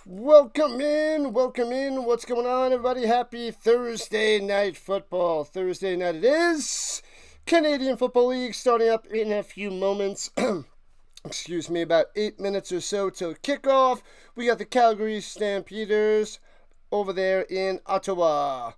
Welcome in. What's going on, everybody? Happy Thursday night football. Thursday night it is. Canadian Football League starting up in a few moments. Excuse me, about 8 minutes or so till kickoff. We got the Calgary Stampeders over there in Ottawa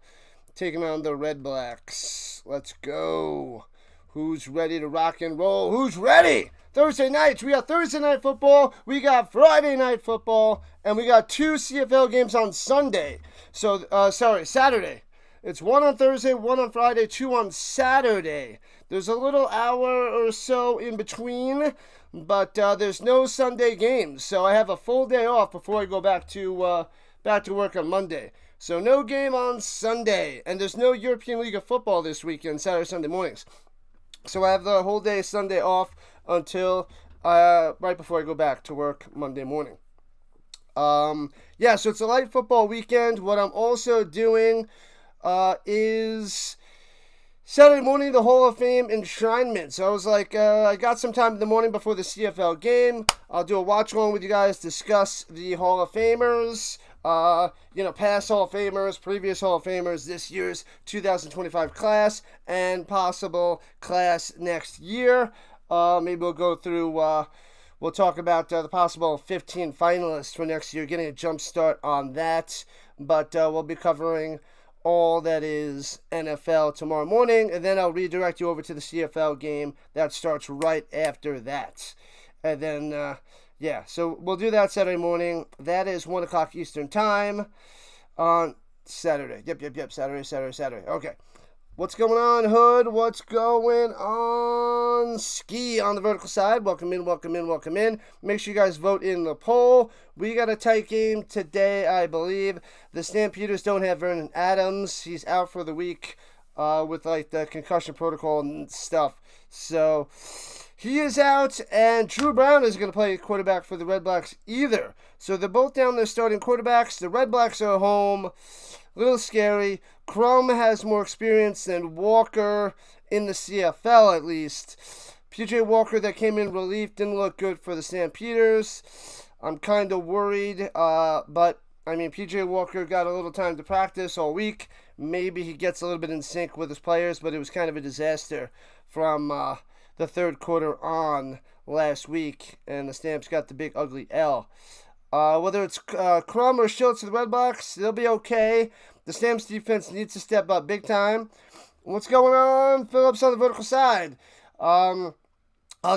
taking on the Redblacks. Let's go. Who's ready to rock and roll? Who's ready? Thursday nights. We got Thursday night football. We got Friday night football. And we got 2 CFL games on Sunday. Saturday. It's 1 on Thursday, 1 on Friday, 2 on Saturday. There's a little hour or so in between, but there's no Sunday games. So I have a full day off before I go back to work on Monday. So no game on Sunday. And there's no European League of Football this weekend, Saturday, Sunday mornings. So I have the whole day Sunday off until right before I go back to work Monday morning. So it's a light football weekend. What I'm also doing is Saturday morning, the Hall of Fame enshrinement. So I was like, I got some time in the morning before the CFL game. I'll do a watch along with you guys, discuss the Hall of Famers. Past Hall of Famers, previous Hall of Famers, this year's 2025 class, and possible class next year. Maybe we'll go through, we'll talk about the possible 15 finalists for next year, getting a jump start on that. But we'll be covering all that is NFL tomorrow morning, and then I'll redirect you over to the CFL game that starts right after that. And then, so we'll do that Saturday morning. That is 1 o'clock Eastern Time on Saturday. Yep. Saturday. Okay. What's going on, Hood? What's going on? Ski on the vertical side. Welcome in. Make sure you guys vote in the poll. We got a tight game today, I believe. The Stampeders don't have Vernon Adams. He's out for the week with the concussion protocol and stuff. So he is out, and Dru Brown is going to play quarterback for the Redblacks either. So they're both down there starting quarterbacks. The Redblacks are home. A little scary. Crum has more experience than Walker in the CFL, at least. PJ Walker, that came in relief, didn't look good for the Stampeders. I'm kind of worried, but PJ Walker got a little time to practice all week. Maybe he gets a little bit in sync with his players, but it was kind of a disaster from the third quarter on last week, and the Stamps got the big ugly L. Whether it's Crum or Schultz of the Redblacks, they'll be okay. The Stamps defense needs to step up big time. What's going on? Phillips on the vertical side. I'll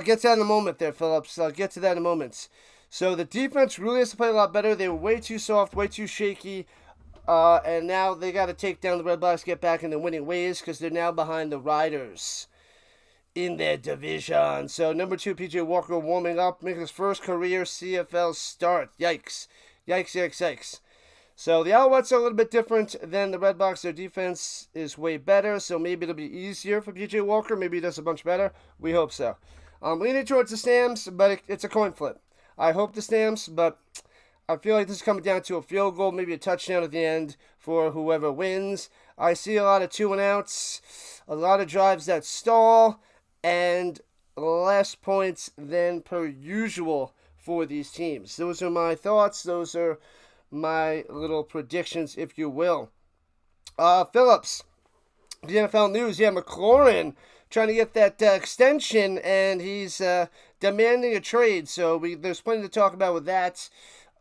get to that in a moment there, Phillips. I'll get to that in a moment. So the defense really has to play a lot better. They were way too soft, way too shaky. And now they got to take down the Redblacks, get back in the winning ways, because they're now behind the Riders in their division. So number 2, PJ Walker warming up, making his first career CFL start. Yikes. So the Alouettes are a little bit different than the Redblacks. Their defense is way better, so maybe it'll be easier for PJ Walker. Maybe he does a bunch better. We hope so. I'm leaning towards the Stamps, but it's a coin flip. I hope the Stamps, but I feel like this is coming down to a field goal, maybe a touchdown at the end for whoever wins. I see a lot of 2-and-outs, a lot of drives that stall, and less points than per usual for these teams. Those are my thoughts. Those are my little predictions, if you will. Phillips, the NFL news. Yeah, McLaurin trying to get that extension, and he's demanding a trade. So there's plenty to talk about with that.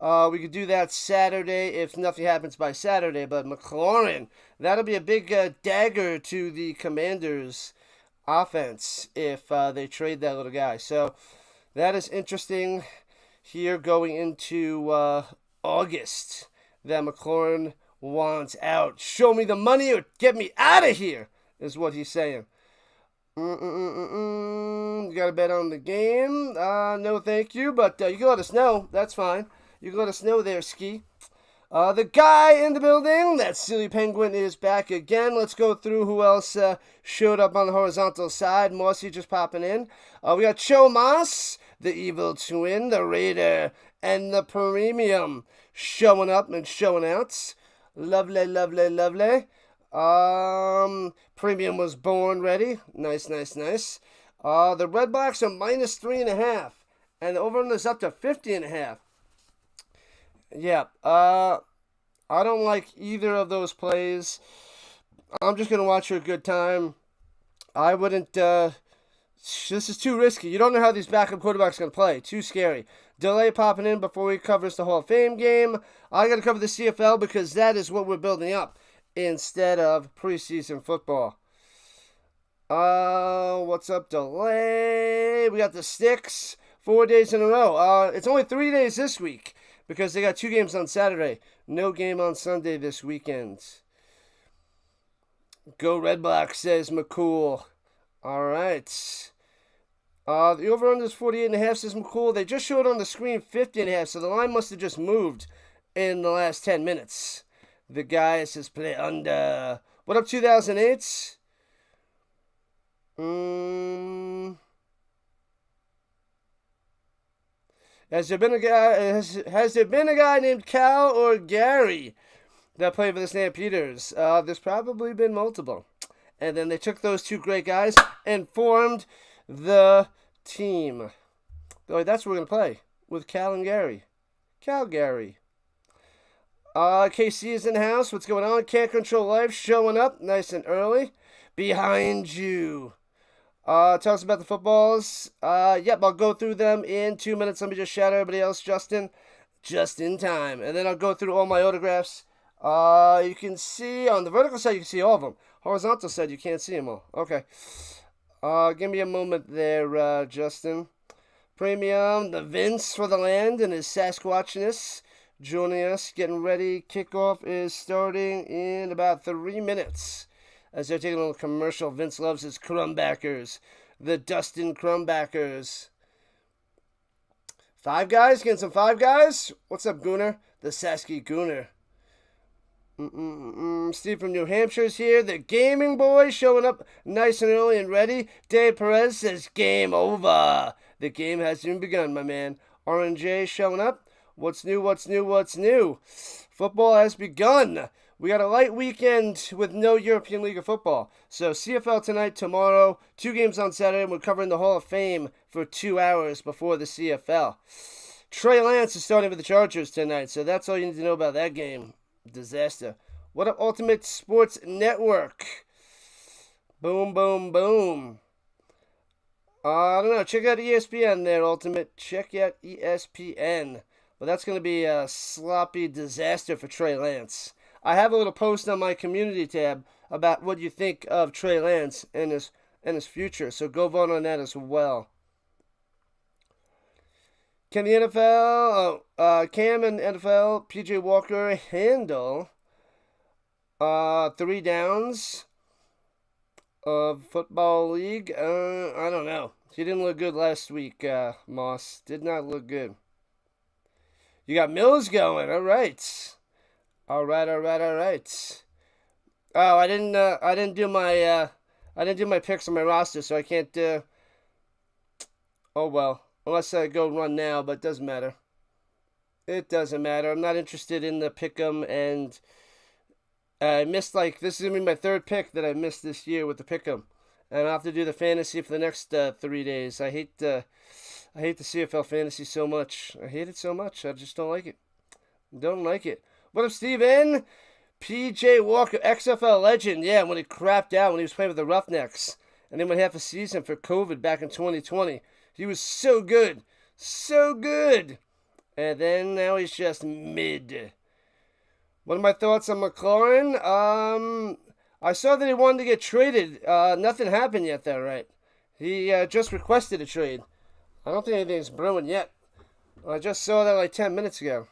We could do that Saturday if nothing happens by Saturday. But McLaurin, that'll be a big dagger to the Commanders' offense if they trade that little guy. So that is interesting here going into August, that McLaurin wants out. Show me the money or get me out of here, is what he's saying. You got to bet on the game? No, thank you, but you can let us know. That's fine. You can let us know there, Ski. The guy in the building, that silly penguin, is back again. Let's go through who else showed up on the horizontal side. Mossy just popping in. We got Cho Moss, the evil twin, the Raider, and the Premium showing up and showing out. Lovely. Premium was born ready. Nice. The Redblacks are -3.5, and the over-under is up to 50.5. Yeah. I don't like either of those plays. I'm just gonna watch for a good time. I wouldn't. This is too risky. You don't know how these backup quarterbacks are gonna play. Too scary. Delay popping in before he covers the Hall of Fame game. I gotta cover the CFL because that is what we're building up instead of preseason football. What's up, delay? We got the Sticks 4 days in a row. It's only 3 days this week because they got 2 games on Saturday. No game on Sunday this weekend. Go Redblacks, says McCool. All right. The over-under is 48.5, says McCool. They just showed on the screen 50.5, so the line must have just moved in the last 10 minutes. The guy says play under. What up, 2008? Has there been a guy? Has there been a guy named Cal or Gary that played for the Stampeders? There's probably been multiple. And then they took those two great guys and formed the team. That's what we're going to play with Cal and Gary. Calgary. KC is in the house. What's going on? Can't Control Life showing up nice and early. Behind you. Tell us about the footballs. Yep, I'll go through them in 2 minutes. Let me just shout out everybody else, Justin. Just in time. And then I'll go through all my autographs. You can see on the vertical side, you can see all of them. Horizontal side, you can't see them all. Okay. Give me a moment there, Justin. Premium, the Vince for the land and his Sasquatchness joining us, getting ready. Kickoff is starting in about 3 minutes. As they're taking a little commercial, Vince loves his Crumbackers. The Dustin Crumbackers. Five Guys? Getting some Five Guys? What's up, Gooner? The Sasky Gooner. Steve from New Hampshire's here. The Gaming Boy showing up nice and early and ready. Dave Perez says game over. The game hasn't even begun, my man. R&J showing up. What's new, what's new, what's new? Football has begun. We got a light weekend with no European League of Football. So CFL tonight, tomorrow, 2 games on Saturday, and we're covering the Hall of Fame for 2 hours before the CFL. Trey Lance is starting for the Chargers tonight, so that's all you need to know about that game. Disaster. What up, Ultimate Sports Network? Boom, boom, boom. I don't know. Check out ESPN there, Ultimate. Check out ESPN. Well, that's going to be a sloppy disaster for Trey Lance. I have a little post on my community tab about what you think of Trey Lance and his future, so go vote on that as well. Can the NFL, Cam and NFL, PJ Walker handle 3 downs of Football League? I don't know. He didn't look good last week, Moss. Did not look good. You got Mills going. All right. All right. Oh, I didn't do my picks on my roster, so I can't. Oh well. Unless I go run now, but it doesn't matter. It doesn't matter. I'm not interested in the pick'em, and I missed this is gonna be my 3rd pick that I missed this year with the pick'em, and I'll have to do the fantasy for the next 3 days. I hate the CFL fantasy so much. I hate it so much. I just don't like it. Don't like it. What up, Steven? PJ Walker, XFL legend. Yeah, when he crapped out when he was playing with the Roughnecks, and then went half a season for COVID back in 2020. He was so good. So good. And then now he's just mid. What are my thoughts on McLaurin? I saw that he wanted to get traded. Nothing happened yet, though, right? He just requested a trade. I don't think anything's brewing yet. I just saw that 10 minutes ago.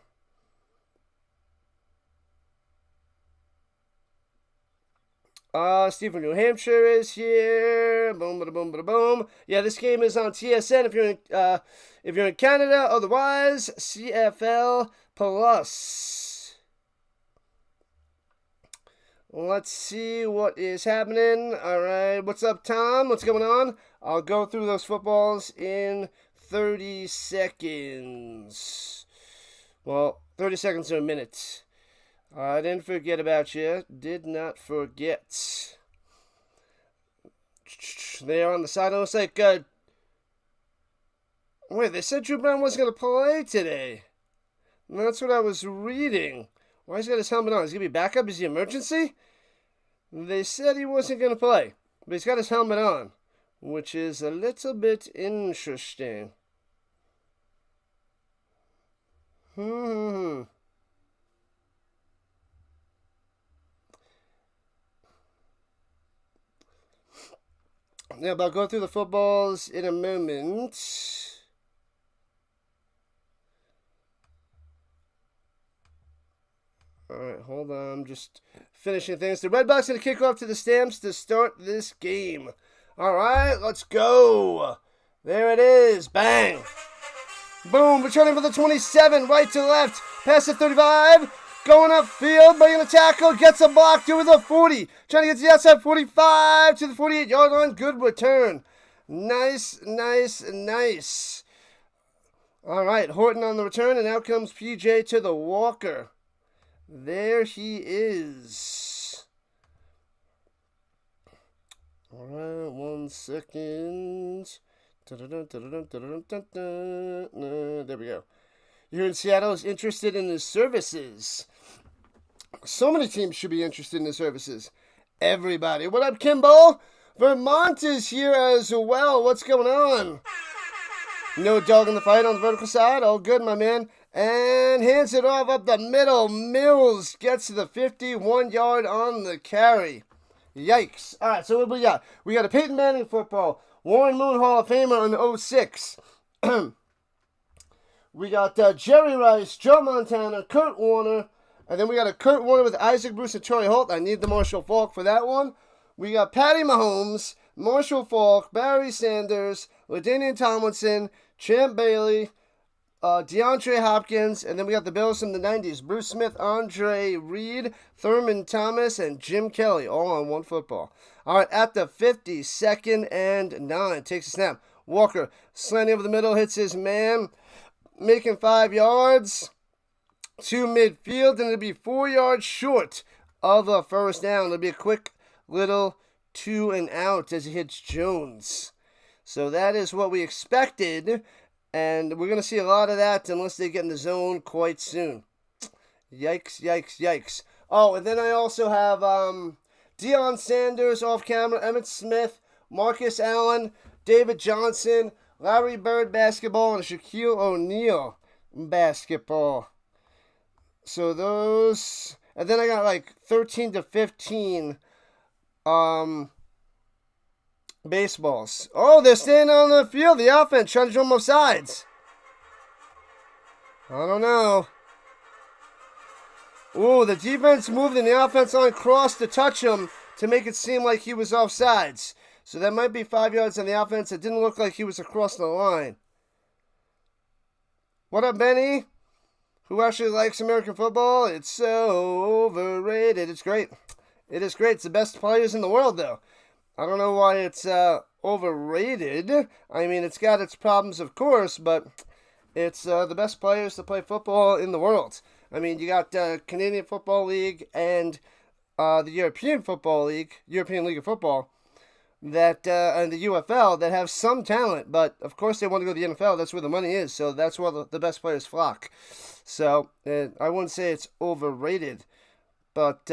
Steve from New Hampshire is here. Boom, bada, boom, bada, boom. Yeah, this game is on TSN if you're in Canada. Otherwise, CFL Plus. Let's see what is happening. All right, what's up, Tom? What's going on? I'll go through those footballs in 30 seconds. Well, 30 seconds to a minute. I didn't forget about you. Did not forget. There on the side. Looks like, wait, they said Dru Brown wasn't going to play today. That's what I was reading. Why has he got his helmet on? Is he going to be backup? Is he emergency? They said he wasn't going to play, but he's got his helmet on, which is a little bit interesting. Yeah, but I'll go through the footballs in a moment. Alright, hold on. I'm just finishing things. The Redblacks going to kick off to the Stamps to start this game. Alright, let's go. There it is. Bang. Boom. Returning for the 27. Right to left. Past the 35. Going upfield. Bringing the tackle. Gets a block to the 40. Trying to get to the outside 45 to the 48-yard line. Good return. Nice, nice, nice. Alright, Horton on the return. And now comes PJ to the Walker. There he is. All right, 1 second. There we go. Here in Seattle is interested in his services. So many teams should be interested in his services. Everybody. What up, Kimball? Vermont is here as well. What's going on? No dog in the fight on the vertical side. All good, my man. And hands it off up the middle. Mills gets to the 51-yard on the carry. Yikes. All right, so what we got? We got a Peyton Manning football. Warren Moon Hall of Famer in 06. We got Jerry Rice, Joe Montana, Kurt Warner. And then we got a Kurt Warner with Isaac Bruce and Troy Holt. I need the Marshall Faulk for that one. We got Patty Mahomes, Marshall Faulk, Barry Sanders, LaDainian Tomlinson, Champ Bailey, DeAndre Hopkins, and then we got the Bills from the 90s. Bruce Smith, Andre Reed, Thurman Thomas, and Jim Kelly, all on one football. All right, at the 52nd and 9, takes a snap. Walker, slanting over the middle, hits his man, making 5 yards to midfield, and it'll be 4 yards short of a first down. It'll be a quick little 2 and out as he hits Jones. So that is what we expected. And we're going to see a lot of that unless they get in the zone quite soon. Yikes, yikes, yikes. Oh, and then I also have Deion Sanders off camera, Emmitt Smith, Marcus Allen, David Johnson, Larry Bird basketball, and Shaquille O'Neal basketball. So those... And then I got like 13 to 15 baseballs. Oh, they're staying on the field. The offense trying to jump off sides. I don't know. Oh, the defense moved and the offense line crossed to touch him to make it seem like he was off sides. So that might be 5 yards on the offense. It didn't look like he was across the line. What up, Benny? Who actually likes American football? It's so overrated. It's great. It is great. It's the best players in the world, though. I don't know why it's overrated. I mean, it's got its problems, of course, but it's the best players to play football in the world. I mean, you got Canadian Football League and the European Football League, European League of Football, that and the UFL that have some talent, but of course they want to go to the NFL. That's where the money is, so that's where the best players flock. So I wouldn't say it's overrated, but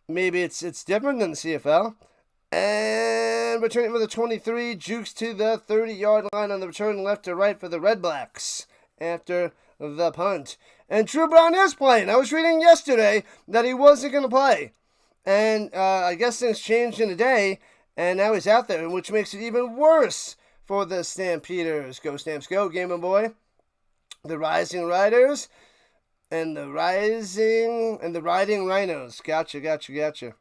maybe it's different than the CFL. And returning for the 23, jukes to the 30-yard line on the return left to right for the Redblacks after the punt. And Dru Brown is playing. I was reading yesterday that he wasn't going to play. And I guess things changed in a day, and now he's out there, which makes it even worse for the Stampeders. Go Stamps, go, Game Boy. The Rising Riders and the Riding Rhinos. Gotcha.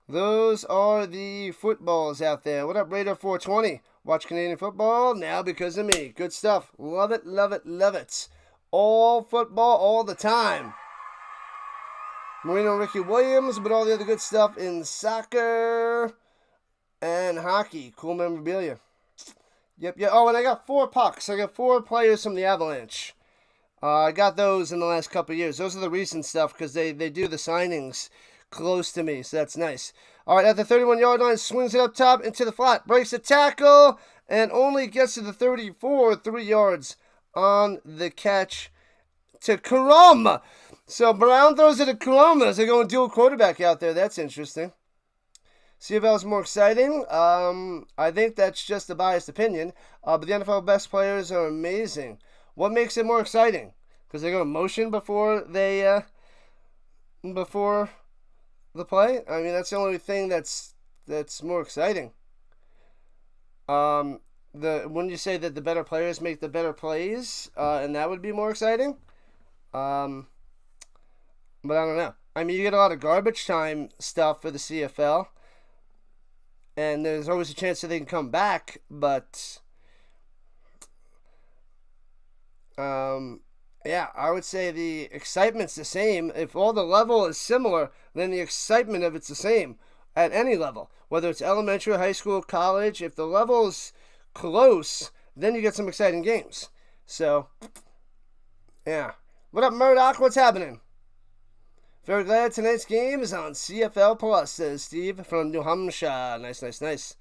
Those are the footballs out there. What up, Raider 420? Watch Canadian football now because of me. Good stuff. Love it, love it, love it. All football, all the time. Marino Ricky Williams, but all the other good stuff in soccer and hockey. Cool memorabilia. Yep. Oh, and I got 4 pucks. I got 4 players from the Avalanche. I got those in the last couple of years. Those are the recent stuff because they do the signings close to me, so that's nice. All right, at the 31-yard line, swings it up top into the flat, breaks a tackle, and only gets to the 34, 3 yards on the catch, to Karam. So Brown throws it to Karam as they go and dual quarterback out there. That's interesting. CFL is more exciting. I think that's just a biased opinion. But the NFL best players are amazing. What makes it more exciting? Because they go to motion before before the play. I mean, that's the only thing that's more exciting. Wouldn't you say that the better players make the better plays, and that would be more exciting? But I don't know. I mean, you get a lot of garbage time stuff for the CFL, and there's always a chance that they can come back, but yeah, I would say the excitement's the same. If all the level is similar, then the excitement of it's the same at any level, whether it's elementary, high school, college. If the level's close, then you get some exciting games. So, yeah. What up, Murdoch? What's happening? Very glad tonight's game is on CFL Plus, says Steve from New Hampshire. Nice.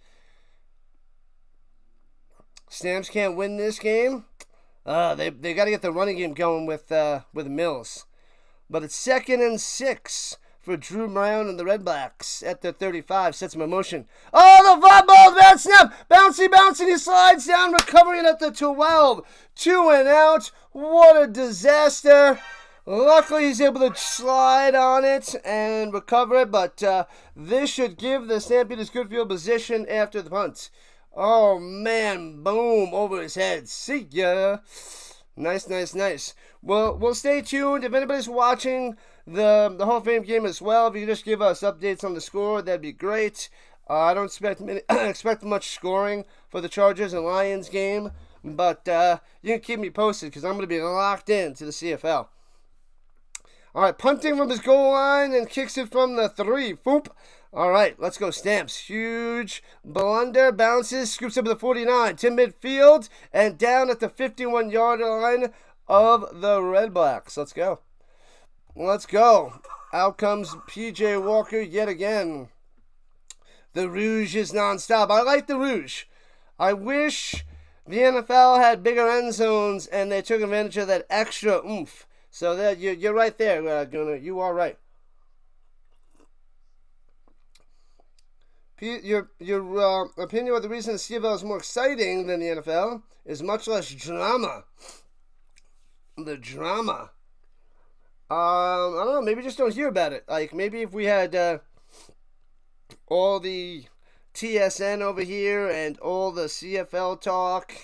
Stamps can't win this game. They got to get the running game going with Mills. But it's 2nd and 6 for Dru Brown and the Redblacks at the 35. Sets him in motion. Oh, the fly ball, bad snap. Bouncy. He slides down, recovering at the 12. 2 and out. What a disaster. Luckily, he's able to slide on it and recover it. But this should give the Stampeders good field position after the punt. Oh, man. Boom. Over his head. See ya. Nice. Well, we'll stay tuned. If anybody's watching the Hall of Fame game as well, if you can just give us updates on the score, that'd be great. I don't expect much scoring for the Chargers and Lions game, but you can keep me posted because I'm going to be locked in to the CFL. All right, punting from his goal line and kicks it from the 3. Foop. All right, let's go Stamps. Huge blunder, bounces, scoops up to the 49 to midfield and down at the 51-yard line of the Redblacks. Let's go. Out comes P.J. Walker yet again. The Rouge is nonstop. I like the Rouge. I wish the NFL had bigger end zones and they took advantage of that extra oomph. So that you're right there, Gunnar. You are right. Your opinion of the reason the CFL is more exciting than the NFL is much less drama. The drama. I don't know. Maybe just don't hear about it. Like maybe if we had all the TSN over here and all the CFL talk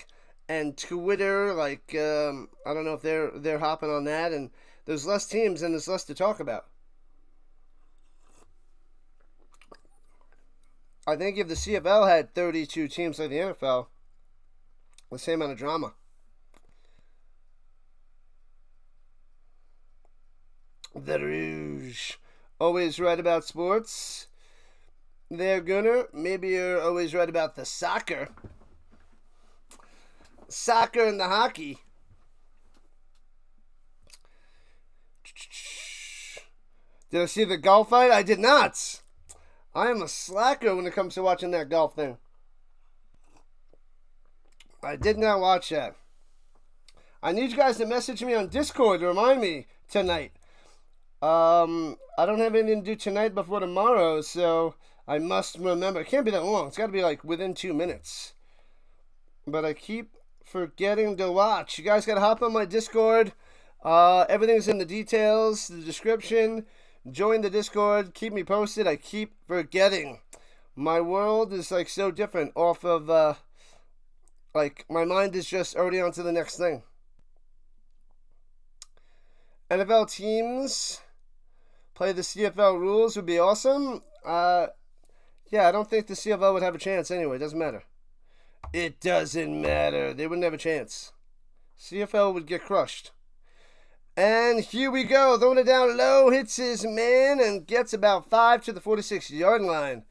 and Twitter, like I don't know if they're hopping on that, and there's less teams and there's less to talk about. I think if the CFL had 32 teams like the NFL, the same amount of drama. The Rouge. Always right about sports. There, Gunnar. Maybe you're always right about the soccer. Soccer and the hockey. Did I see the golf fight? I did not. I am a slacker when it comes to watching that golf thing. I did not watch that. I need you guys to message me on Discord to remind me tonight. I don't have anything to do tonight before tomorrow, so I must remember. It can't be that long. It's got to be like within 2 minutes. But I keep forgetting to watch. You guys got to hop on my Discord. Everything's in the details, the description. Join the Discord. Keep me posted. I keep forgetting. My world is like so different off of, like my mind is just already on to the next thing. NFL teams play the CFL rules would be awesome. Yeah, I don't think the CFL would have a chance anyway. It doesn't matter. It doesn't matter. They wouldn't have a chance. CFL would get crushed. And here we go. Throwing it down low. Hits his man and gets about 5 to the 46-yard line.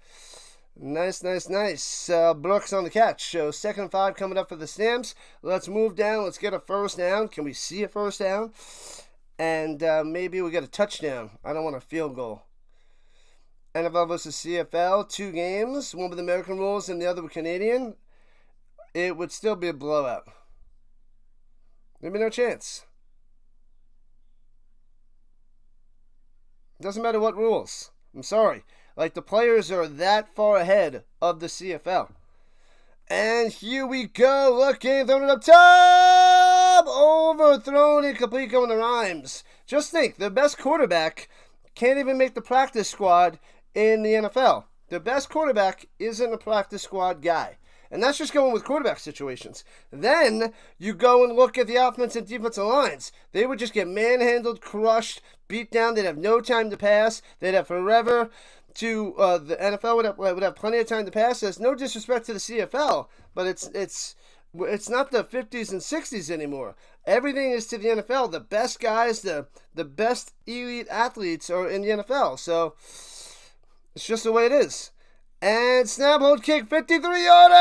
Nice. Brooks on the catch. So 2nd and 5 coming up for the Stamps. Let's move down. Let's get a first down. Can we see a first down? And maybe we get a touchdown. I don't want a field goal. NFL versus CFL. 2 games. One with American rules and the other with Canadian. It would still be a blowout. There'd be no chance. It doesn't matter what rules. I'm sorry. Like, the players are that far ahead of the CFL. And here we go. Looking, throwing it up top. Overthrown, incomplete, going to Rhymes. Just think, the best quarterback can't even make the practice squad in the NFL. The best quarterback isn't a practice squad guy. And that's just going with quarterback situations. Then you go and look at the offense and defensive lines. They would just get manhandled, crushed, beat down. They'd have no time to pass. They'd have forever to the NFL would have plenty of time to pass. There's no disrespect to the CFL, but it's not the 50s and 60s anymore. Everything is to the NFL. The best guys, the best elite athletes are in the NFL. So it's just the way it is. And snap, hold, kick, 53-yarder!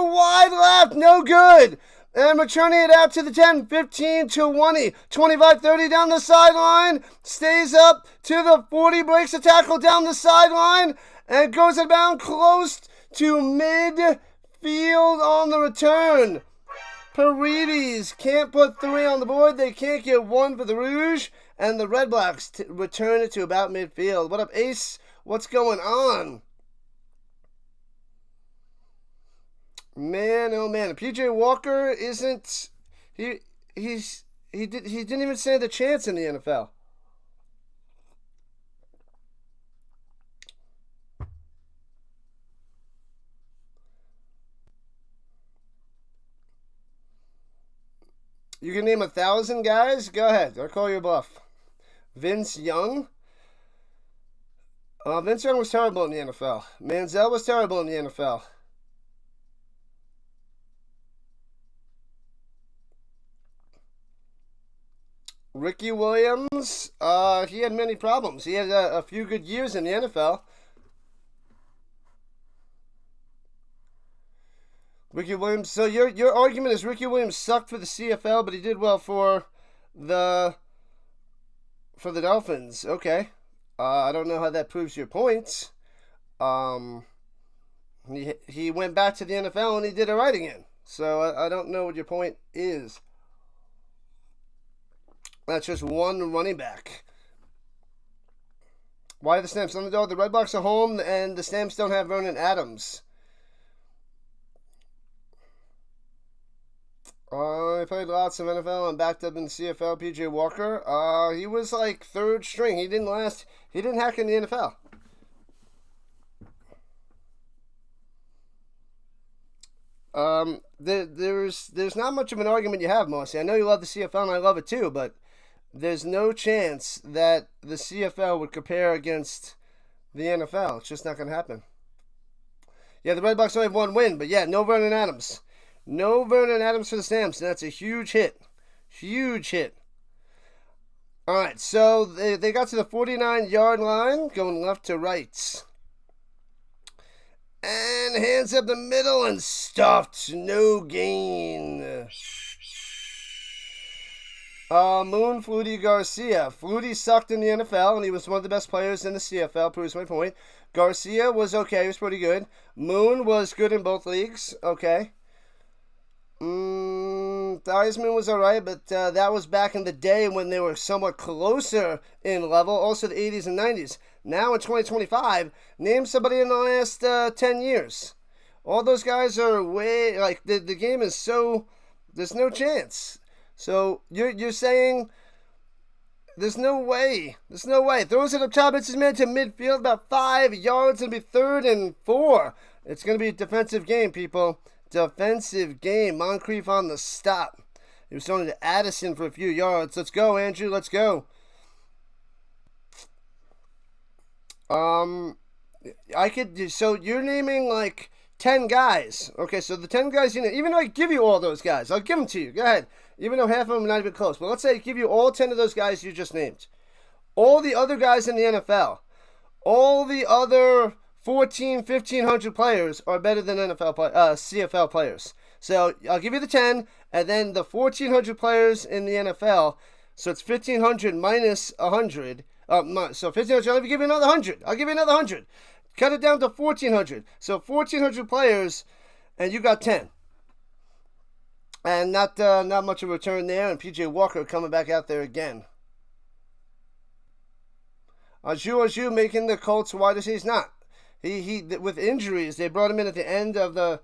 Wide left, no good. And returning it out to the 10, 15, 20, 25, 30 down the sideline. Stays up to the 40, breaks the tackle down the sideline. And goes about close to midfield on the return. Paredes can't put 3 on the board. They can't get 1 for the Rouge. And the Redblacks return it to about midfield. What up, Ace? What's going on? Man, oh man. PJ Walker isn't he didn't even stand a chance in the NFL. You can name 1,000 guys? Go ahead. I'll call your bluff. Vince Young? Vince Young was terrible in the NFL. Manziel was terrible in the NFL. Ricky Williams, he had many problems. He had a few good years in the NFL. Ricky Williams, so your argument is Ricky Williams sucked for the CFL, but he did well for the Dolphins. Okay. I don't know how that proves your point. He went back to the NFL and he did it right again. So I don't know what your point is. That's just one running back. Why are the Stamps underdog? The Redblacks are home and the Stamps don't have Vernon Adams. He played lots of NFL and backed up in the CFL. PJ Walker, he was like 3rd string. He didn't last. He didn't hack in the NFL. There's not much of an argument you have, Marcy. I know you love the CFL and I love it too, but there's no chance that the CFL would compare against the NFL. It's just not going to happen. Yeah, the Redblacks only have 1 win, but yeah, no Vernon Adams. No Vernon Adams for the Stamps, and that's a huge hit. Huge hit. All right, so they got to the 49-yard line, going left to right. And hands up the middle and stuffed. No gain. Moon Flutie Garcia. Flutie sucked in the NFL, and he was one of the best players in the CFL, proves my point. Garcia was okay. He was pretty good. Moon was good in both leagues. Okay. Theismann was alright, but that was back in the day when they were somewhat closer in level. Also the 80s and 90s. Now in 2025, name somebody in the last 10 years. All those guys are way, like, the game is so, there's no chance. So you're saying there's no way. There's no way. Throws it up top, hits his man to midfield, about 5 yards. It'll be 3rd and 4. It's going to be a defensive game, people. Defensive game. Moncrief on the stop. He was throwing to Addison for a few yards. Let's go, Andrew. Let's go. So you're naming like 10 guys. Okay, so the 10 guys, even though I give you all those guys, I'll give them to you. Go ahead. Even though half of them are not even close. But let's say I give you all 10 of those guys you just named. All the other guys in the NFL. All the other 1,500 players are better than CFL players. So I'll give you the 10, and then the 1,400 players in the NFL. So it's 1,500 minus 100. So 1,500. I'll give you another 100. I'll give you another 100. Cut it down to 1,400. So 1,400 players, and you got 10. And not much of a return there. And PJ Walker coming back out there again. Aju making the Colts wide receiver. He's not. He with injuries, they brought him in at the end of the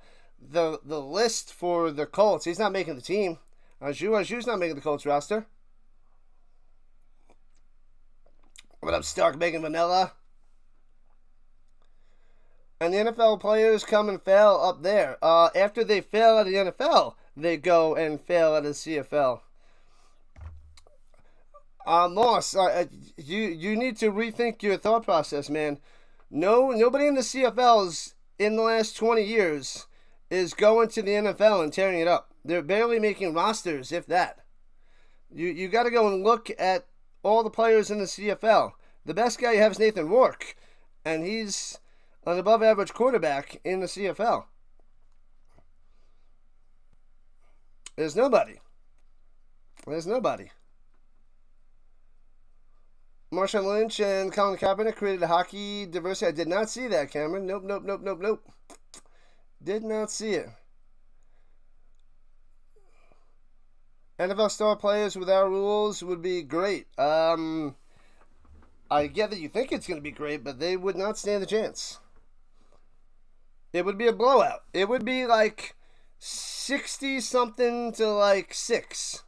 list for the Colts. He's not making the team. Aju's not making the Colts roster. What up, Stark making vanilla? And the NFL players come and fail up there. After they fail at the NFL, they go and fail at the CFL. Moss, you need to rethink your thought process, man. Nobody in the CFLs in the last 20 years is going to the NFL and tearing it up. They're barely making rosters, if that. You got to go and look at all the players in the CFL. The best guy you have is Nathan Rourke, and he's an above-average quarterback in the CFL. There's nobody. Marshawn Lynch and Colin Kaepernick created a hockey diversity. I did not see that, Cameron. Nope. Did not see it. NFL star players without rules would be great. I get that you think it's going to be great, but they would not stand a chance. It would be a blowout. It would be like 60-something to like 6.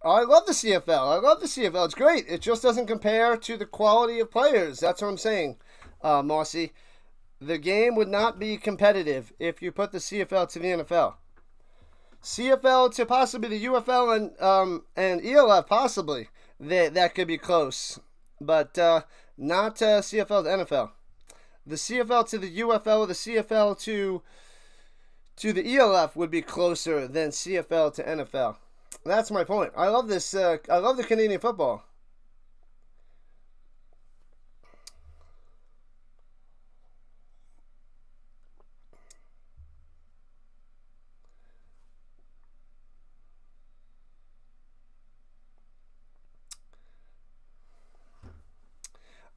I love the CFL. It's great. It just doesn't compare to the quality of players. That's what I'm saying, Marcy. The game would not be competitive if you put the CFL to the NFL. CFL to possibly the UFL and ELF possibly. That could be close. But not CFL to NFL. The CFL to the UFL or the CFL to the ELF would be closer than CFL to NFL. That's my point. I love this. I love the Canadian football.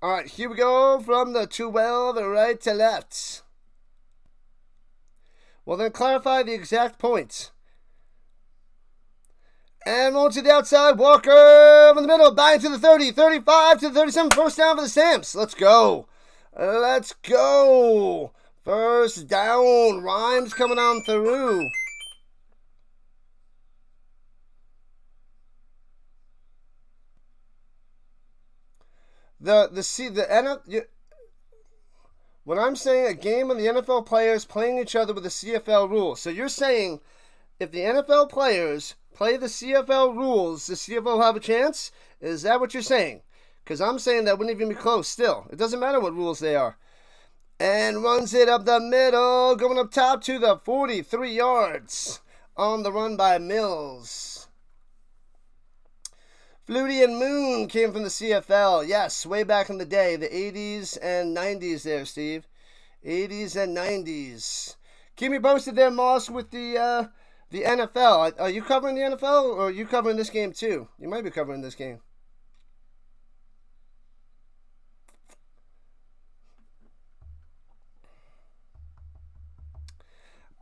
All right, here we go from the 12 right to left. Well, then clarify the exact points. And roll to the outside. Walker over the middle. Back to the 30. 35 to the 37. First down for the Stamps. Let's go. First down. Rhymes coming on through. When I'm saying a game of the NFL players playing each other with the CFL rules. So you're saying if the NFL players play the CFL rules, the CFL will have a chance? Is that what you're saying? Because I'm saying that wouldn't even be close still. It doesn't matter what rules they are. And runs it up the middle, going up top to the 43 yards on the run by Mills. Flutie and Moon came from the CFL. Yes, way back in the day, the 80s and 90s there, Steve. 80s and 90s. Keep me posted there, Moss, with the NFL. Are you covering the NFL, or are you covering this game too? You might be covering this game.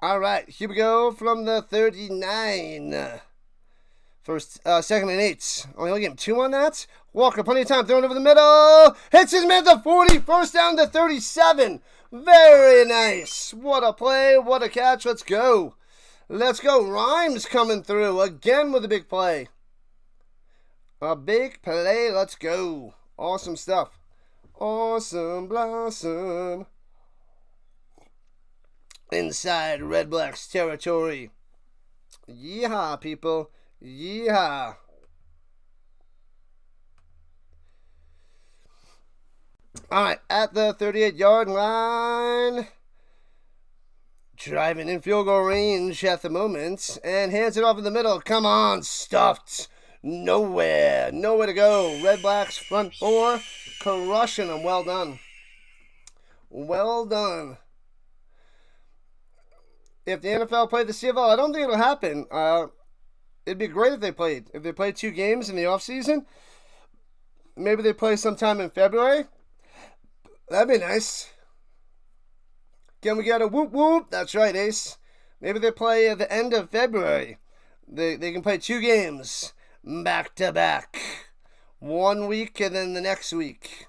All right, here we go from the 39. First, second and 8. Only gave him 2 on that. Walker, plenty of time, throwing over the middle. Hits his man to 40. First down to 37. Very nice. What a play. What a catch. Let's go. Rhymes coming through again with a big play. Let's go. Awesome stuff. Awesome blossom. Inside Redblacks territory. Yeehaw, people. Yeehaw. Alright, at the 38-yard line. Driving in field goal range at the moment. And hands it off in the middle. Come on, stuffed. Nowhere to go. Redblacks front 4. Crushing them. Well done. If the NFL played the CFL, I don't think it'll happen. It'd be great if they played. If they played 2 games in the offseason, maybe they play sometime in February. That'd be nice. Can we get a whoop whoop? That's right, Ace. Maybe they play at the end of February. They can play 2 games back to back. 1 week and then the next week.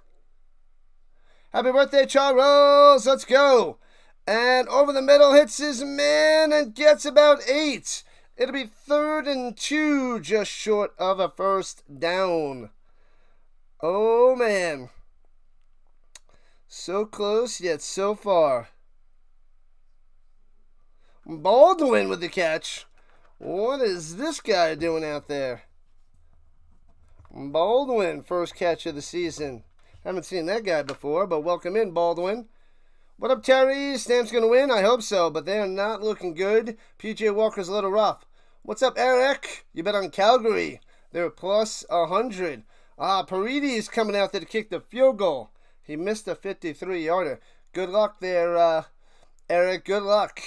Happy birthday, Charles. Let's go. And over the middle hits his man and gets about 8. It'll be 3rd and 2, just short of a first down. Oh, man. So close, yet so far. Baldwin with the catch. What is this guy doing out there? Baldwin, first catch of the season. Haven't seen that guy before, but welcome in, Baldwin. What up, Terry? Stamp's going to win? I hope so, but they're not looking good. PJ Walker's a little rough. What's up, Eric? You bet on Calgary. They're plus 100. Parides coming out there to kick the field goal. He missed a 53-yarder. Good luck there, Eric. Good luck.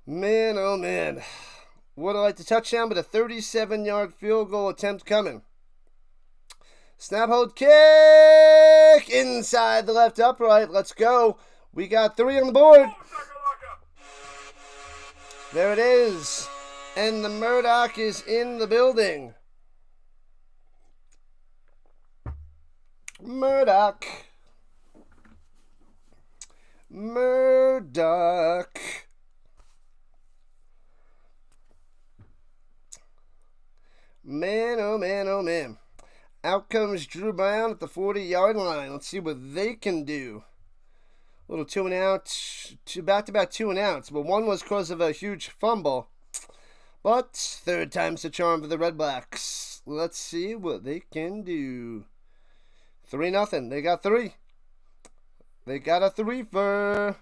Man, oh man. Would have liked a touchdown, but a 37-yard field goal attempt coming. Snap, hold, kick! Inside the left upright. Let's go. We got 3 on the board. There it is. And the Murdoch is in the building. Murdoch. Murdoch. Man, oh man, oh man. Out comes Dru Brown at the 40-yard line. Let's see what they can do. A little 2 and out. Back-to-back 2 and outs. But one was because of a huge fumble. But 3rd time's the charm for the Redblacks. Let's see what they can do. 3-0. They got 3. They got a 3-fer.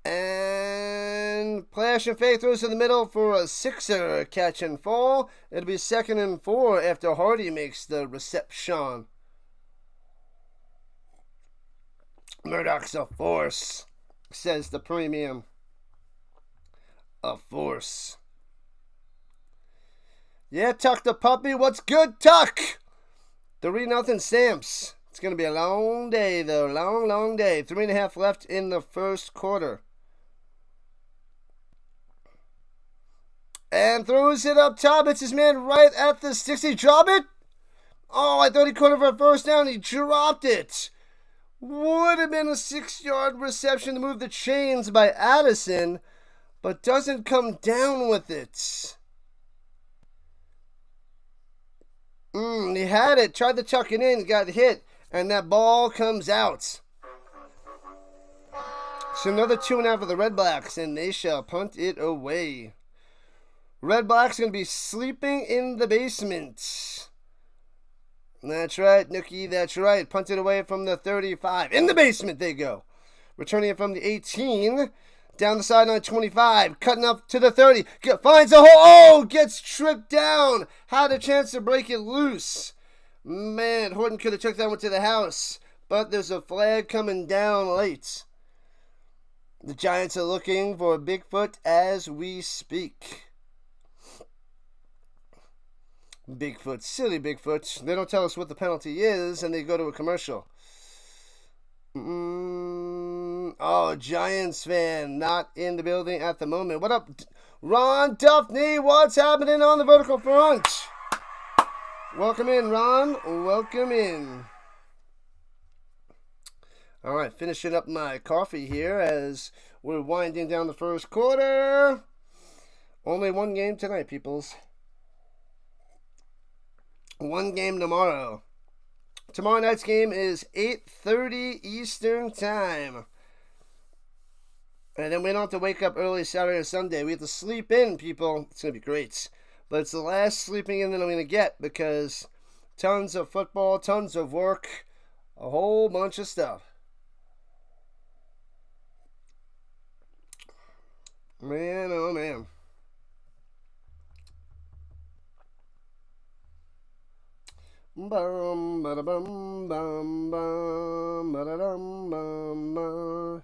And play action fake throws to the middle for a 6er. Catch and fall. It'll be 2nd and 4 after Hardy makes the reception. Murdoch's a force, says the premium. A force. Yeah, Tuck the puppy. What's good, Tuck? 3-0 Stamps. It's going to be a long day, though. Long, long day. 3.5 left in the first quarter. And throws it up top. It's his man right at the 60. Drop it. Oh, I thought he caught it for a first down. He dropped it. Would have been a 6-yard reception to move the chains by Addison, but doesn't come down with it. He had it. Tried to tuck it in. Got hit. And that ball comes out. So another 2 and out for the Redblacks, and they shall punt it away. Redblacks going to be sleeping in the basement. That's right, Nookie, that's right. Punted away from the 35. In the basement they go. Returning it from the 18. Down the sideline, 25. Cutting up to the 30. Finds a hole. Oh, gets tripped down. Had a chance to break it loose. Man, Horton could have took that one to the house. But there's a flag coming down late. The Giants are looking for Bigfoot as we speak. Bigfoot, silly Bigfoot. They don't tell us what the penalty is, and they go to a commercial. Oh, Giants fan, not in the building at the moment. What up, Ron Duffney? What's happening on the vertical front? Welcome in, Ron. Welcome in. All right, finishing up my coffee here as we're winding down the first quarter. Only one game tonight, peoples. One game tomorrow. Tomorrow night's game is 8:30 Eastern Time. And then we don't have to wake up early Saturday or Sunday. We have to sleep in, people. It's going to be great. But it's the last sleeping in that I'm going to get because tons of football, tons of work, a whole bunch of stuff. Man, oh man. Bum ba da bum bum bum ba da dum bum bum.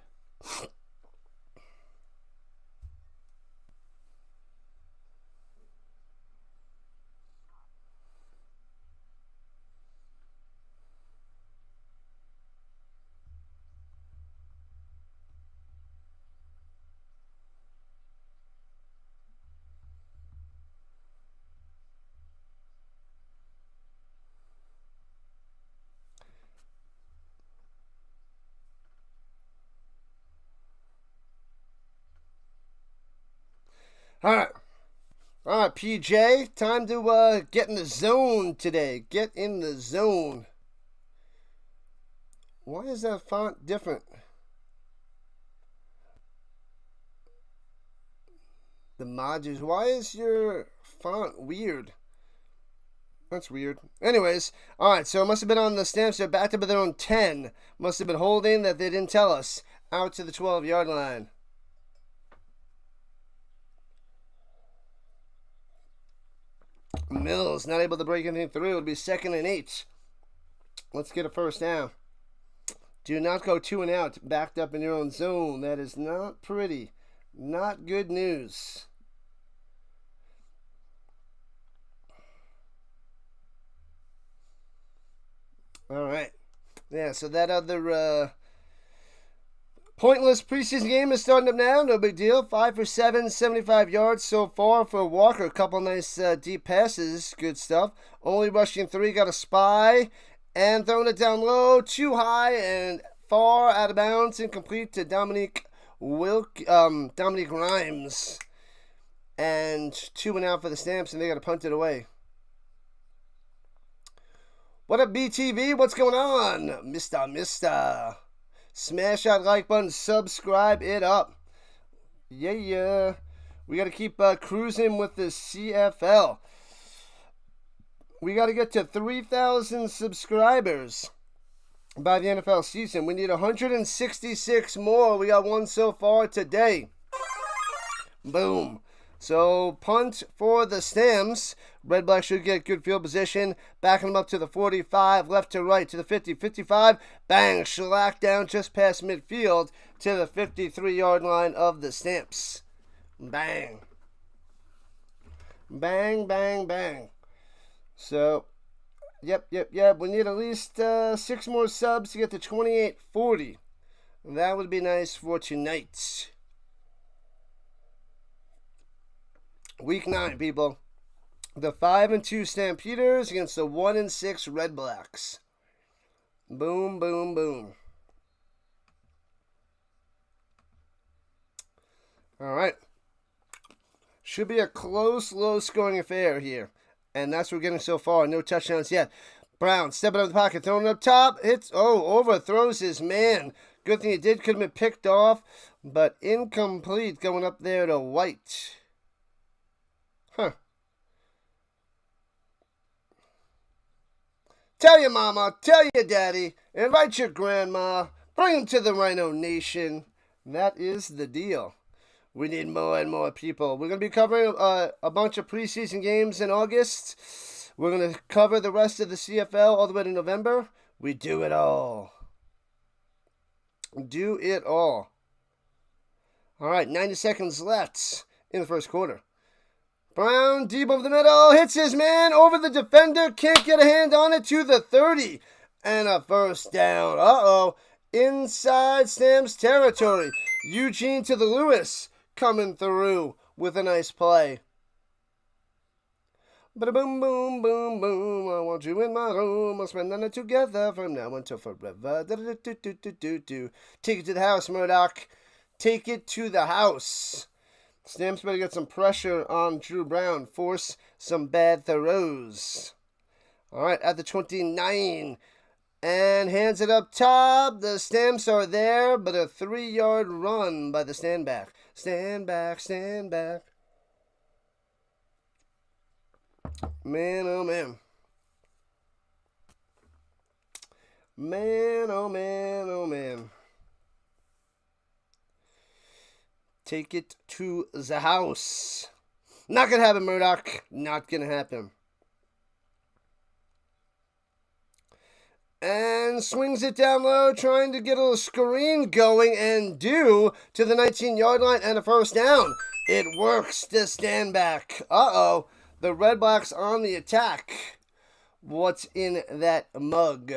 All right. All right, PJ. Time to get in the zone today. Get in the zone. Why is that font different? The modules. Why is your font weird? That's weird. Anyways, alright, so it must have been on the Stamps. They're backed up at their own 10. Must have been holding that they didn't tell us. Out to the 12-yard line. Mills not able to break anything through. It'll be 2nd and 8. Let's get a first down. Do not go 2 and out. Backed up in your own zone. That is not pretty. Not good news. All right. Yeah, so that other pointless preseason game is starting up now. No big deal. 5 for 7, 75 yards so far for Walker. A couple nice deep passes. Good stuff. Only rushing 3. Got a spy. And throwing it down low. Too high and far out of bounds. Incomplete to Dominique Rhymes. And 2 and out for the Stamps. And they got to punt it away. What up, BTV? What's going on? Mister. Smash that like button. Subscribe it up. Yeah. We got to keep cruising with the CFL. We got to get to 3,000 subscribers by the NFL season. We need 166 more. We got one so far today. Boom. So, punt for the Stamps. Redblacks should get good field position. Backing them up to the 45, left to right to the 50, 55. Bang, shellac down just past midfield to the 53-yard line of the Stamps. Bang. Bang, bang, bang. So, yep. We need at least 6 more subs to get to 2840. That would be nice for tonight. Week 9, people. The 5-2 Stampeders against the 1-6 Redblacks. Boom, boom, boom. All right. Should be a close, low-scoring affair here. And that's what we're getting so far. No touchdowns yet. Brown stepping up the pocket, throwing it up top. Overthrows his man. Good thing he did. Could have been picked off. But incomplete going up there to White. Huh. Tell your mama, tell your daddy, invite your grandma, bring them to the Rhino Nation. That is the deal. We need more and more people. We're going to be covering a bunch of preseason games in August. We're going to cover the rest of the CFL all the way to November. We do it all. Do it all. All right, 90 seconds left in the first quarter. Brown, deep over the middle, hits his man over the defender, can't get a hand on it to the 30. And a first down. Inside Stamps territory. Eugene to the Lewis, coming through with a nice play. Ba-da-boom, boom, boom, boom. I want you in my room. I'll spend the night together from now until forever. Do-do-do-do-do-do-do. Take it to the house, Murdoch. Take it to the house. Stamps better get some pressure on Dru Brown. Force some bad throws. All right, at the 29. And hands it up top. The Stamps are there, but a 3-yard run by the stand back. Stand back. Man, oh man. Man, oh man, oh man. Take it to the house. Not gonna happen, Murdoch. Not gonna happen. And swings it down low, trying to get a little screen going, and due to the 19-yard line and a first down. It works to stand back. The Redblacks on the attack. What's in that mug?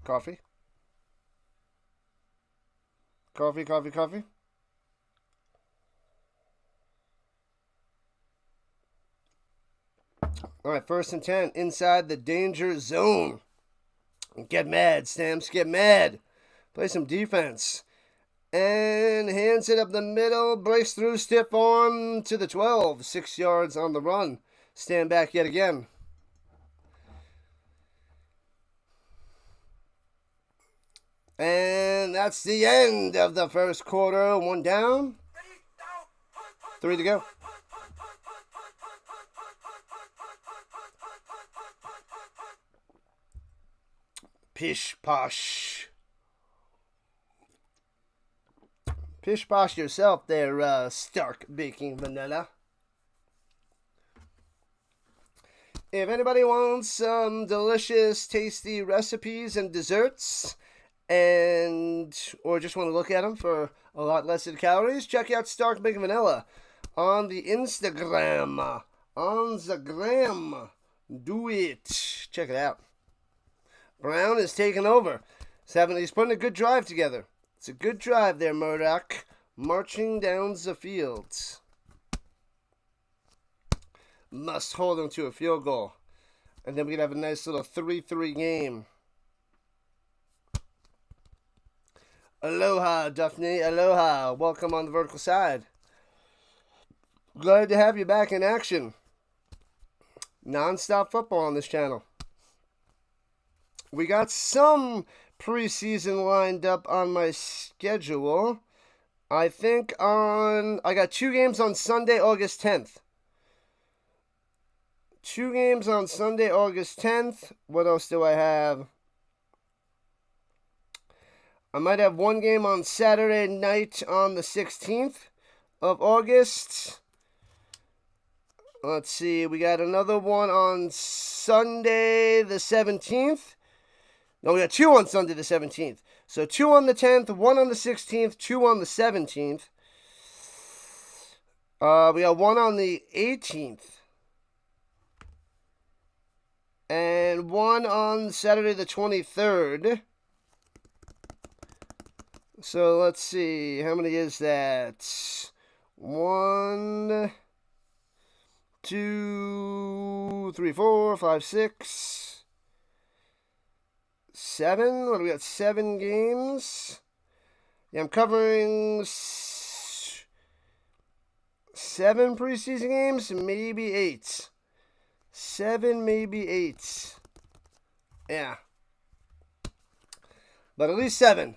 Coffee. Coffee. All right, 1st and 10 inside the danger zone. Get mad, Stamps. Get mad. Play some defense. And hands it up the middle, breaks through, stiff arm to the 12. 6 yards on the run. Stand back yet again. And that's the end of the first quarter. 1 down. 3 to go. Pish posh. Pish posh yourself there, Stark Baking Vanilla. If anybody wants some delicious, tasty recipes and desserts, or just want to look at them for a lot less in calories, check out Stark Baking Vanilla on the Instagram. On the gram. Do it. Check it out. Brown is taking over. He's putting a good drive together. It's a good drive there, Murdoch. Marching down the field. Must hold him to a field goal. And then we can have a nice little 3-3 game. Aloha, Duffney. Aloha. Welcome on the vertical side. Glad to have you back in action. Non-stop football on this channel. We got some preseason lined up on my schedule. I got 2 games on Sunday, August 10th. 2 games on Sunday, August 10th. What else do I have? I might have 1 game on Saturday night on the 16th of August. Let's see. We got another one on Sunday the 17th. No, we got 2 on Sunday the 17th. So 2 on the 10th, 1 on the 16th, 2 on the 17th. We got 1 on the 18th. And 1 on Saturday the 23rd. So let's see. How many is that? 1, 2, 3, 4, 5, 6, 7. What do we got? 7 games. Yeah, I'm covering 7 preseason games, maybe 8. 7, maybe 8. Yeah. But at least 7.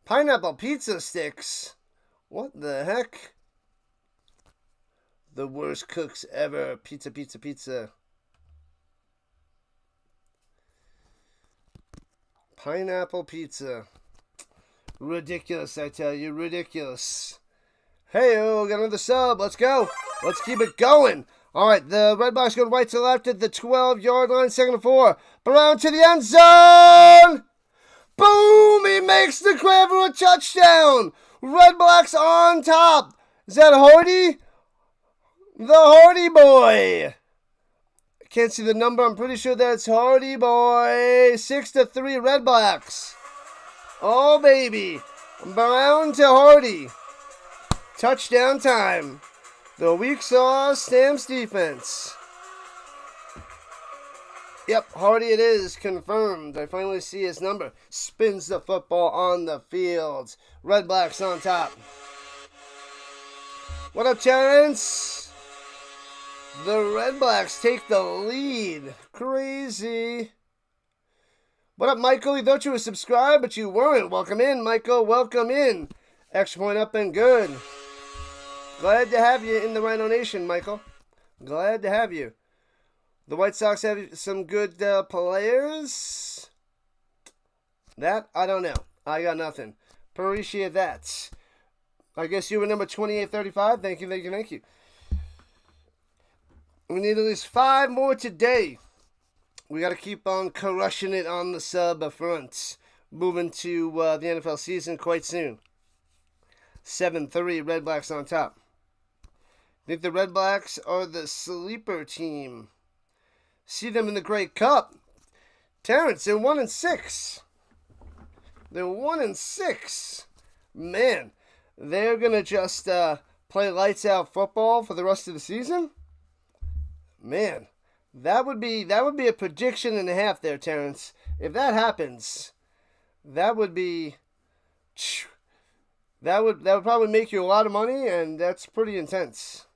Pineapple pizza sticks. What the heck? The worst cooks ever. Pizza, pizza, pizza. Pineapple pizza. Ridiculous, I tell you. Ridiculous. Hey-o, got another sub. Let's go. Let's keep it going. All right, the Redblacks going right to left at the 12-yard line. 2nd and 4. Brown to the end zone. Boom! He makes the grab for a touchdown. Redblacks on top. Is that Hardy? The Hardy boy. I can't see the number. I'm pretty sure that's Hardy boy. 6-3 Redblacks. Oh, baby. Brown to Hardy. Touchdown time. The weak sauce Stamps defense. Yep, Hardy it is, confirmed. I finally see his number. Spins the football on the field. Redblacks on top. What up, Terrence? The Redblacks take the lead. Crazy. What up, Michael? You thought you were subscribed, but you weren't. Welcome in, Michael. Welcome in. Extra point up and good. Glad to have you in the Rhino Nation, Michael. Glad to have you. The White Sox have some good players. That, I don't know. I got nothing. Appreciate that. I guess you were number 2835. Thank you, thank you, thank you. We need at least 5 more today. We got to keep on crushing it on the sub front. Moving to the NFL season quite soon. 7-3 Redblacks on top. I think the Redblacks are the sleeper team. See them in the Great Cup. Terrence, they're 1-6. They're 1-6. Man, they're gonna just play lights out football for the rest of the season. Man, that would be a prediction and a half there, Terrence. If that happens, that would be That would probably make you a lot of money, and that's pretty intense.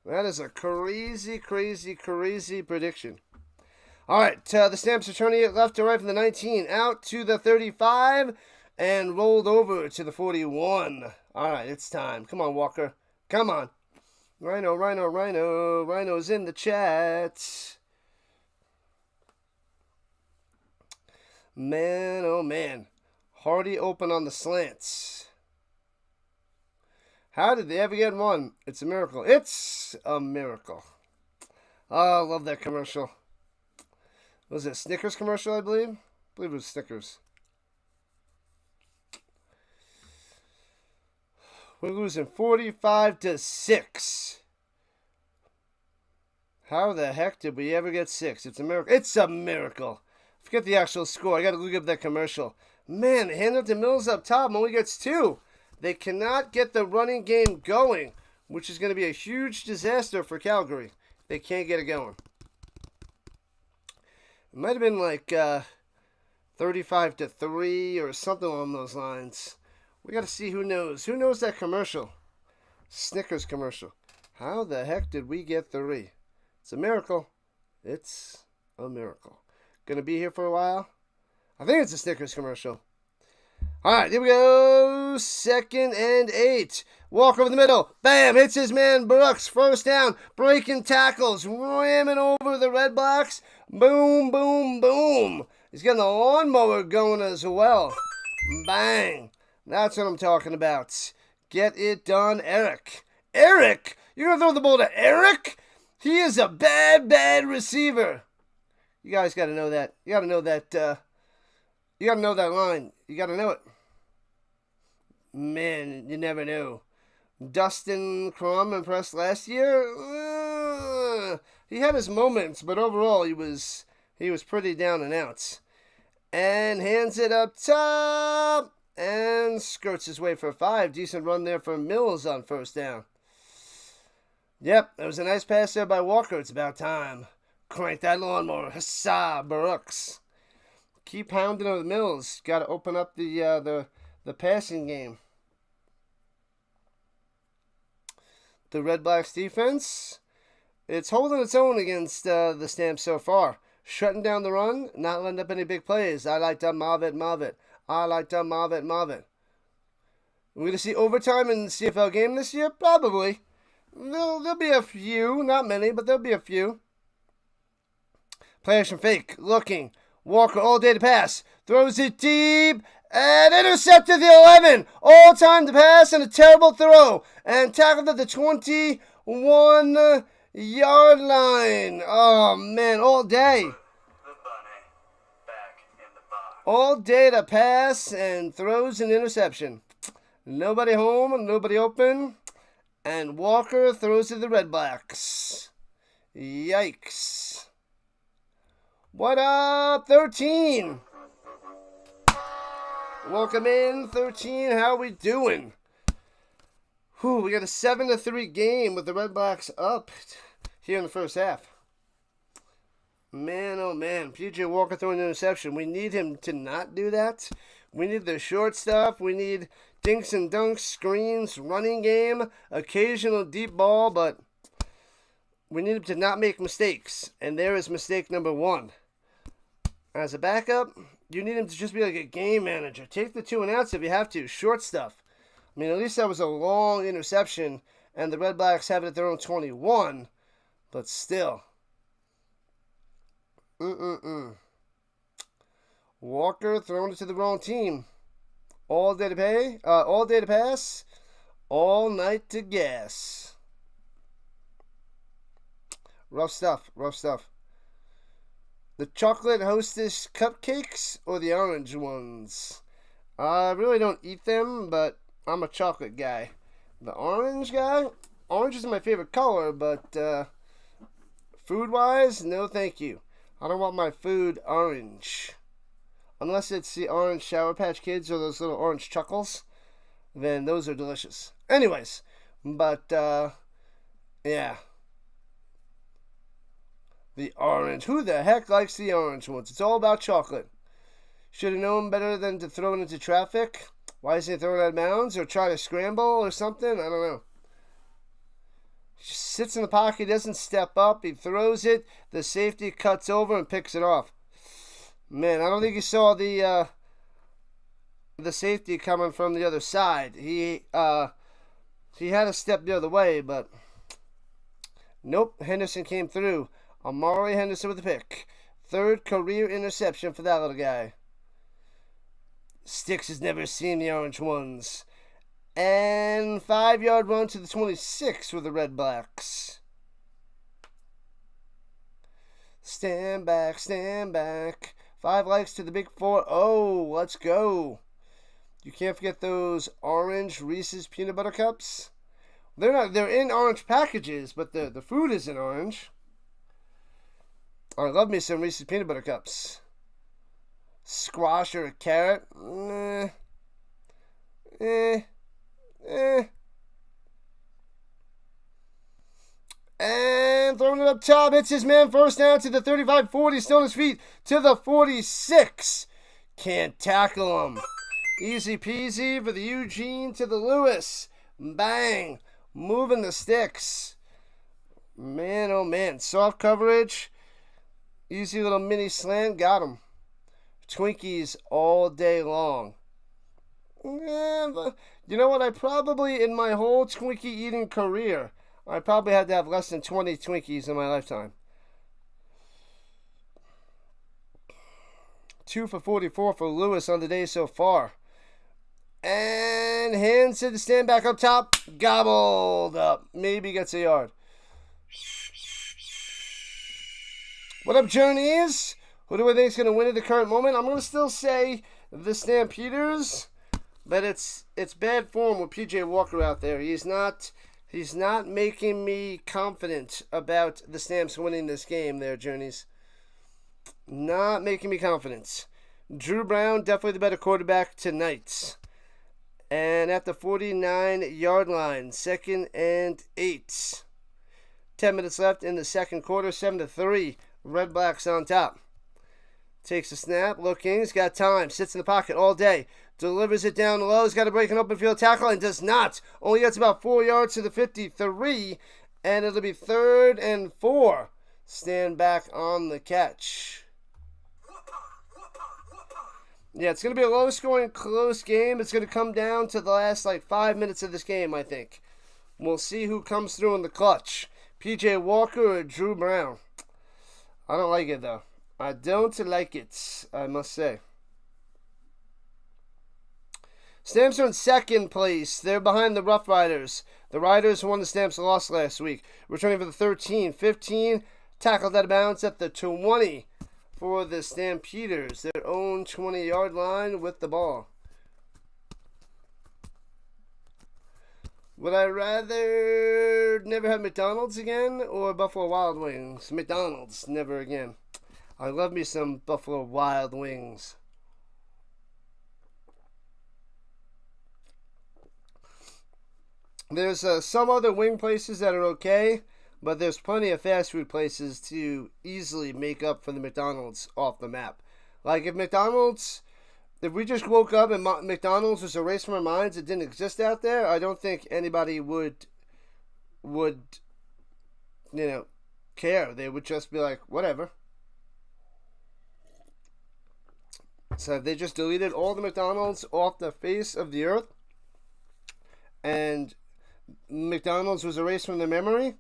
That is a crazy, crazy, crazy prediction. All right, the Stamps are turning it left to right from the 19, out to the 35, and rolled over to the 41. All right, it's time. Come on, Walker. Come on. Rhino, Rhino, Rhino. Rhino's in the chat. Man, oh man. Hardy open on the slants. How did they ever get one? It's a miracle. It's a miracle. Oh, I love that commercial. Was it a Snickers commercial, I believe? I believe it was Snickers. We're losing 45-6. How the heck did we ever get 6? It's a miracle. It's a miracle. Forget the actual score. I got to look up that commercial. Man, hand up to Mills up top. Only gets 2. They cannot get the running game going, which is going to be a huge disaster for Calgary. They can't get it going. It might have been like 35-3 or something along those lines. We got to see who knows. Who knows that commercial? Snickers commercial. How the heck did we get 3? It's a miracle. It's a miracle. Going to be here for a while? I think it's a Snickers commercial. All right, here we go. 2nd and 8. Walk over the middle. Bam, hits his man Brooks. First down. Breaking tackles. Ramming over the Redblacks. Boom, boom, boom. He's getting the lawnmower going as well. Bang. That's what I'm talking about. Get it done, Eric. Eric? You're going to throw the ball to Eric? He is a bad, bad receiver. You guys got to know that. You got to know that. You got to know that line. You got to know it. Man, you never know. Dustin Crum impressed last year. He had his moments, but overall he was pretty down and out. And hands it up top and skirts his way for 5. Decent run there for Mills on first down. Yep, that was a nice pass there by Walker. It's about time. Crank that lawnmower. Huzzah, Brooks. Keep pounding on the Mills. Got to open up the passing game. The Redblacks defense, it's holding its own against the Stamps so far. Shutting down the run, not letting up any big plays. I like to move it. I like to move it. We're going to see overtime in the CFL game this year? Probably. There'll be a few. Not many, but there'll be a few. Play action fake. Looking. Walker all day to pass. Throws it deep. And intercepted the 11. All time to pass and a terrible throw. And tackled at the 21-yard line. Oh, man. All day. All day to pass and throws an interception. Nobody home, nobody open. And Walker throws to the Redblacks. Yikes. What up, 13? Welcome in, 13. How we doing? Whew, we got a 7-3 game with the Redblacks up here in the first half. Man, oh man. PJ Walker throwing an interception. We need him to not do that. We need the short stuff. We need dinks and dunks, screens, running game, occasional deep ball, but we need him to not make mistakes. And there is mistake number 1. As a backup, you need him to just be like a game manager. Take the 2 and outs if you have to. Short stuff. I mean, at least that was a long interception, and the Redblacks have it at their own 21. But still. Walker throwing it to the wrong team. All day to pay. All day to pass. All night to gas. Rough stuff. Rough stuff. The chocolate Hostess cupcakes or the orange ones? I really don't eat them, but I'm a chocolate guy. The orange guy? Orange is my favorite color, but food-wise, no thank you. I don't want my food orange. Unless it's the orange Sour Patch Kids or those little orange chuckles, then those are delicious. Anyways, but, yeah. The orange. Who the heck likes the orange ones? It's all about chocolate. Should have known better than to throw it into traffic. Why isn't he throwing out of bounds or try to scramble or something? I don't know. He just sits in the pocket, doesn't step up. He throws it. The safety cuts over and picks it off. Man, I don't think he saw the safety coming from the other side. He had to step the other way, but nope. Henderson came through. Amari Henderson with the pick. 3rd career interception for that little guy. Sticks has never seen the orange ones. And 5-yard run to the 26 for the Redblacks. Stand back, stand back. 5 likes to the big 4. Oh, let's go. You can't forget those orange Reese's peanut butter cups. They're in orange packages, but the food isn't orange. I love me some Reese's peanut butter cups. Squash or a carrot? And throwing it up top. Hits his man. First down to the 35-40. Still on his feet to the 46. Can't tackle him. Easy peasy for the Eugene to the Lewis. Bang. Moving the sticks. Man, oh man. Soft coverage. Easy little mini slant. Got him. Twinkies all day long. Yeah, you know what? I probably, in my whole Twinkie eating career, I probably had to have less than 20 Twinkies in my lifetime. 2 for 44 for Lewis on the day so far. And hands to the stand back up top. Gobbled up. Maybe gets a yard. What up, Journeys? Who do I think is going to win at the current moment? I'm going to still say the Stampeders, but it's bad form with PJ Walker out there. He's not making me confident about the Stamps winning this game there, Journeys. Not making me confident. Dru Brown, definitely the better quarterback tonight. And at the 49-yard line, 2nd and 8. 10 minutes left in the second quarter, 7-3. Redblacks on top. Takes a snap, looking, he's got time, sits in the pocket all day, delivers it down low, he's got to break an open field tackle and does not. Only gets about 4 yards to the 53, and it'll be 3rd and 4. Stand back on the catch. Yeah, it's going to be a low-scoring, close game. It's going to come down to the last, 5 minutes of this game, I think. We'll see who comes through in the clutch. PJ Walker or Dru Brown. I don't like it, though. I don't like it, I must say. Stamps are in 2nd place. They're behind the Rough Riders. The Riders won the Stamps lost last week. Returning for the 13-15. Tackled out of bounds at the 20 for the Stampeders. Their own 20-yard line with the ball. Would I rather never have McDonald's again or Buffalo Wild Wings? McDonald's, never again. I love me some Buffalo Wild Wings. There's some other wing places that are okay, but there's plenty of fast food places to easily make up for the McDonald's off the map. Like if we just woke up and McDonald's was erased from our minds, it didn't exist out there, I don't think anybody would care. They would just be like, whatever. So they just deleted all the McDonald's off the face of the earth, and McDonald's was erased from their memory.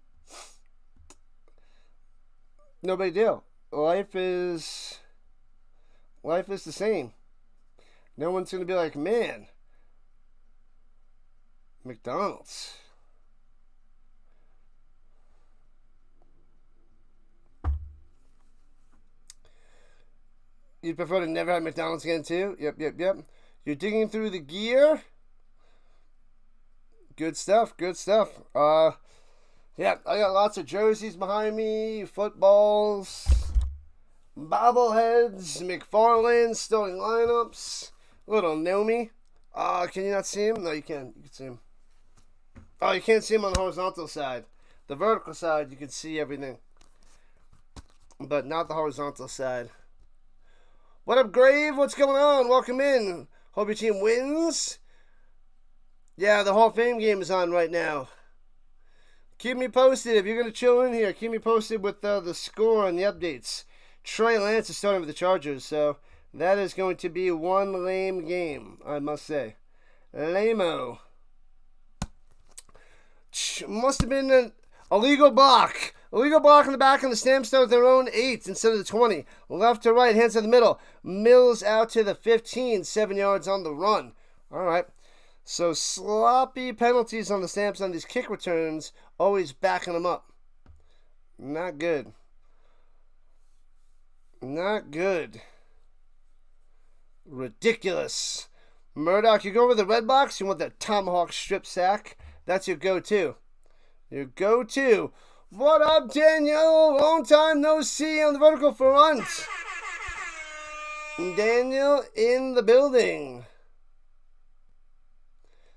No big deal. Life is the same. No one's going to be like, man, McDonald's. You'd prefer to never have McDonald's again, too? Yep. You're digging through the gear. Good stuff. Yeah, I got lots of jerseys behind me, footballs, bobbleheads, McFarlane, starting lineups, little Nomi. Can you not see him? No, you can. You can see him. Oh, you can't see him on the horizontal side. The vertical side, you can see everything. But not the horizontal side. What up, Grave? What's going on? Welcome in. Hope your team wins. Yeah, the Hall of Fame game is on right now. Keep me posted. If you're going to chill in here, keep me posted with the score and the updates. Trey Lance is starting with the Chargers, so that is going to be one lame game, I must say. Lame-o. Must have been an illegal block. Illegal block in the back, and the Stamps start with their own 8 instead of the 20. Left to right, hands to the middle. Mills out to the 15, 7 yards on the run. All right. So sloppy penalties on the Stamps on these kick returns, always backing them up. Not good. Not good. Ridiculous. Murdoch, you go over the Redblacks, you want that tomahawk strip sack. That's your go-to. Your go-to. What up, Daniel? Long time no see on the vertical front. Daniel in the building.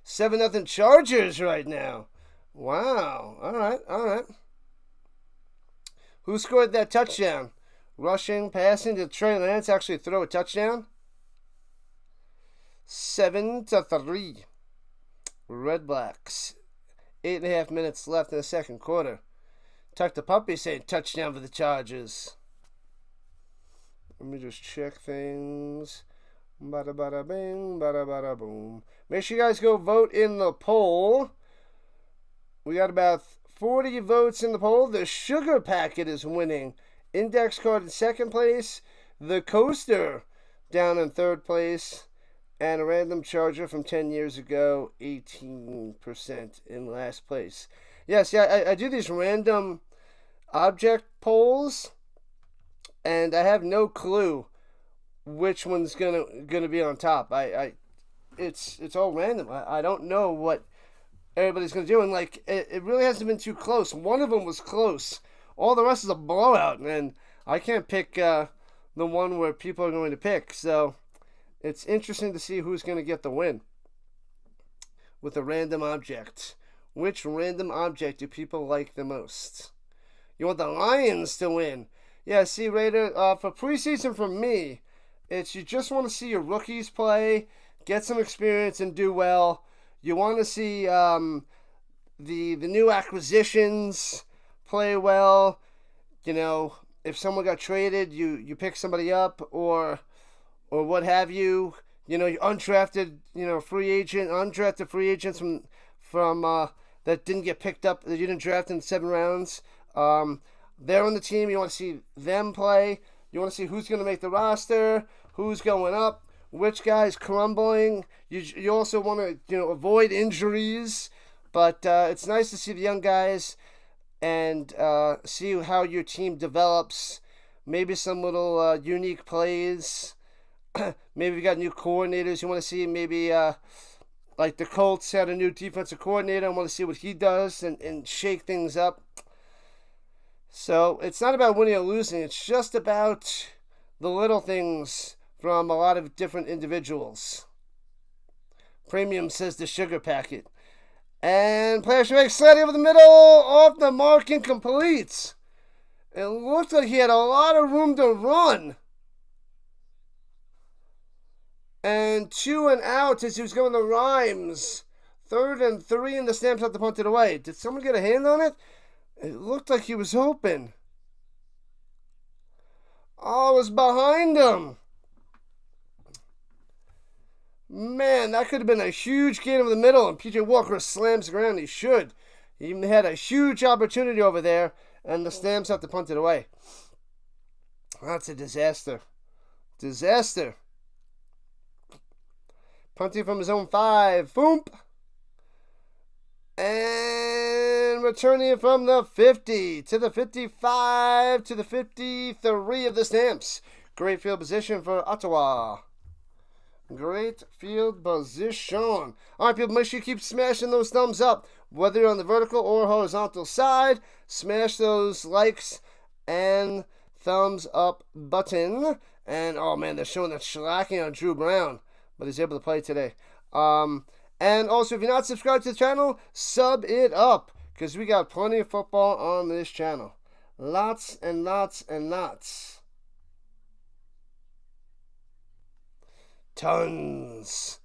7-0 Chargers right now. Wow. All right. Who scored that touchdown? Rushing, passing. Did Trey Lance actually throw a touchdown? 7-3. Redblacks. 8.5 minutes left in the second quarter. Tuck the Puppy saying touchdown for the Chargers. Let me just check things. Bada bada bing, bada bada boom. Make sure you guys go vote in the poll. We got about 40 votes in the poll. The Sugar Packet is winning. Index Card in second place. The Coaster down in third place. And a random Charger from 10 years ago, 18% in last place. Yes, yeah, I do these random object polls, and I have no clue which one's gonna be on top. It's all random. I don't know what everybody's gonna do, and like it really hasn't been too close. One of them was close. All the rest is a blowout, and I can't pick the one where people are going to pick. So it's interesting to see who's gonna get the win with a random object. Which random object do people like the most? You want the Lions to win? Yeah, see, Raider, for preseason for me, it's you just want to see your rookies play, get some experience, and do well. You want to see the new acquisitions play well. You know, if someone got traded, you pick somebody up or what have you. You know, you undrafted free agents from that didn't get picked up, that you didn't draft in 7 rounds. They're on the team. You want to see them play. You want to see who's going to make the roster, who's going up, which guy's crumbling. You also want to avoid injuries, but it's nice to see the young guys and see how your team develops. Maybe some little unique plays. Maybe we got new coordinators. You want to see maybe like the Colts had a new defensive coordinator. I want to see what he does and shake things up. So it's not about winning or losing. It's just about the little things from a lot of different individuals. Premium says the Sugar Packet. And player should make sliding over the middle, off the mark, incomplete. It looked like he had a lot of room to run. And 2 and out as he was going to Rhymes. 3rd and 3, and the Stamps have to punt it away. Did someone get a hand on it? It looked like he was open. Oh, it was behind him. Man, that could have been a huge gain over the middle, and PJ Walker slams the ground. He should. He even had a huge opportunity over there, and the Stamps have to punt it away. That's a disaster. Disaster. Punting from his own 5. Boom. And returning it from the 50 to the 55 to the 53 of the Stamps. Great field position for Ottawa. Great field position. All right, people, make sure you keep smashing those thumbs up. Whether you're on the vertical or horizontal side, smash those likes and thumbs up button. And, oh, man, they're showing that shellacking on Dru Brown. But he's able to play today. And also, if you're not subscribed to the channel, sub it up. Because we got plenty of football on this channel. Lots and lots and lots. Tons.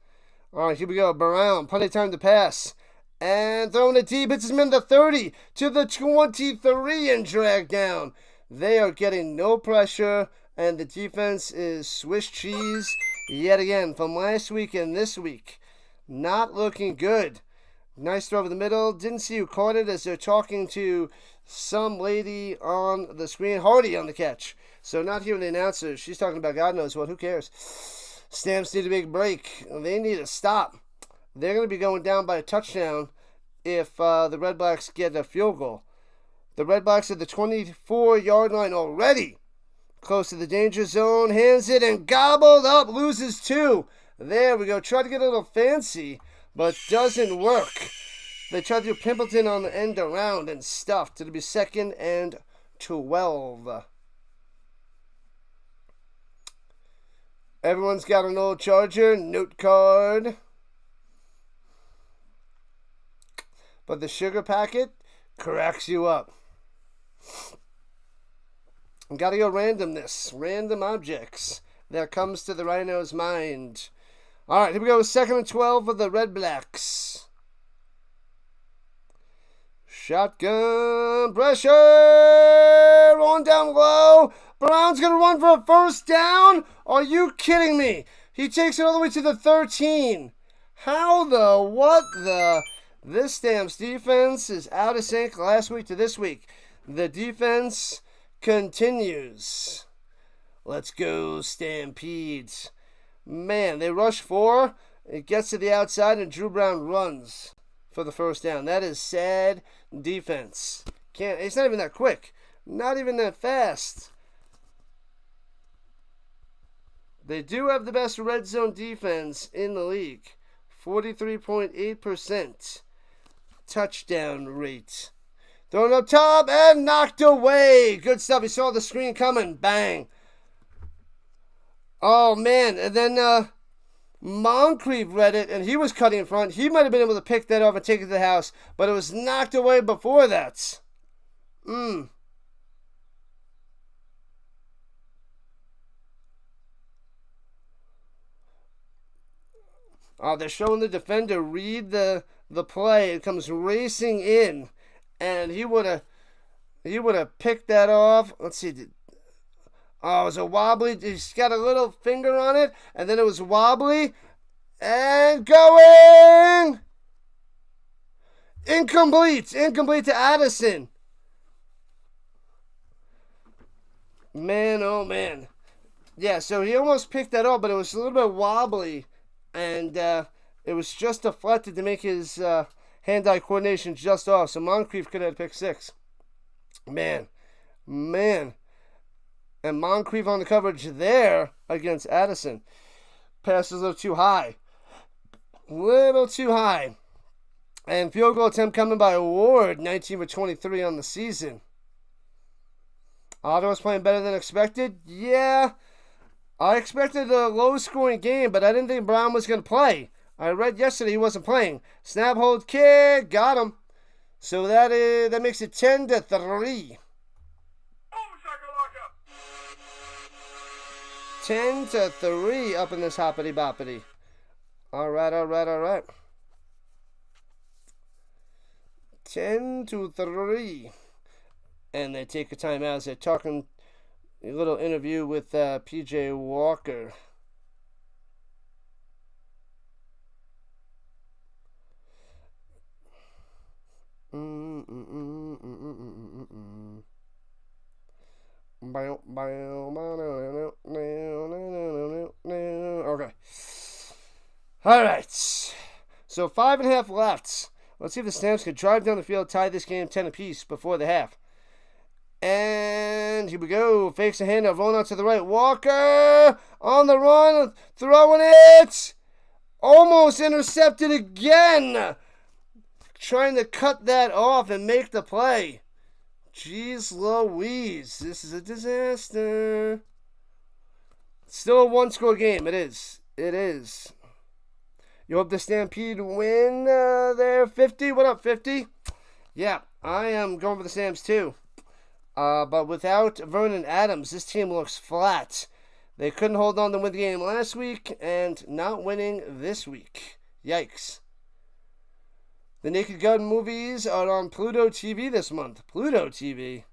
All right, here we go. Brown, plenty of time to pass. And throwing it deep, hits him in the 30 to the 23 and dragged down. They are getting no pressure, and the defense is Swiss cheese yet again from last week and this week. Not looking good. Nice throw over the middle. Didn't see who caught it as they're talking to some lady on the screen. Hardy on the catch. So not hearing the announcer. She's talking about God knows what. Who cares? Stamps need a big break. They need a stop. They're going to be going down by a touchdown if the Redblacks get a field goal. The Redblacks at the 24-yard line already. Close to the danger zone. Hands it and gobbled up. Loses 2. There we go. Try to get a little fancy, but doesn't work. They tried to do Pimpleton on the end around and stuffed. It'll be 2nd and 12. Everyone's got an old Charger note card. But the sugar packet cracks you up. Gotta go randomness. Random objects. That comes to the Rhino's mind. Alright, here we go. 2nd and 12 for the Redblacks. Shotgun pressure. On down low. Brown's gonna run for a first down. Are you kidding me? He takes it all the way to the 13. How the? What the? This Stamps defense is out of sync last week to this week. The defense continues. Let's go, Stampedes. Man, they rush 4. It gets to the outside, and Dru Brown runs for the first down. That is sad defense. It's not even that quick. Not even that fast. They do have the best red zone defense in the league. 43.8% touchdown rate. Thrown up top and knocked away. Good stuff. He saw the screen coming. Bang. Oh, man. And then Moncrief read it, and he was cutting in front. He might have been able to pick that up and take it to the house, but it was knocked away before that. Oh, they're showing the defender read the play. It comes racing in, and he would have picked that off. Let's see. Oh, it was a wobbly. He's got a little finger on it, and then it was wobbly and going incomplete to Addison. Man, oh man. Yeah, so he almost picked that up, but it was a little bit wobbly. And it was just deflected to make his hand-eye coordination just off. So Moncrief could have picked 6. Man. And Moncrief on the coverage there against Addison. Pass is a little too high. And field goal attempt coming by Ward. 19 for 23 on the season. Ottawa's playing better than expected. Yeah. I expected a low-scoring game, but I didn't think Brown was going to play. I read yesterday he wasn't playing. Snap, hold, kick, got him. So that makes it 10-3. 10-3 up in this hoppity-boppity. All right. 10-3. And they take a timeout as they're talking. A little interview with P.J. Walker. Okay. All right. So 5.5 left. Let's see if the Stamps can drive down the field, tie this game 10 apiece before the half. And here we go. Fakes a handoff, rolling out to the right. Walker on the run, throwing it. Almost intercepted again. Trying to cut that off and make the play. Jeez Louise. This is a disaster. Still a one-score game. It is. You hope the Stampede win there. 50. What up, 50? Yeah, I am going for the Stamps too. But without Vernon Adams, this team looks flat. They couldn't hold on to win the game last week and not winning this week. Yikes. The Naked Gun movies are on Pluto TV this month. Pluto TV?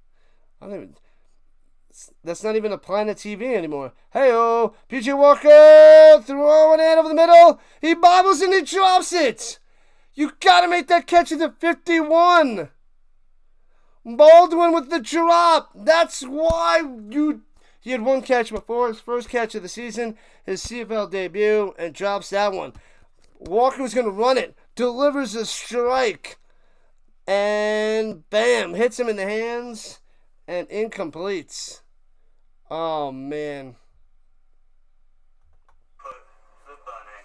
That's not even a Planet TV anymore. Hey-oh! PJ Walker throwing it over the middle. He bobbles and he drops it. You gotta make that catch at the 51. Baldwin with the drop. That's why he had one catch before, his first catch of the season, his CFL debut, and drops that one. Walker was going to run it, delivers a strike, and bam, hits him in the hands, and incomplete. Oh, man. Put the bunny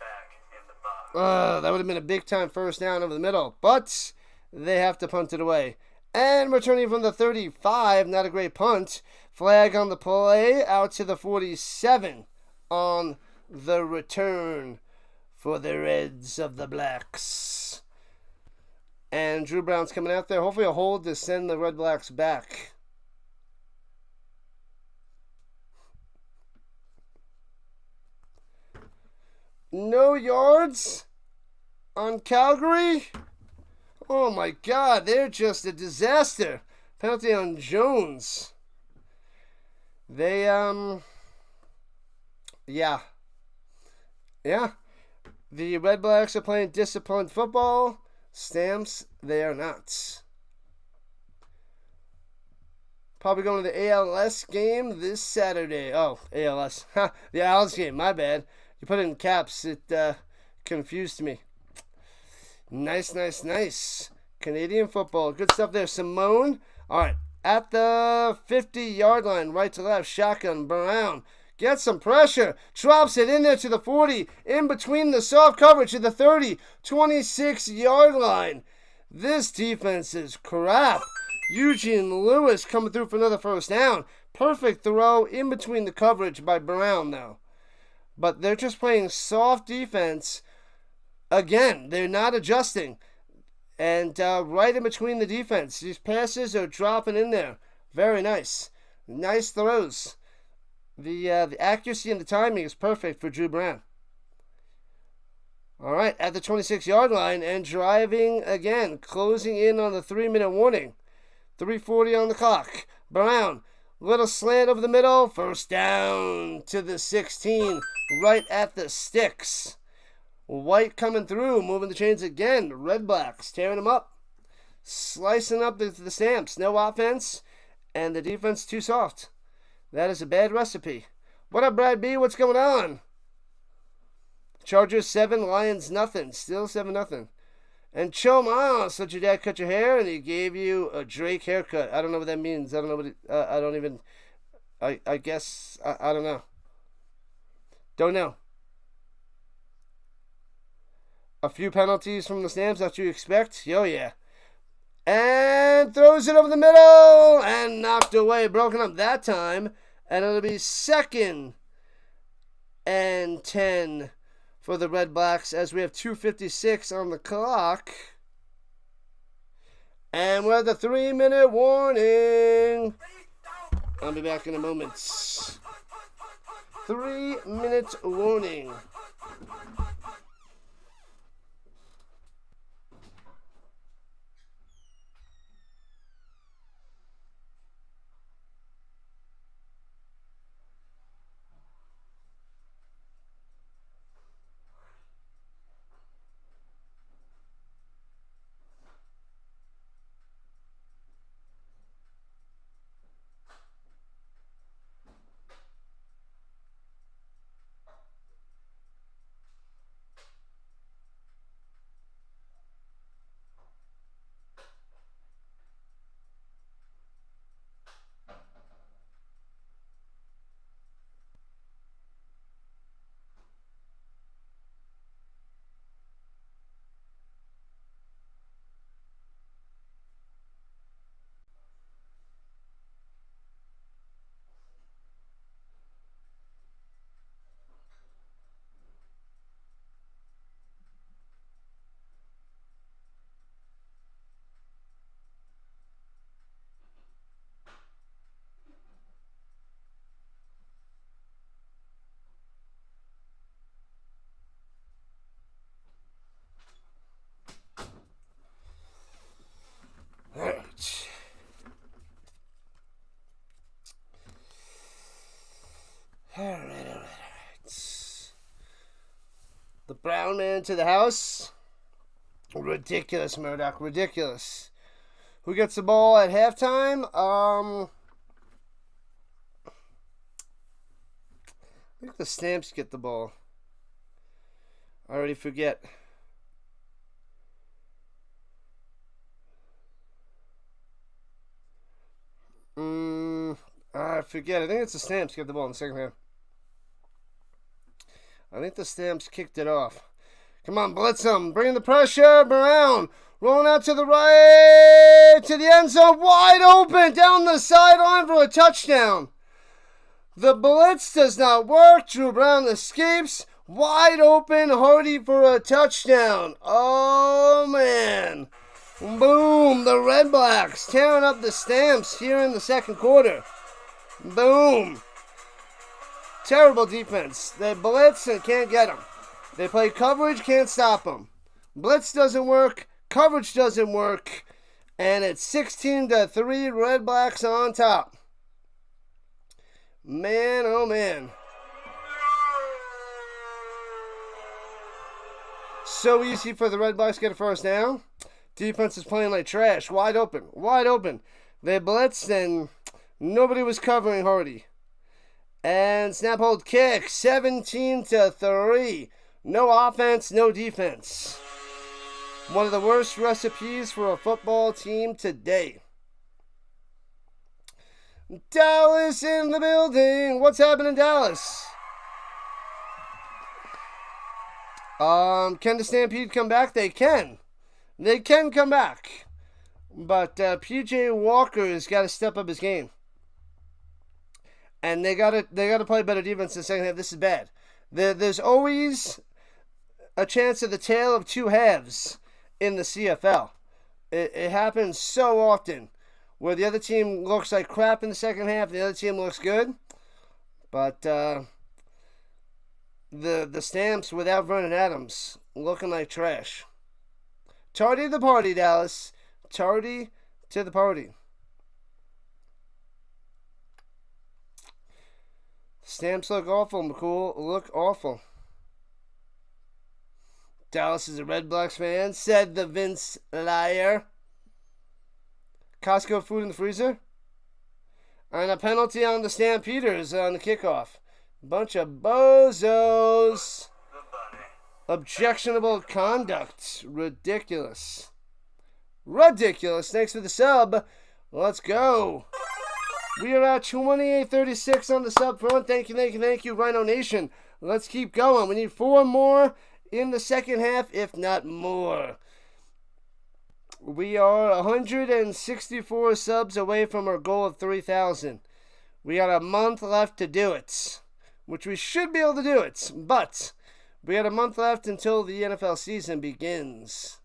back in the box. That would have been a big-time first down over the middle, but they have to punt it away. And returning from the 35, not a great punt. Flag on the play, out to the 47 on the return for the Reds of the Blacks. And Dru Brown's coming out there. Hopefully a hold to send the Redblacks back. No yards on Calgary. Oh my God, they're just a disaster. Penalty on Jones. They, yeah. The Redblacks are playing disciplined football. Stamps, they are not. Probably going to the ALS game this Saturday. Oh, ALS. The ALS game, my bad. You put it in caps, it confused me. Nice. Canadian football. Good stuff there. Simone. All right. At the 50-yard line, right to left. Shotgun. Brown. Gets some pressure. Drops it in there to the 40. In between the soft coverage to the 30. 26-yard line. This defense is crap. Eugene Lewis coming through for another first down. Perfect throw in between the coverage by Brown, though. But they're just playing soft defense. Again, they're not adjusting. And right in between the defense. These passes are dropping in there. Very nice. Nice throws. The accuracy and the timing is perfect for Dru Brown. All right, at the 26-yard line and driving again. Closing in on the 3-minute warning. 3:40 on the clock. Brown. Little slant over the middle. First down to the 16. Right at the sticks. White coming through, moving the chains again. Redblacks tearing them up. Slicing up the Stamps. No offense. And the defense too soft. That is a bad recipe. What up, Brad B? What's going on? Chargers 7, Lions nothing. Still 7-0. And Choma, so your dad cut your hair and he gave you a Drake haircut. I don't know what that means. I don't know what I don't even... I guess... I don't know. Don't know. A few penalties from the Stamps that you expect. Oh, yeah. And throws it over the middle. And knocked away. Broken up that time. And it'll be 2nd and 10 for the Redblacks as we have 2:56 on the clock. And we're at the 3-minute warning. I'll be back in a moment. 3-minute warning. The Brown man to the house. Ridiculous, Murdoch. Ridiculous. Who gets the ball at halftime? I think the Stamps get the ball. I already forget. I forget. I think it's the Stamps get the ball in the second half. I think the Stamps kicked it off. Come on, blitz them. Bring the pressure. Brown rolling out to the right. To the end zone. Wide open. Down the sideline for a touchdown. The blitz does not work. Dru Brown escapes. Wide open. Hardy for a touchdown. Oh, man. Boom. The Redblacks tearing up the Stamps here in the second quarter. Boom. Terrible defense. They blitz and can't get them. They play coverage, can't stop them. Blitz doesn't work. Coverage doesn't work. And it's 16-3, Redblacks on top. Man, oh man. So easy for the Redblacks to get a first down. Defense is playing like trash. Wide open. Wide open. They blitzed and nobody was covering Hardy. And snap hold kick. 17-3. No offense, no defense. One of the worst recipes for a football team today. Dallas in the building. What's happening in Dallas? Can the Stampede come back? They can. They can come back. But PJ Walker has got to step up his game. And they gotta play better defense in the second half. This is bad. There's always a chance of the tale of two halves in the CFL. It happens so often where the other team looks like crap in the second half, the other team looks good. But the Stamps without Vernon Adams looking like trash. Tardy to the party, Dallas. Tardy to the party. Stamps look awful, McCool. Look awful. Dallas is a Redblacks fan, said the Vince liar. Costco food in the freezer. And a penalty on the Stampeders on the kickoff. Bunch of bozos. Objectionable conduct. Ridiculous. Ridiculous. Thanks for the sub. Let's go. We are at 28-36 on the sub front. Thank you, Rhino Nation. Let's keep going. We need 4 more in the second half, if not more. We are 164 subs away from our goal of 3,000. We got a month left to do it, which we should be able to do it, but we got a month left until the NFL season begins.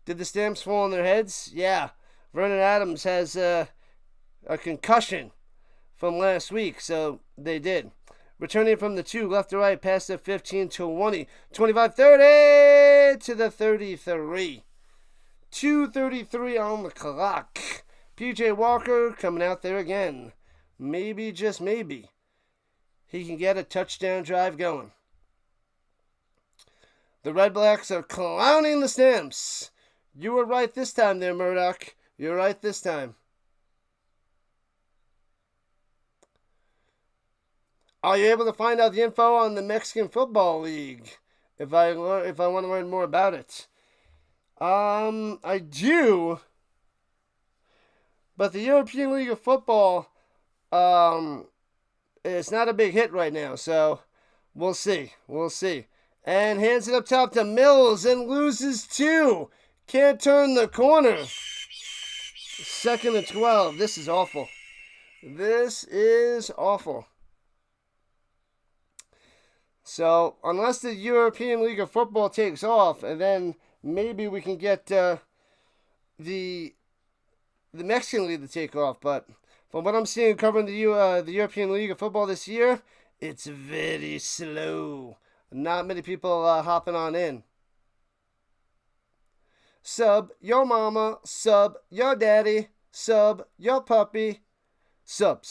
Did the Stamps fall on their heads? Yeah. Vernon Adams has a concussion from last week, so they did. Returning from the 2, left to right, past the 15-20, 25-30 to the 33. 2:33 on the clock. PJ Walker coming out there again. Maybe, just maybe, he can get a touchdown drive going. The Redblacks are clowning the Stamps. You were right this time there, Murdoch. You're right this time. Are you able to find out the info on the Mexican Football League? If I want to learn more about it. I do. But the European League of Football, it's not a big hit right now, so we'll see. We'll see. And hands it up top to Mills and loses 2. Can't turn the corner. 2nd and 12. This is awful. This is awful. So, unless the European League of Football takes off, and then maybe we can get the Mexican League to take off. But from what I'm seeing covering the European League of Football this year, it's very slow. Not many people hopping on in. Sub your mama, sub your daddy, sub your puppy. Sub.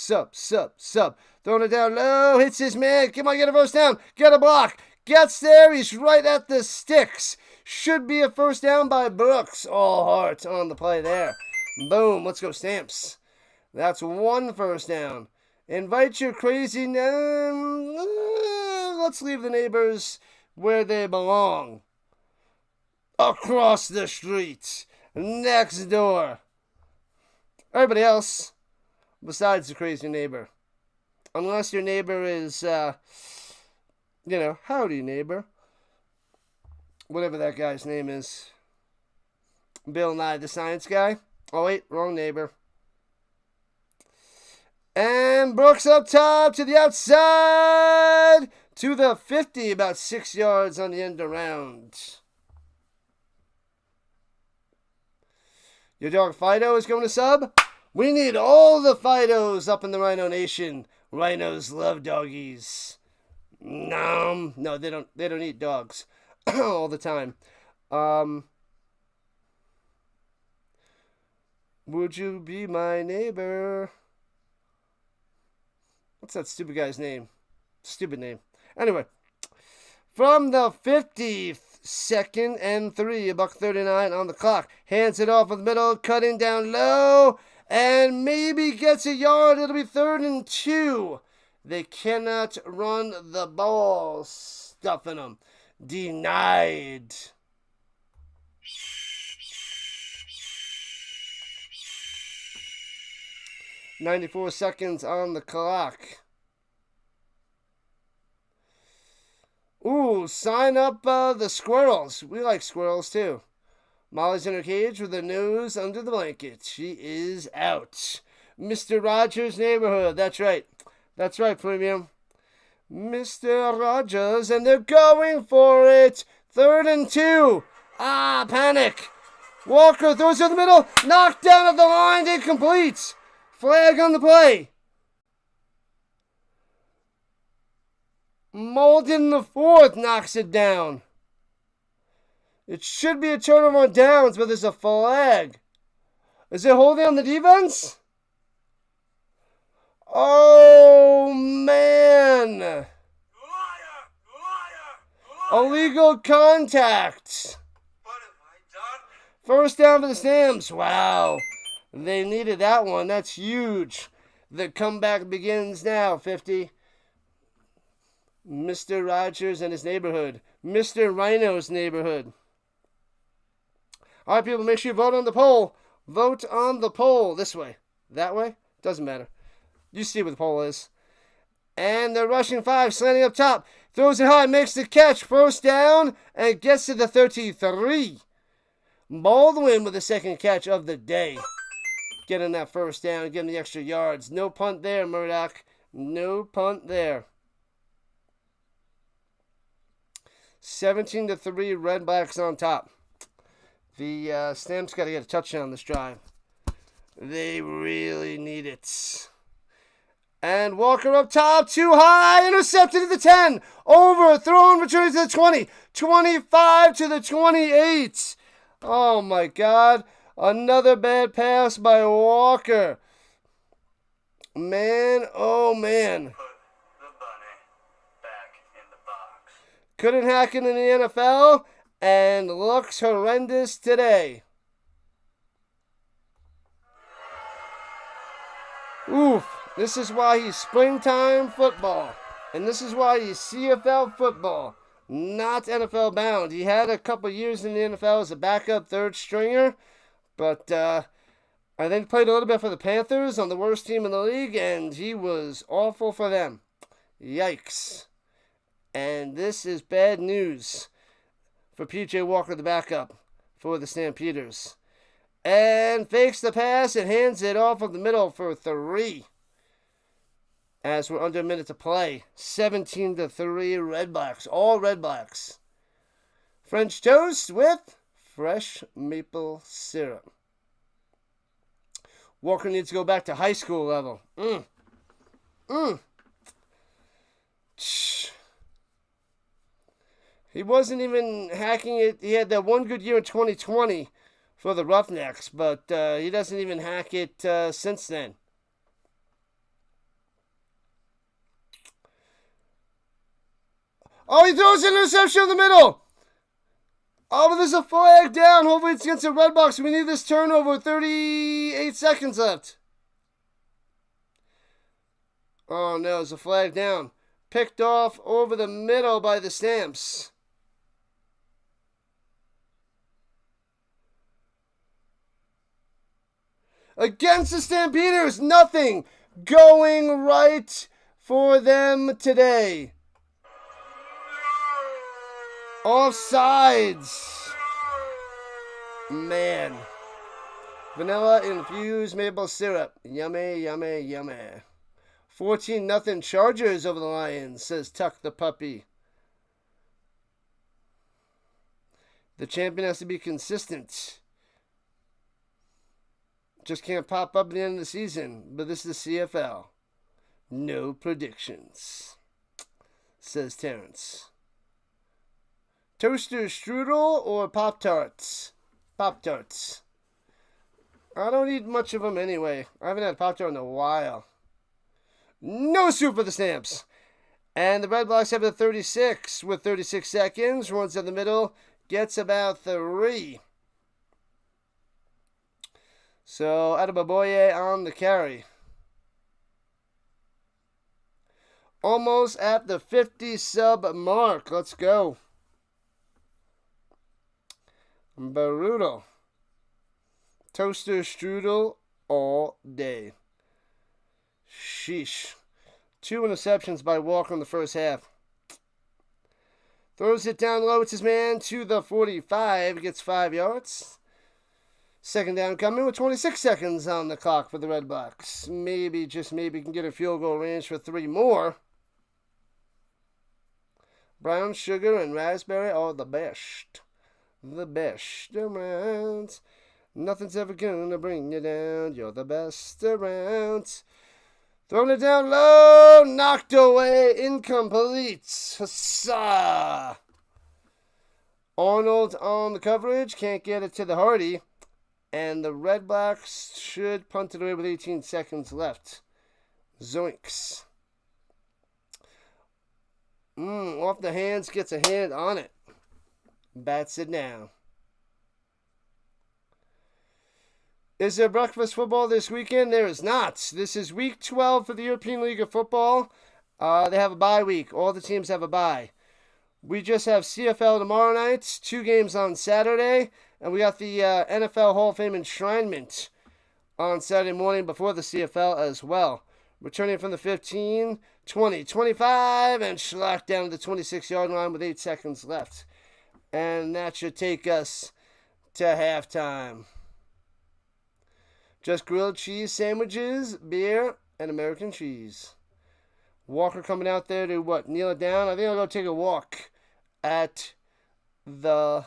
Throwing it down low, hits his man. Come on, get a first down. Get a block. Gets there. He's right at the sticks. Should be a first down by Brooks. All heart on the play there. Boom. Let's go Stamps. That's 1 first down. Invite your crazy... let's leave the neighbors where they belong. Across the street. Next door. Everybody else, besides the crazy neighbor. Unless your neighbor is, howdy neighbor. Whatever that guy's name is. Bill Nye, the science guy. Oh, wait, wrong neighbor. And Brooks up top to the outside. To the 50, about 6 yards on the end around. Your dog Fido is going to sub. We need all the Fidos up in the Rhino Nation. Rhinos love doggies. No, they don't eat dogs all the time. Would you be my neighbor? What's that stupid guy's name? Stupid name. Anyway, from the 50th, 2nd and 3, $1:39 on the clock. Hands it off in the middle, cutting down low, and maybe gets a yard. It'll be 3rd and 2. They cannot run the ball. Stuffing them. Denied. $94 seconds on the clock. Ooh, sign up the squirrels. We like squirrels too. Molly's in her cage with her nose under the blanket. She is out. Mr. Rogers' neighborhood. That's right. That's right, Premium. Mr. Rogers, and they're going for it. 3rd and 2. Panic. Walker throws it in the middle. Knocked down at the line. Incomplete. Flag on the play. Malden the 4th knocks it down. It should be a turnover on downs, but there's a flag. Is it holding on the defense? Oh, man. Liar! Illegal contact. What have I done? First down for the Stamps. Wow. They needed that one. That's huge. The comeback begins now, 50. Mr. Rogers and his neighborhood. Mr. Rhino's neighborhood. All right, people, make sure you vote on the poll. Vote on the poll. This way. That way? Doesn't matter. You see what the poll is. And they're rushing 5, slanting up top. Throws it high, makes the catch. First down, and gets to the 33. Baldwin with the second catch of the day. Getting that first down, getting the extra yards. No punt there, Murdoch. No punt there. 17-3, Redblacks on top. The Stamps got to get a touchdown this drive. They really need it. And Walker up top, too high, intercepted at the 10. Overthrown, returning to the 20. 25 to the 28. Oh my God. Another bad pass by Walker. Man, oh man. Put the bunny back in the box. Couldn't hack it in the NFL and looks horrendous today. Oof. This is why he's springtime football. And this is why he's CFL football, not NFL bound. He had a couple years in the NFL as a backup third stringer, but I think played a little bit for the Panthers on the worst team in the league, and he was awful for them. Yikes. And this is bad news for P.J. Walker, the backup for the Stampeders. And fakes the pass and hands it off of the middle for 3. As we're under a minute to play. 17-3 Redblacks. All Redblacks. French toast with fresh maple syrup. Walker needs to go back to high school level. He wasn't even hacking it. He had that one good year in 2020 for the Roughnecks, but he doesn't even hack it since then. Oh, he throws an interception in the middle. Oh, but there's a flag down. Hopefully it's against the Redblacks. We need this turnover. 38 seconds left. Oh, no. There's a flag down. Picked off over the middle by the Stamps. Against the Stampeders. Nothing going right for them today. Offsides. Man. Vanilla infused maple syrup. Yummy, yummy, yummy. 14-0 Chargers over the Lions, says Tuck the puppy. The champion has to be consistent. Just can't pop up at the end of the season. But this is the CFL. No predictions, says Terrence. Toaster strudel or Pop-Tarts? Pop-Tarts. I don't eat much of them anyway. I haven't had Pop-Tart in a while. No soup for the Stamps. And the Redblacks have the 36 with 36 seconds. Runs in the middle. Gets about 3. So, Adebaboye on the carry. Almost at the 50 sub mark. Let's go. Brutal. Toaster strudel all day. Sheesh. 2 interceptions by Walker in the first half. Throws it down low. It's his man to the 45. Gets 5 yards. Second down coming with 26 seconds on the clock for the Redblacks. Maybe, just maybe, can get a field goal range for 3 more. Brown sugar and raspberry are the best. The best around. Nothing's ever gonna bring you down. You're the best around. Throwing it down low. Knocked away. Incomplete. Huzzah. Arnold on the coverage. Can't get it to the Hardy. And the Redblacks should punt it away with 18 seconds left. Zoinks. Off the hands. Gets a hand on it. Bats it down. Is there breakfast football this weekend? There is not. This is week 12 for the European League of Football. They have a bye week. All the teams have a bye. We just have CFL tomorrow night, 2 games on Saturday, and we got the NFL Hall of Fame enshrinement on Saturday morning before the CFL as well. Returning from the 15, 20, 25, and schlock down to the 26-yard line with 8 seconds left. And that should take us to halftime. Just grilled cheese sandwiches, beer, and American cheese. Walker coming out there to what? Kneel it down? I think I'll go take a walk at the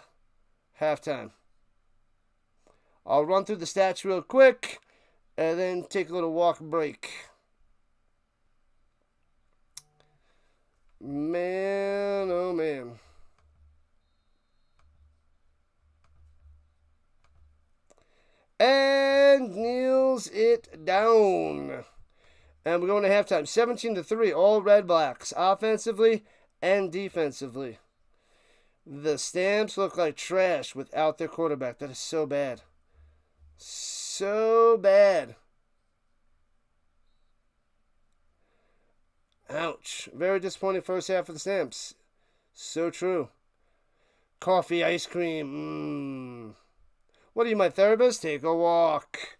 halftime. I'll run through the stats real quick and then take a little walk break. Man, oh man. And kneels it down. And we're going to halftime. 17-3, all Redblacks, offensively and defensively. The Stamps look like trash without their quarterback. That is so bad. So bad. Ouch. Very disappointing first half for the Stamps. So true. Coffee, ice cream. What are you, my therapist? Take a walk.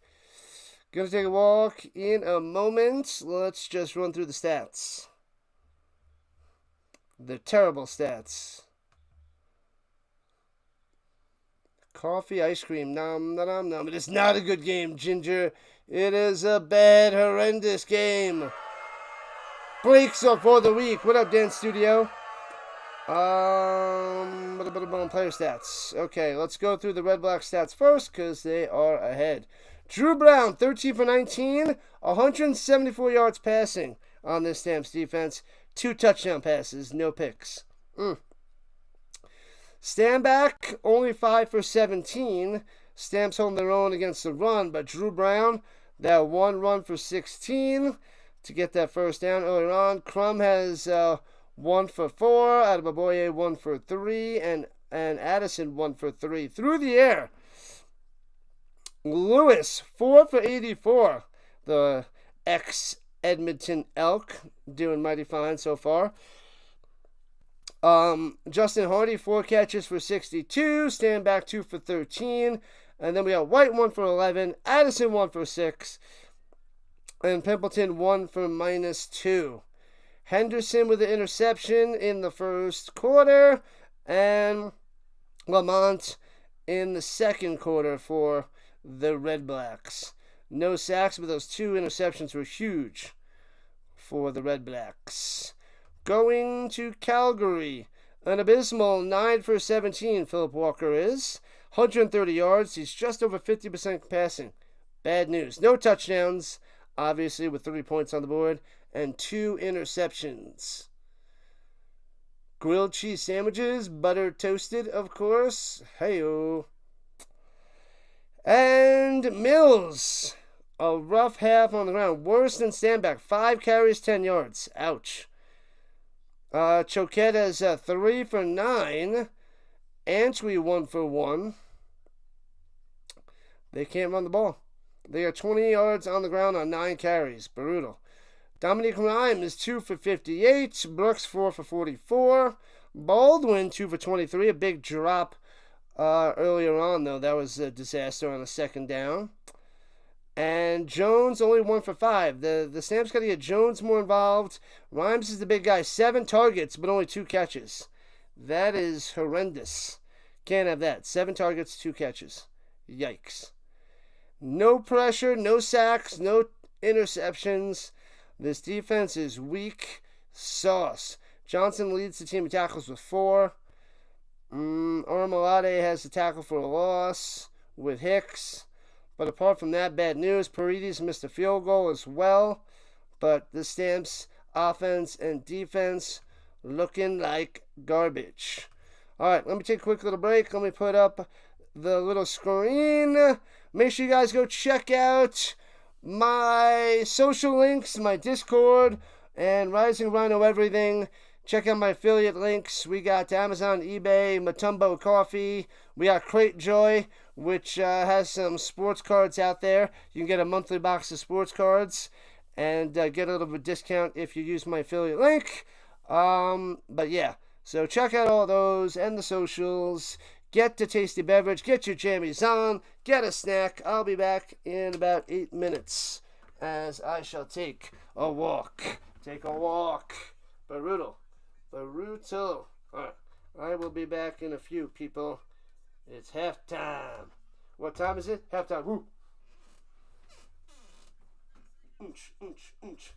Gonna take a walk in a moment. Let's just run through the stats. The terrible stats. Coffee, ice cream, nom, nom, nom. It is not a good game, Ginger. It is a bad, horrendous game. Breaks up for the week. What up, Dance Studio? Player stats. Okay, let's go through the Redblack stats first because they are ahead. Dru Brown, 13 for 19, 174 yards passing on this Stamps defense. 2 touchdown passes, no picks. Standback, only 5 for 17. Stamps holding their own against the run, but Dru Brown, that 1 run for 16 to get that first down earlier on. Crum has 1 for 4. Adebaboye 1 for 3. And Addison 1 for 3. Through the air, Lewis 4 for 84. The ex-Edmonton Elk doing mighty fine so far. Justin Hardy 4 catches for 62. Stanback 2 for 13. And then we got White 1 for 11. Addison 1 for 6. And Pimpleton 1 for -2. Henderson with the interception in the first quarter. And Lamont in the second quarter for the Redblacks. No sacks, but those 2 interceptions were huge for the Redblacks. Going to Calgary. An abysmal 9 for 17, Philip Walker is. 130 yards. He's just over 50% passing. Bad news. No touchdowns, obviously, with 3 points on the board. And 2 interceptions. Grilled cheese sandwiches, butter toasted, of course. Hey-o. And Mills. A rough half on the ground. Worse than Stanback. 5 carries, 10 yards. Ouch. Choquette has 3 for 9. Antwi 1 for 1. They can't run the ball. They are 20 yards on the ground on 9 carries. Brutal. Dominique Rhyme is 2 for 58. Brooks 4 for 44. Baldwin 2 for 23. A big drop earlier on, though. That was a disaster on a second down. And Jones only 1 for 5. The Stamps got to get Jones more involved. Rhymes is the big guy. 7 targets, but only 2 catches. That is horrendous. Can't have that. 7 targets, 2 catches. Yikes. No pressure, no sacks, no interceptions. This defense is weak sauce. Johnson leads the team in tackles with 4. Ormalade has the tackle for a loss with Hicks. But apart from that, bad news. Paredes missed a field goal as well. But the Stamps offense and defense looking like garbage. All right, let me take a quick little break. Let me put up the little screen. Make sure you guys go check out my social links, my Discord, and Rising Rhino everything. Check out my affiliate links. We got Amazon, eBay, Matumbo Coffee. We got Crate Joy, which has some sports cards out there. You can get a monthly box of sports cards and get a little bit of a discount if you use my affiliate link. But yeah, so check out all those and the socials. Get the tasty beverage. Get your jammies on. Get a snack. I'll be back in about 8 minutes as I shall take a walk. Take a walk. Brutal. Brutal. All right. I will be back in a few, people. It's halftime. What time is it? Halftime. Woo. Oonch, oonch, oonch.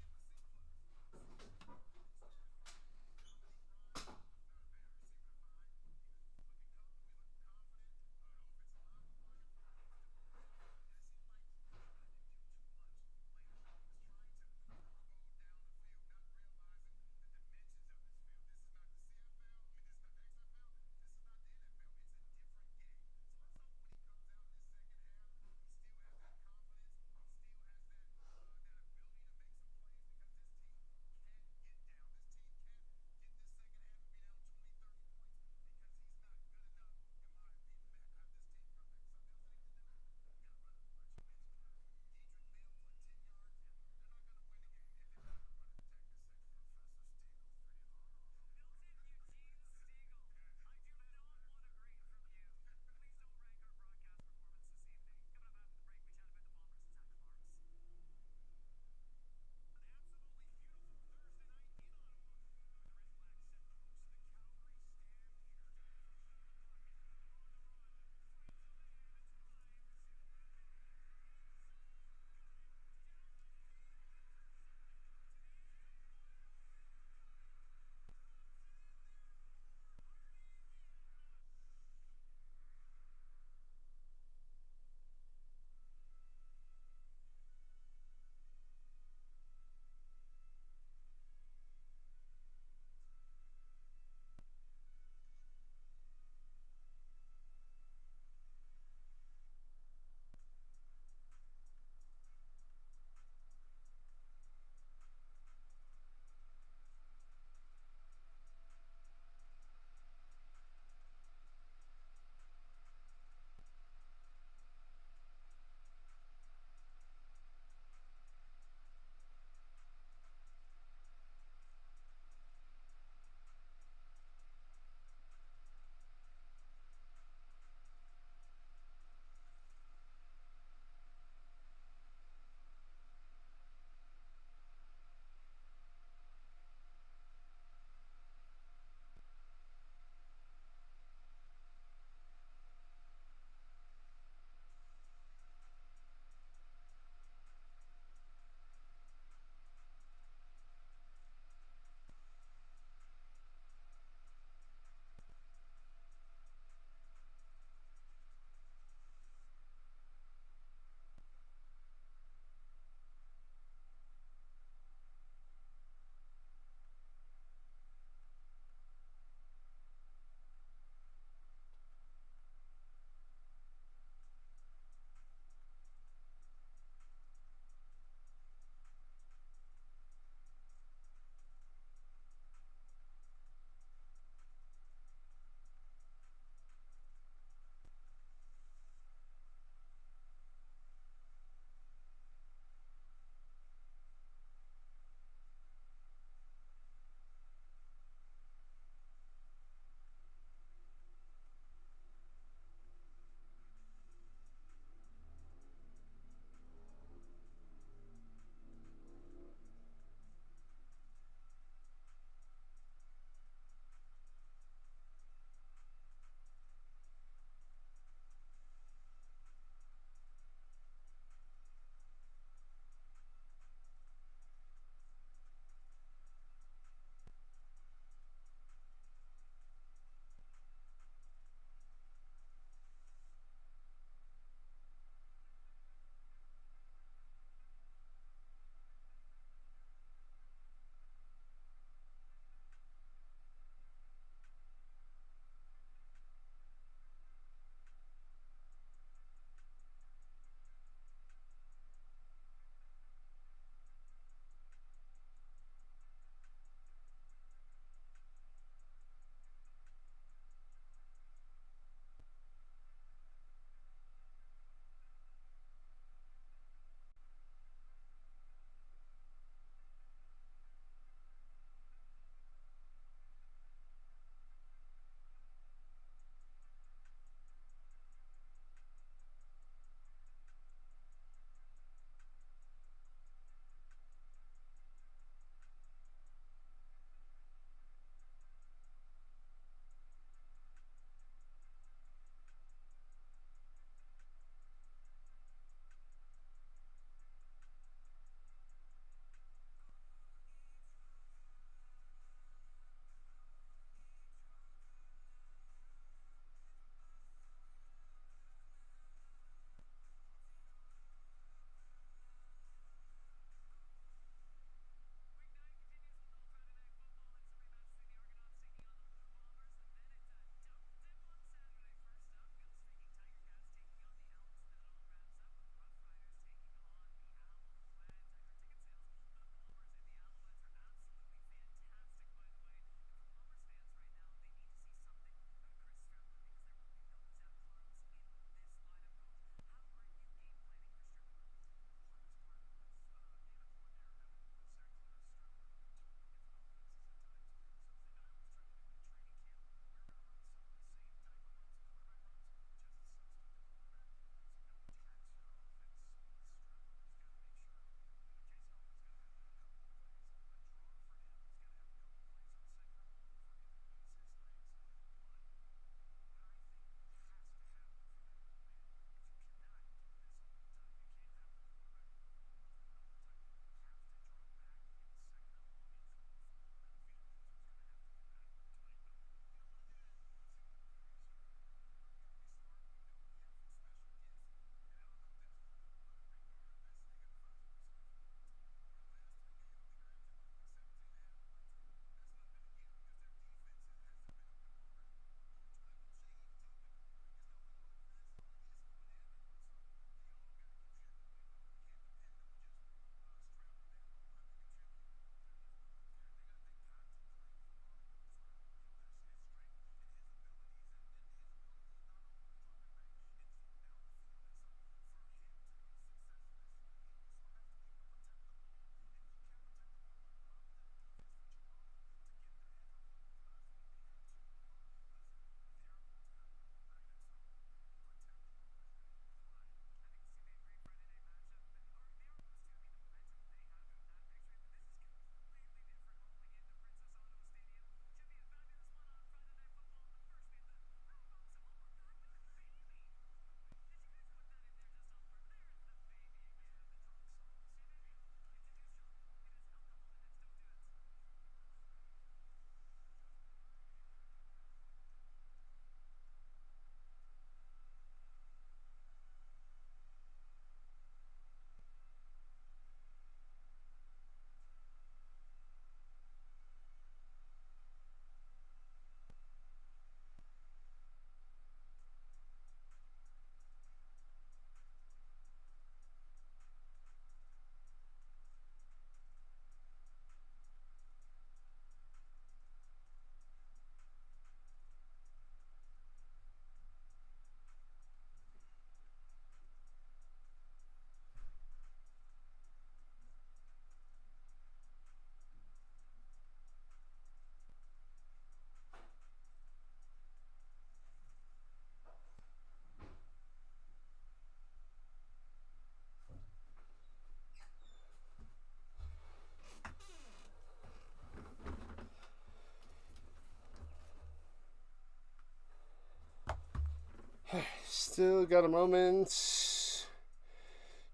Still got a moment.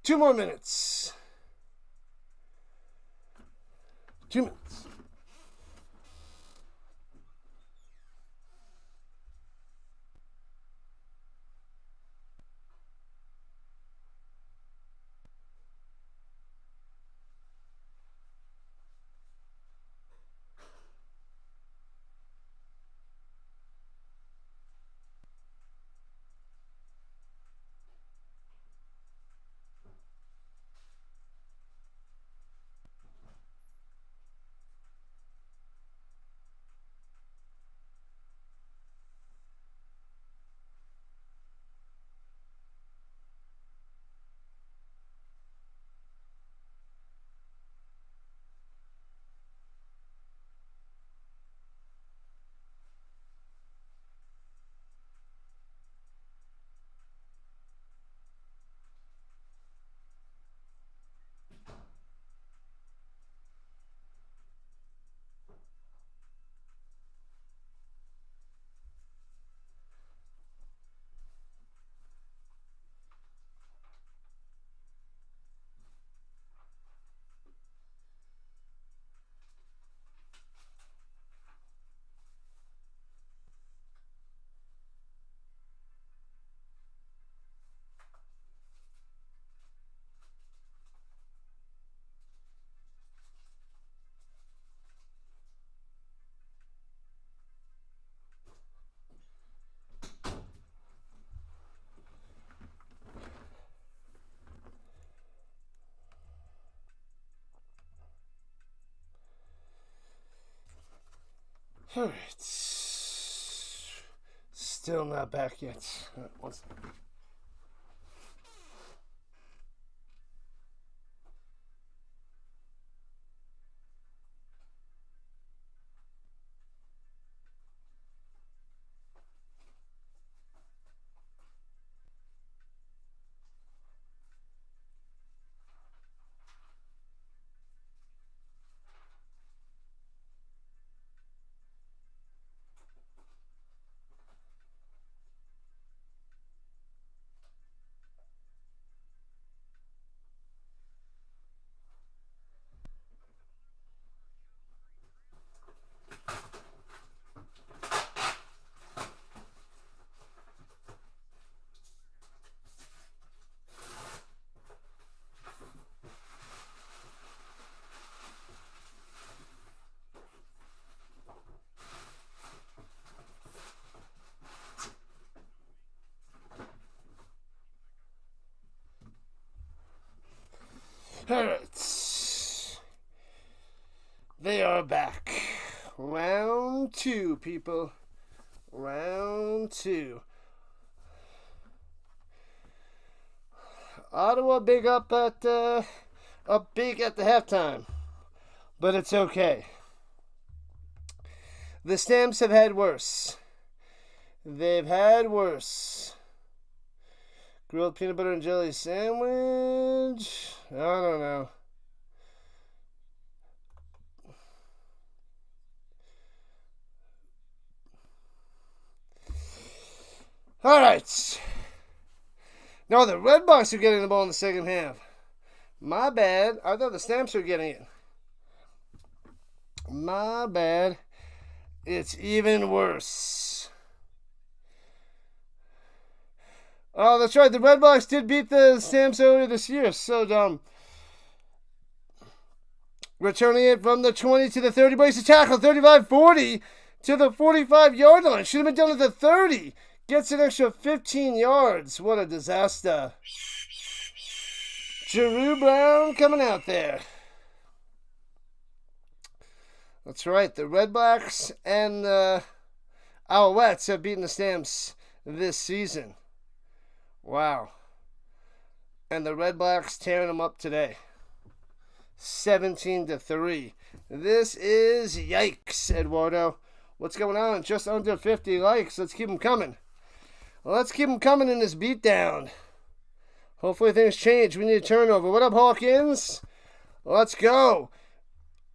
2 more minutes. 2 minutes. All right. Still not back yet. One second. All right. They are back. Round 2, people. Round 2. Ottawa big up big at the halftime. But it's okay. The Stamps have had worse. They've had worse. Grilled peanut butter and jelly sandwich. I don't know. All right. No, the Redblacks are getting the ball in the second half. My bad. I thought the Stamps were getting it. My bad. It's even worse. Oh, that's right. The Redblacks did beat the Stamps earlier this year. So, returning it from the 20 to the 30. Brace of tackle. 35-40 to the 45-yard line. Should have been done at the 30. Gets an extra 15 yards. What a disaster. Dru Brown coming out there. That's right. The Redblacks and the Alouettes have beaten the Stamps this season. Wow. And the Redblacks tearing them up today. 17-3. This is yikes, Eduardo. What's going on? Just under 50 likes. Let's keep them coming. Let's keep them coming in this beatdown. Hopefully things change. We need a turnover. What up, Hawkins? Let's go.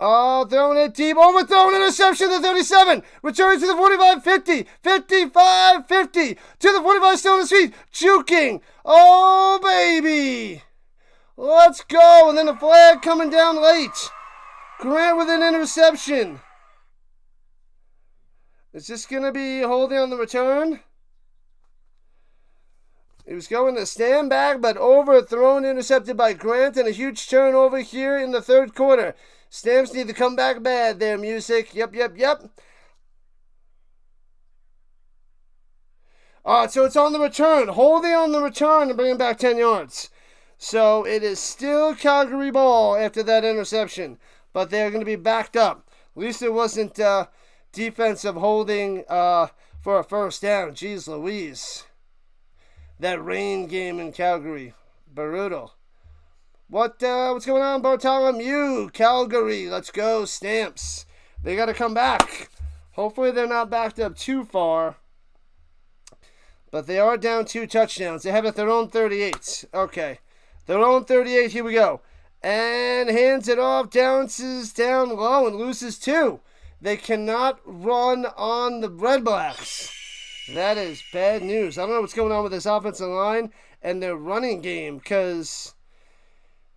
Oh, throwing it deep. Overthrown, interception to the 37. Returning to the 45, 50. 55, 50. To the 45, still on his feet. Juking. Oh, baby. Let's go. And then the flag coming down late. Grant with an interception. Is this going to be holding on the return? He was going to stand back, but overthrown, intercepted by Grant, and a huge turnover here in the third quarter. Stamps need to come back bad there, Music. Yep. Alright, so it's on the return. Holding on the return and bringing back 10 yards. So it is still Calgary ball after that interception. But they're going to be backed up. At least it wasn't defensive holding for a first down. Jeez Louise. That rain game in Calgary. Brutal. What's going on, Bartholomew? Calgary, let's go, Stamps. They got to come back. Hopefully they're not backed up too far. But they are down 2 touchdowns. They have it at their own 38. Okay. Their own 38, here we go. And hands it off, bounces down low and loses 2. They cannot run on the Redblacks. That is bad news. I don't know what's going on with this offensive line and their running game, because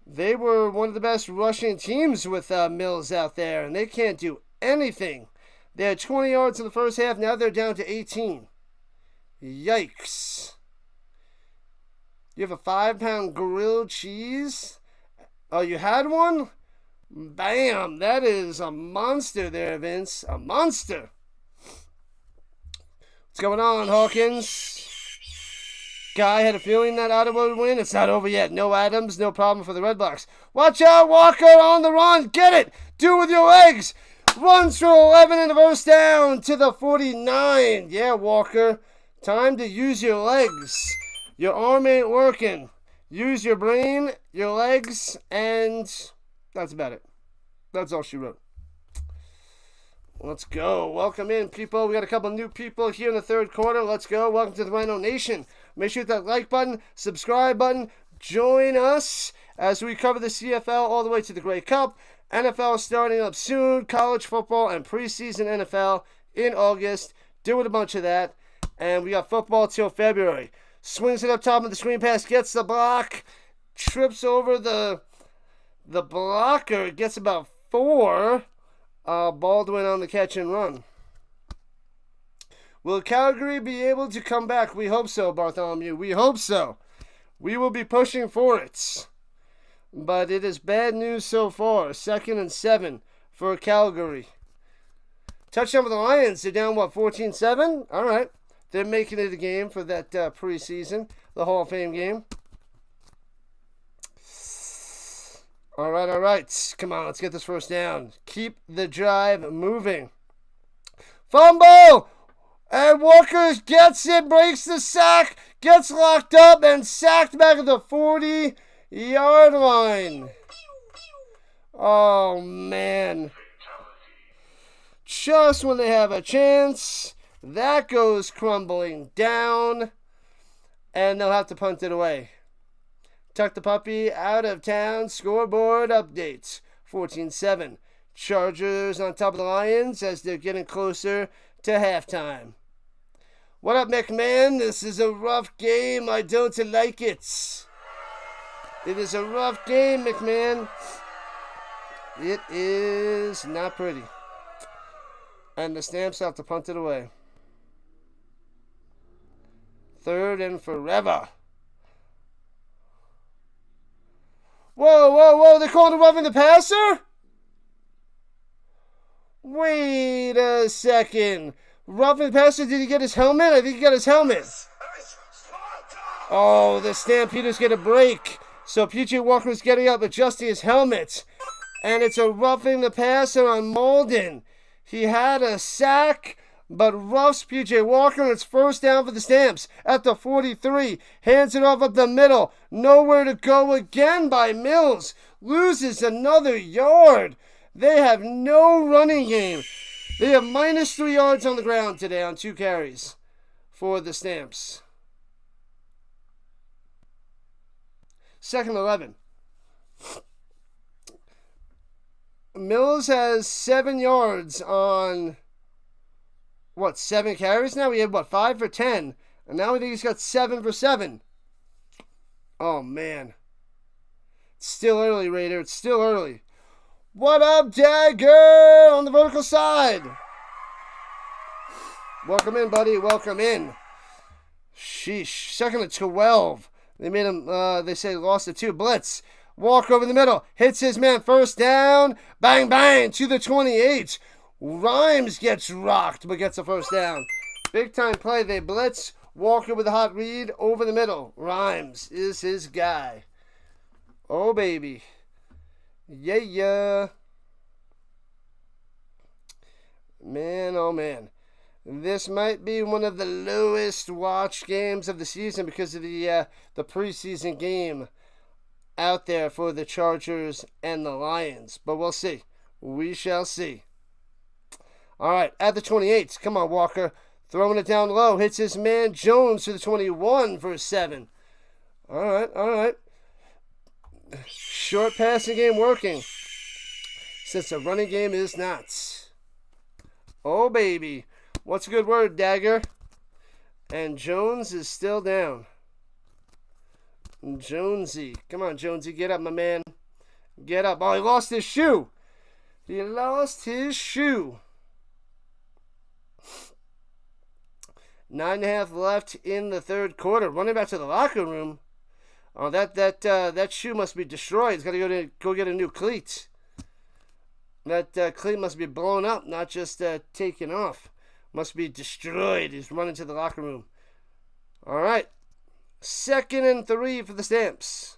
they were one of the best rushing teams with Mills out there, and they can't do anything. They had 20 yards in the first half. Now they're down to 18. Yikes. You have a 5-pound grilled cheese? Oh, you had one? Bam. That is a monster there, Vince. A monster. What's going on, Hawkins? Guy had a feeling that Ottawa would win. It's not over yet. No Adams, no problem for the Redblacks. Watch out, Walker on the run. Get it. Do it with your legs. Runs for 11 in the first down to the 49. Yeah, Walker. Time to use your legs. Your arm ain't working. Use your brain, your legs, and that's about it. That's all she wrote. Let's go. Welcome in, people. We got a couple new people here in the third quarter. Let's go. Welcome to the Rhino Nation. Make sure you hit that like button, subscribe button. Join us as we cover the CFL all the way to the Grey Cup. NFL starting up soon. College football and preseason NFL in August. Doing a bunch of that. And we got football till February. Swings it up top of the screen pass. Gets the block. Trips over the blocker. Gets about 4. Baldwin on the catch and run. Will Calgary be able to come back? We hope so, Bartholomew. We hope so. We will be pushing for it. But it is bad news so far. 2nd and 7 for Calgary. Touchdown for the Lions. They're down, 14-7? All right. They're making it a game for that preseason. The Hall of Fame game. All right. Come on, let's get this first down. Keep the drive moving. Fumble! And Walker gets it, breaks the sack, gets locked up, and sacked back at the 40-yard line. Oh, man. Just when they have a chance, that goes crumbling down, and they'll have to punt it away. Tuck the puppy out of town. Scoreboard updates. 14-7. Chargers on top of the Lions as they're getting closer to halftime. What up, McMahon? This is a rough game. I don't like it. It is a rough game, McMahon. It is not pretty. And the Stamps have to punt it away. 3rd and forever. Whoa. They're calling a roughing the passer? Wait a second. Roughing the passer, did he get his helmet? I think he got his helmet. Oh, the Stampeders get a break. So PJ Walker's getting up, adjusting his helmet. And it's a roughing the passer on Malden. He had a sack, but roughs PJ Walker, and it's first down for the Stamps at the 43. Hands it off up the middle. Nowhere to go again by Mills. Loses another yard. They have no running game. They have -3 yards on the ground today on 2 carries for the Stamps. 2nd 11. Mills has 7 yards on, 7 carries now? We had, 5 for 10. And now we think he's got 7 for 7. Oh, man. It's still early, Raider. It's still early. What up, Dagger? On the vertical side. Welcome in, buddy. Welcome in. Sheesh. 2nd and 12. They made him, they say lost it 2. Blitz. Walk over the middle. Hits his man. First down. Bang, bang. To the 28. Rhymes gets rocked, but gets a first down. Big time play. They blitz. Walker with a hot read over the middle. Rhymes is his guy. Oh, baby. Yeah. Man, oh, man. This might be one of the lowest watch games of the season because of the preseason game out there for the Chargers and the Lions. But we'll see. We shall see. All right, at the 28. Come on, Walker. Throwing it down low. Hits his man Jones to the 21 for a 7. All right. Short passing game working. Since the running game is not. Oh, baby. What's a good word, Dagger? And Jones is still down. Jonesy. Come on, Jonesy. Get up, my man. Get up. Oh, he lost his shoe. 9.5 left in the third quarter. Running back to the locker room. Oh, that shoe must be destroyed. He's got to go get a new cleat. That cleat must be blown up, not just taken off. Must be destroyed. He's running to the locker room. All right. 2nd and 3 for the Stamps.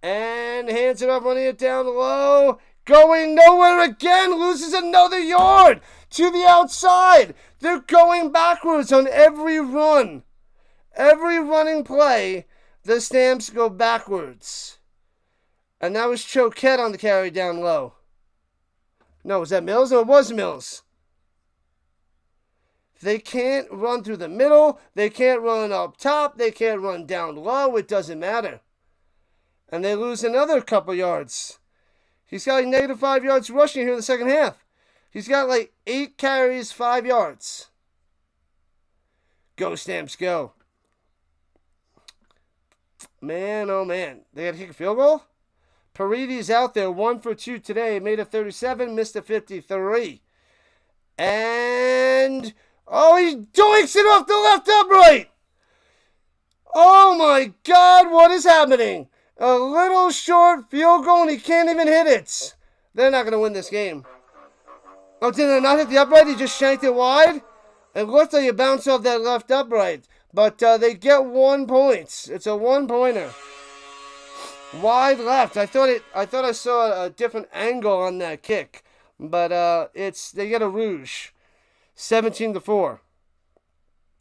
And hands it off, running it down low. Going nowhere again. Loses another yard to the outside. They're going backwards on every run. Every running play, the Stamps go backwards. And that was Choquette on the carry down low. No, was that Mills? No, it was Mills. They can't run through the middle. They can't run up top. They can't run down low. It doesn't matter. And they lose another couple yards. He's got like -5 yards rushing here in the second half. He's got like 8 carries, 5 yards. Go, Stamps, go. Man, oh man. They got to kick a field goal? Parides out there, 1 for 2 today. Made a 37, missed a 53. And, oh, he doinks it off the left upright. Oh my God, what is happening? A little short field goal and he can't even hit it. They're not going to win this game. Oh, did it not hit the upright? He just shanked it wide? It looked like it bounced off that left upright. But they get 1 point. It's a 1-pointer. Wide left. I thought I saw a different angle on that kick. But they get a rouge. 17-4.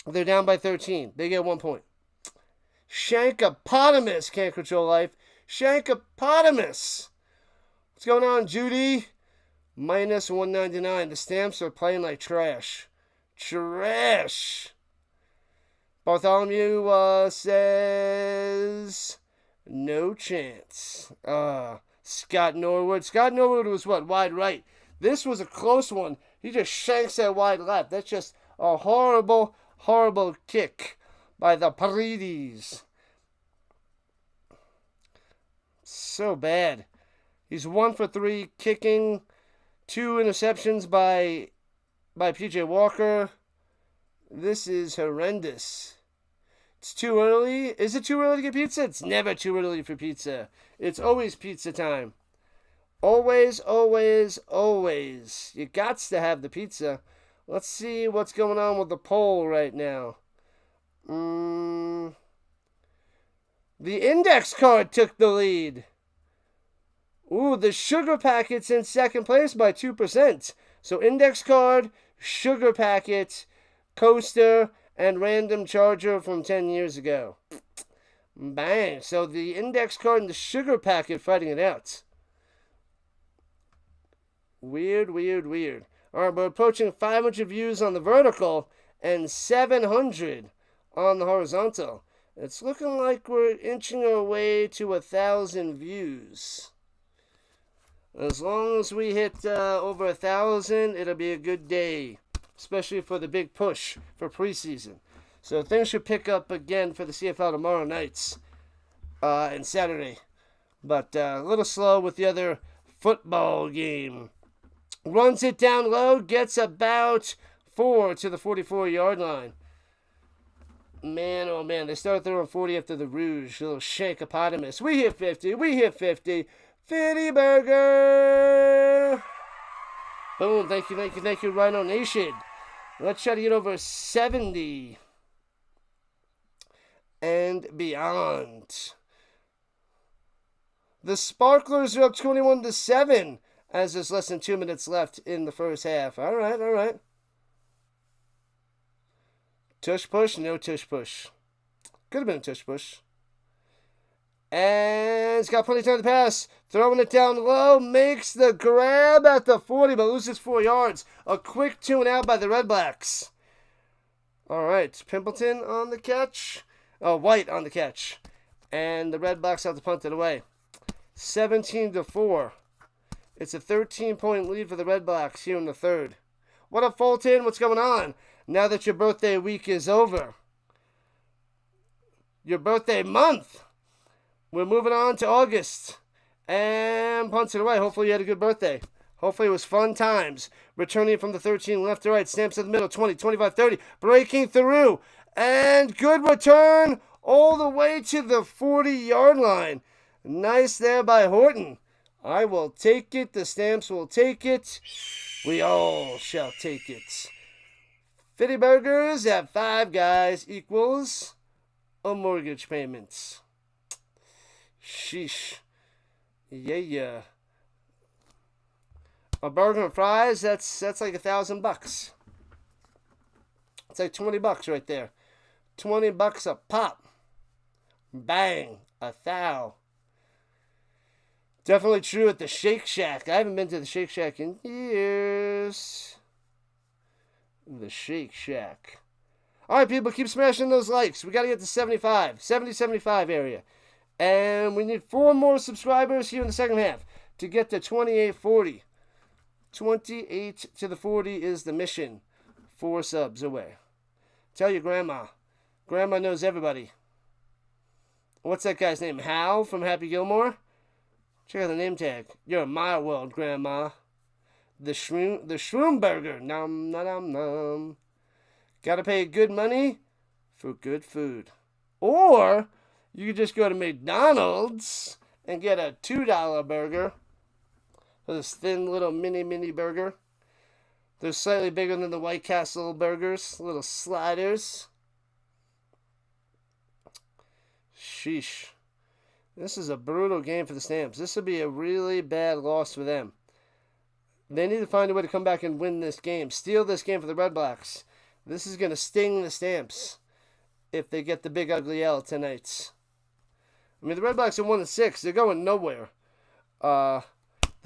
They're down by 13. They get 1 point. Shankopotamus can't control life. Shankopotamus. What's going on, Judy? -199. The Stamps are playing like trash. Trash. Bartholomew says no chance. Scott Norwood. Scott Norwood was what? Wide right. This was a close one. He just shanks that wide left. That's just a horrible, horrible kick by the Parides. So bad. He's 1 for 3 kicking. 2 interceptions by PJ Walker. This is horrendous. It's too early. Is it too early to get pizza? It's never too early for pizza. It's always pizza time. Always, always, always. You gots to have the pizza. Let's see what's going on with the poll right now. The index card took the lead. Ooh, the sugar packet's in second place by 2%. So index card, sugar packet, coaster, and random charger from 10 years ago. Bang. So the index card and the sugar packet fighting it out. Weird, weird, weird. All right, we're approaching 500 views on the vertical and 700 on the horizontal. It's looking like we're inching our way to 1,000 views. As long as we hit over 1,000, it'll be a good day, especially for the big push for preseason. So things should pick up again for the CFL tomorrow nights and Saturday. But a little slow with the other football game. Runs it down low, gets about 4 to the 44-yard line. Man, oh man, they started throwing 40 after the Rouge. A little shankopotamus. We hit 50. 50 burger. Boom, thank you, Rhino Nation. Let's try to get over 70 and beyond. The Sparklers are up 21-7 as there's less than 2 minutes left in the first half. All right. Tush push, no tush push. Could have been a tush push. And he's got plenty of time to pass. Throwing it down low. Makes the grab at the 40, but loses 4 yards. A quick 2-and-out by the Redblacks. All right. Pimpleton on the catch. White on the catch. And the Redblacks have to punt it away. 17-4. It's a 13-point lead for the Redblacks here in the third. What up, Fulton? What's going on? Now that your birthday week is over. Your birthday month. We're moving on to August. And punts it away. Hopefully you had a good birthday. Hopefully it was fun times. Returning from the 13 left to right. Stamps in the middle. 20, 25, 30. Breaking through. And good return all the way to the 40-yard line. Nice there by Horton. I will take it. The Stamps will take it. We all shall take it. 50 burgers at Five Guys equals a mortgage payment. Sheesh. Yeah. A burger and fries, that's like $1,000. It's like $20 right there. $20 a pop. Bang. 1,000. Definitely true at the Shake Shack. I haven't been to the Shake Shack in years. The Shake Shack. All right, people, keep smashing those likes. We got to get to 75. 70-75 area. And we need 4 more subscribers here in the second half to get to 2840. 28 to the 40 is the mission. 4 subs away. Tell your grandma. Grandma knows everybody. What's that guy's name? Hal from Happy Gilmore? Check out the name tag. You're in my world, Grandma. The shroom burger. Nom, nom, nom. Gotta pay good money for good food. Or you could just go to McDonald's and get a $2 burger. This thin little mini burger. They're slightly bigger than the White Castle burgers. Little sliders. Sheesh. This is a brutal game for the Stamps. This would be a really bad loss for them. They need to find a way to come back and win this game. Steal this game for the Redblacks. This is going to sting the Stamps if they get the big ugly L tonight. I mean, the Redblacks are 1-6. They're going nowhere. The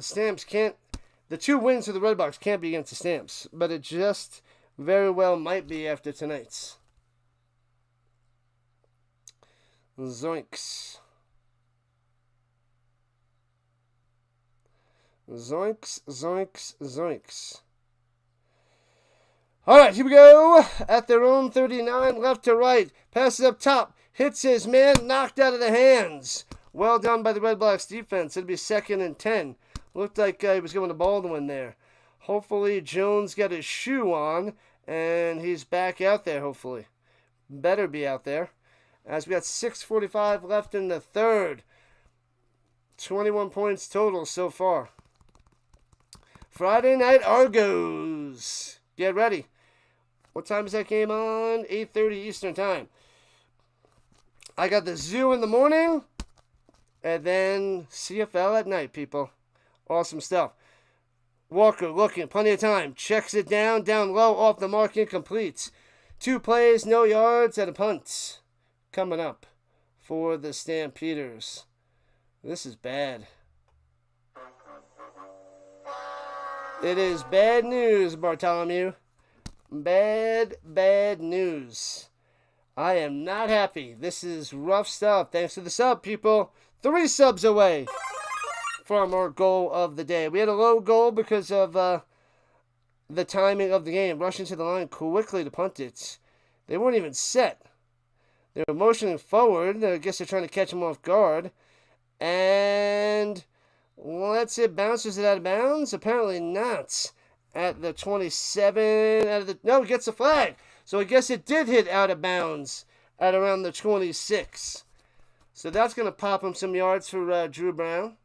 Stamps can't... The 2 wins for the Redblacks can't be against the Stamps. But it just very well might be after tonight's. Zoinks. Zoinks, zoinks, zoinks. All right, here we go. At their own 39, left to right. Passes up top. Hits his man. Knocked out of the hands. Well done by the Redblacks defense. It'll be 2nd and 10. Looked like he was going to Baldwin there. Hopefully Jones got his shoe on. And he's back out there, hopefully. Better be out there. As we got 6:45 left in the third. 21 points total so far. Friday Night Argos. Get ready. What time is that game on? 8:30 Eastern Time. I got the Zoo in the morning. And then CFL at night, people. Awesome stuff. Walker looking. Plenty of time. Checks it down low, off the mark, incomplete. 2 plays, no yards, and a punt. Coming up for the Stampeders. This is bad. It is bad news, Bartholomew. Bad news. I am not happy. This is rough stuff. Thanks to the sub, people. 3 subs away from our goal of the day. We had a low goal because of the timing of the game. Rushing to the line quickly to punt it. They weren't even set. They were motioning forward. I guess they're trying to catch him off guard. And let's see, bounces it out of bounds? Apparently not. At the 27. No, it gets a flag. So I guess it did hit out of bounds at around the 26. So that's going to pop him some yards for Dru Brown.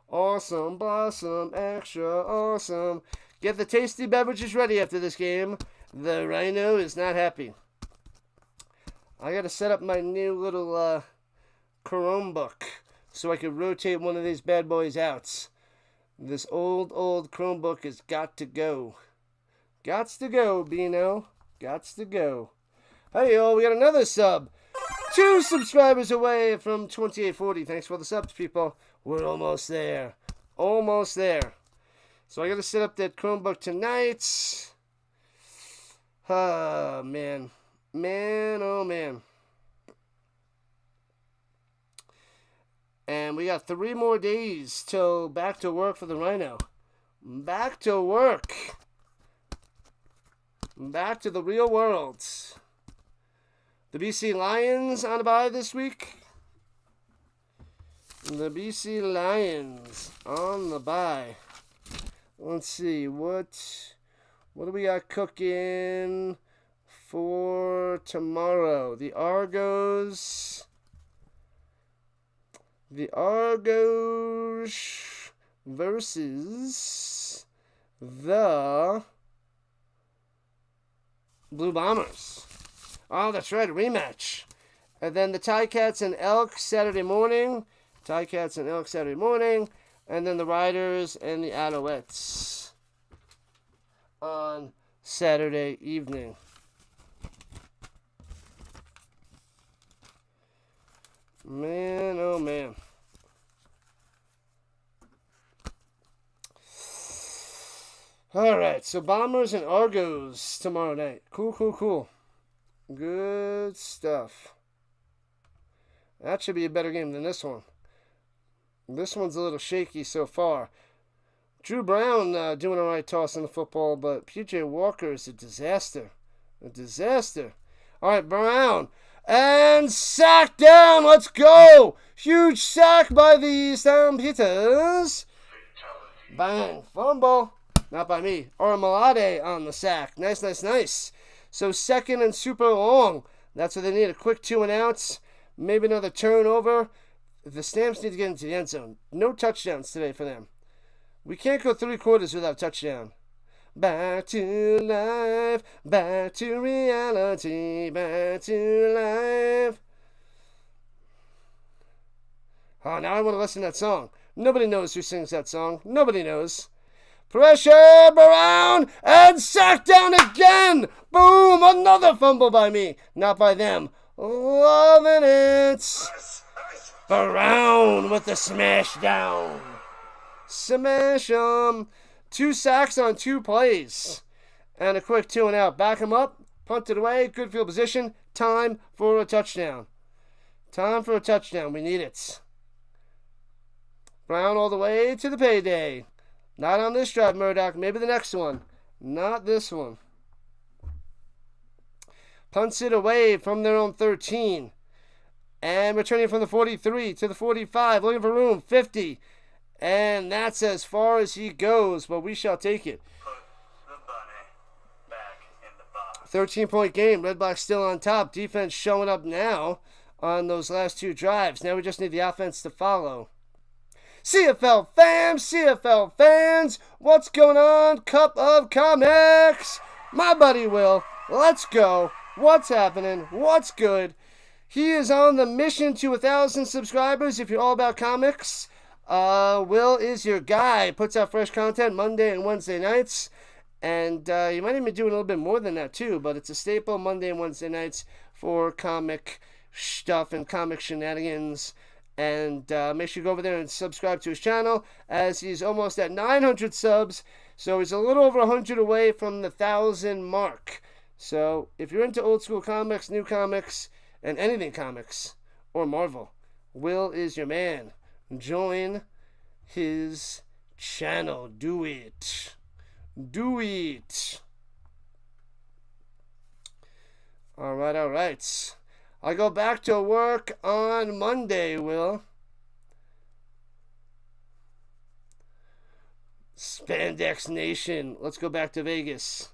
Awesome, blossom, extra awesome. Get the tasty beverages ready after this game. The Rhino is not happy. I got to set up my new little Chromebook so I can rotate one of these bad boys out. This old Chromebook has got to go. Gots to go, Bino. Gots to go. Hey, y'all, we got another sub. 2 subscribers away from 2840. Thanks for the subs, people. We're almost there. Almost there. So I got to set up that Chromebook tonight. Ah, man. Man, oh, man. And we got 3 more days till back to work for the Rhino. Back to work. Back to the real world. The BC Lions on a bye this week. The BC Lions on the bye. Let's see, what do we got cooking for tomorrow? The Argos versus the Blue Bombers. Oh, that's right, a rematch. And then the Ticats and Elk Saturday morning. And then the Riders and the Alouettes on Saturday evening. Man, oh man. All right, so Bombers and Argos tomorrow night. Cool. Good stuff. That should be a better game than this one. This one's a little shaky so far. Dru Brown doing all right tossing the football, but PJ Walker is a disaster. All right, Brown. And sack down. Let's go. Huge sack by the Stampeders. Bang. Fumble. Not by me. Ormalade on the sack. Nice. So 2nd and super long. That's what they need. A quick 2 and outs. Maybe another turnover. The Stamps need to get into the end zone. No touchdowns today for them. We can't go 3 quarters without a touchdown. Back to life. Back to reality. Back to life. Oh, now I want to listen to that song. Nobody knows who sings that song. Nobody knows. Pressure, Brown, and sack down again. Boom, another fumble by me. Not by them. Loving it. Brown with the smash down. Smash 'em. 2 sacks on 2 plays. And a quick 2 and out. Back him up. Punt it away. Good field position. Time for a touchdown. We need it. Brown all the way to the payday. Not on this drive, Murdoch. Maybe the next one. Not this one. Punts it away from their own 13. And returning from the 43 to the 45. Looking for room. 50. And that's as far as he goes. But we shall take it. Put the bunny back in the box. 13-point game. Redblacks still on top. Defense showing up now on those last 2 drives. Now we just need the offense to follow. CFL fans, what's going on? Cup of Comics. My buddy Will, let's go. What's happening? What's good? He is on the mission to 1,000 subscribers if you're all about comics. Will is your guy. Puts out fresh content Monday and Wednesday nights. And you might even be doing a little bit more than that too, but it's a staple Monday and Wednesday nights for comic stuff and comic shenanigans. And make sure you go over there and subscribe to his channel, as he's almost at 900 subs. So he's a little over 100 away from the 1,000 mark. So if you're into old school comics, new comics, and anything comics or Marvel, Will is your man. Join his channel. Do it. Do it. All right. I go back to work on Monday, Will. Spandex Nation. Let's go back to Vegas.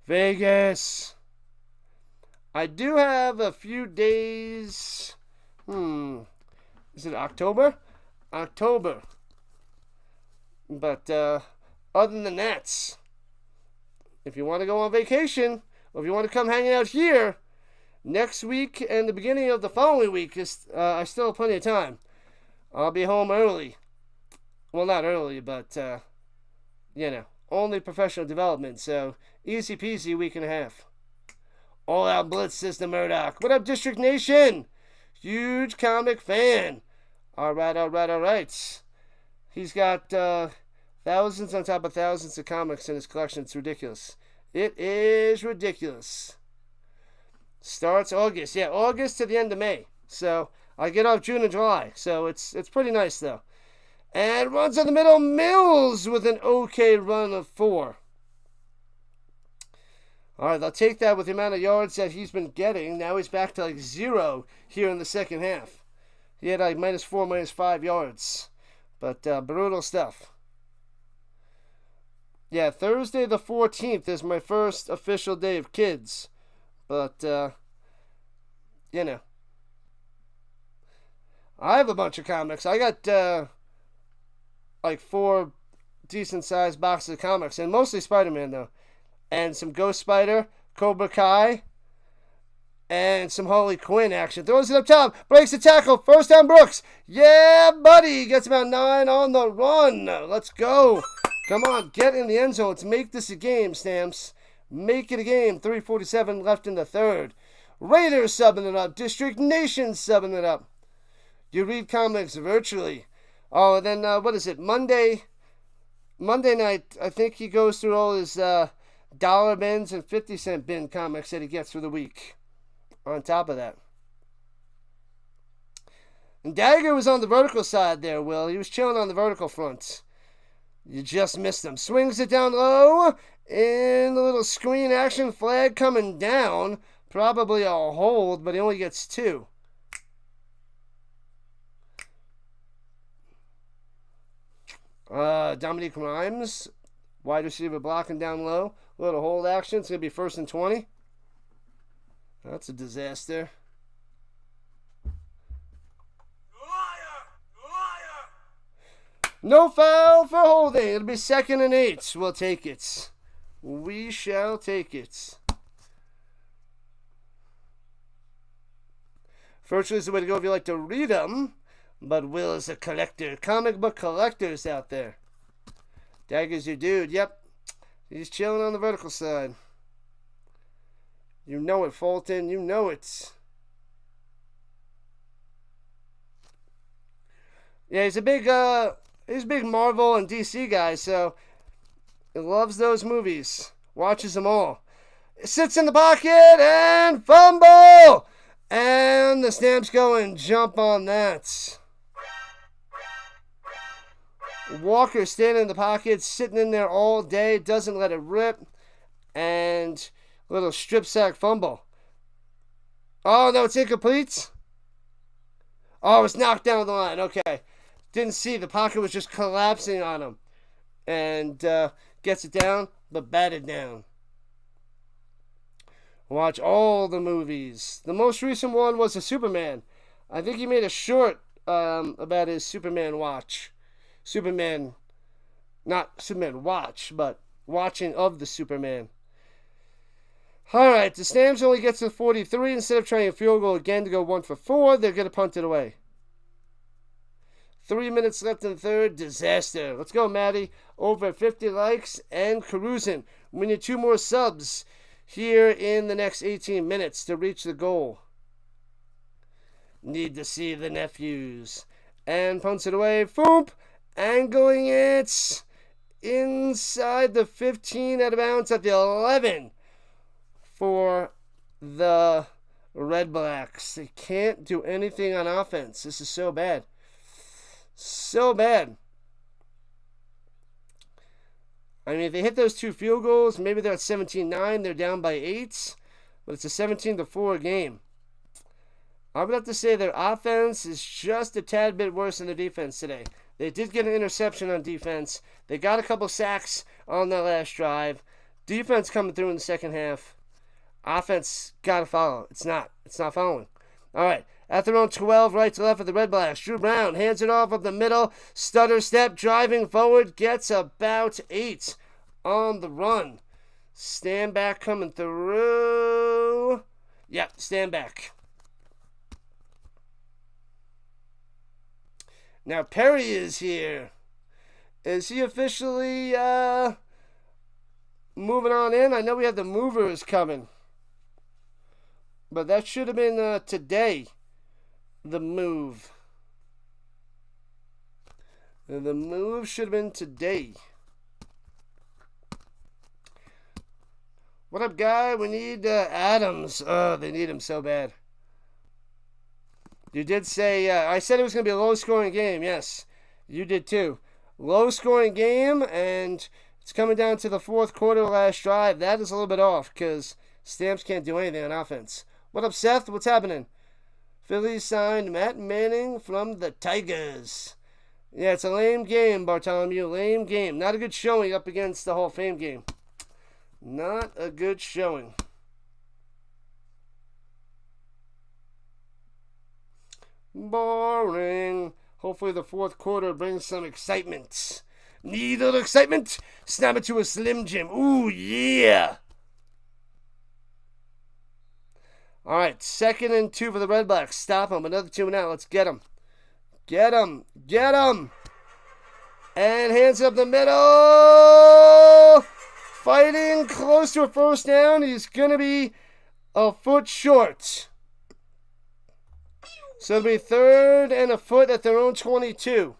Vegas. I do have a few days. Is it October? October. But other than that, if you want to go on vacation, or if you want to come hang out here, next week and the beginning of the following week, I still have plenty of time. I'll be home early. Well, not early, but, only professional development, so easy peasy week and a half. All Out Blitz, System Murdoch. What up, District Nation? Huge comic fan. All right. He's got thousands on top of thousands of comics in his collection. It's ridiculous. It is ridiculous. Starts August. Yeah, August to the end of May. So I get off June and July. So it's pretty nice, though. And runs in the middle, Mills with an okay run of 4. All right, they'll take that with the amount of yards that he's been getting. Now he's back to 0 here in the second half. He had -4, -5 yards. But brutal stuff. Yeah, Thursday the 14th is my first official day of kids. But, I have a bunch of comics. I got 4 decent-sized boxes of comics. And mostly Spider-Man, though. And some Ghost Spider, Cobra Kai, and some Harley Quinn action. Throws it up top, breaks the tackle, first down Brooks. Yeah, buddy, gets about 9 on the run. Let's go. Come on, get in the end zone. Let's make this a game, Stamps. Make it a game. 3:47 left in the third. Raiders subbing it up. District Nation subbing it up. You read comics virtually. Oh, and then, what is it? Monday night, I think he goes through all his dollar bins and 50-cent bin comics that he gets for the week. On top of that. And Dagger was on the vertical side there, Will. He was chilling on the vertical front. You just missed him. Swings it down low. In the little screen action, flag coming down. Probably a hold, but he only gets 2. Dominique Rhymes, wide receiver blocking down low. Little hold action. It's going to be 1st and 20. That's a disaster. Liar! No foul for holding. It'll be 2nd and 8. We'll take it. We shall take it. Virtually is the way to go if you like to read them. But Will is a collector. Comic book collectors out there. Dagger's your dude. Yep. He's chilling on the vertical side. You know it, Fulton. You know it. Yeah, he's a big Marvel and DC guy, so he loves those movies. Watches them all. Sits in the pocket and fumble! And the Stamps go and jump on that. Walker standing in the pocket, sitting in there all day, doesn't let it rip. And little strip sack fumble. Oh, no, it's incomplete. Oh, it's knocked down the line. Okay. Didn't see. The pocket was just collapsing on him. And gets it down, but batted down. Watch all the movies. The most recent one was a Superman. I think he made a short about his Superman watch. Not Superman watch, but watching of the Superman. Alright, the Stamps only gets to 43. Instead of trying a field goal again to go 1 for 4, they're going to punt it away. 3 minutes left in the third. Disaster. Let's go, Maddie. Over 50 likes and cruising. We need 2 more subs here in the next 18 minutes to reach the goal. Need to see the nephews. And punts it away. Foop! Angling it inside the 15 out of bounds at the 11. for the Redblacks. They can't do anything on offense. This is so bad. So bad. I mean, if they hit those 2 field goals, maybe they're at 17-9. They're down by 8. But it's a 17-4 game. I would have to say their offense is just a tad bit worse than their defense today. They did get an interception on defense. They got a couple sacks on their last drive. Defense coming through in the second half. Offense got to follow. It's not following. All right. At their own 12, right to left of the Redblacks. Dru Brown hands it off up the middle. Stutter step, driving forward. Gets about 8 on the run. Stand back coming through. Yep, stand back. Now Perry is here. Is he officially moving on in? I know we had the movers coming. But that should have been today. The move. The move should have been today. What up, guy? We need Adams. Oh, they need him so bad. You did say, I said it was going to be a low-scoring game. Yes, you did too. Low-scoring game, and it's coming down to the fourth quarter last drive. That is a little bit off because Stamps can't do anything on offense. What up, Seth? What's happening? Phillies signed Matt Manning from the Tigers. Yeah, it's a lame game, Bartholomew. Lame game. Not a good showing up against the Hall of Fame game. Not a good showing. Boring. Hopefully the fourth quarter brings some excitement. Need a little excitement? Snap it to a Slim Jim. Ooh, yeah. All right, 2nd and 2 for the Redblacks. Stop them. Another 2 and out. Let's get them. Get them. Get them. And hands up the middle. Fighting close to a first down. He's going to be a foot short. So it'll be 3rd and a foot at their own 22.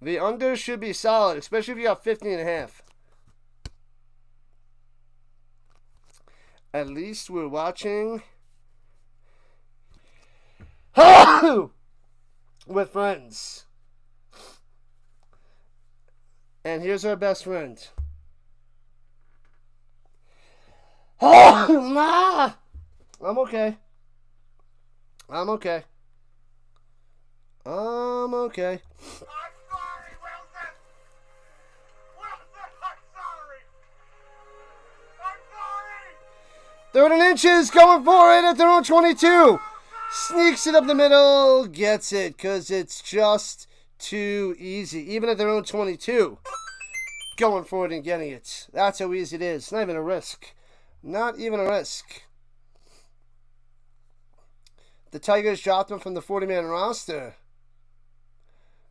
The under should be solid, especially if you got 50.5. At least we're watching with friends. And here's our best friend. I'm okay. I'm okay. I'm okay. I'm sorry, Wilson! Wilson, I'm sorry! I'm sorry! 3rd and inches, going for it at their own 22. Sneaks it up the middle, gets it, because it's just too easy. Even at their own 22. Going for it and getting it. That's how easy it is. It's not even a risk. Not even a risk. The Tigers dropped him from the 40-man roster.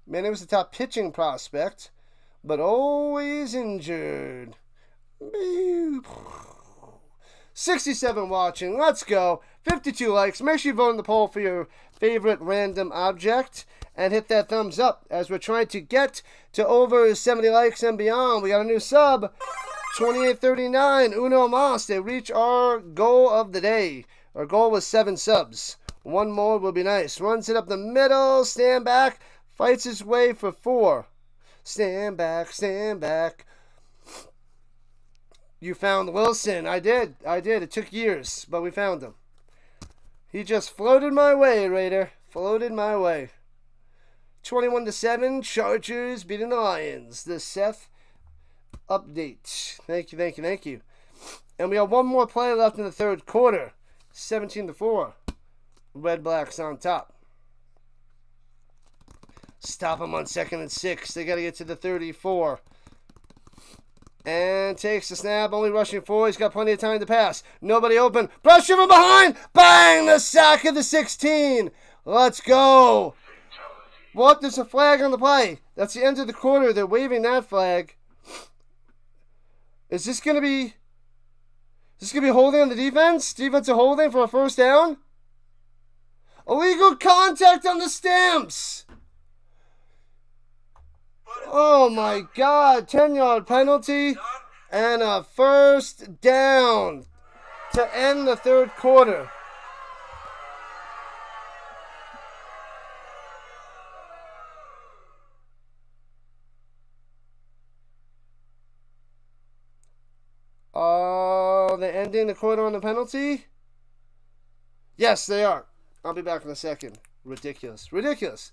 Man, he was the top pitching prospect, but always injured. 67 watching. Let's go. 52 likes. Make sure you vote in the poll for your favorite random object and hit that thumbs up as we're trying to get to over 70 likes and beyond. We got a new sub. 2839, Uno Mas. They reach our goal of the day. Our goal was 7 subs. 1 more will be nice. Runs it up the middle. Stand back. Fights his way for 4. Stand back. Stand back. You found Wilson. I did. It took years, but we found him. He just floated my way, Raider. Floated my way. 21-7. Chargers beating the Lions. The Seth update. Thank you. And we have 1 more play left in the 3rd quarter. 17-4. Redblacks on top. Stop them on 2nd and 6. They got to get to the 34. And takes the snap. Only rushing 4. He's got plenty of time to pass. Nobody open. Pressure from behind. Bang! The sack of the 16. Let's go. What? There's a flag on the play. That's the end of the quarter. They're waving that flag. Is this going to be holding on the defense? Defensive holding for a first down? Illegal contact on the Stamps. Oh my God, 10-yard penalty and a first down to end the third quarter. Oh, they're ending the quarter on the penalty? Yes, they are. I'll be back in a second. Ridiculous. Ridiculous.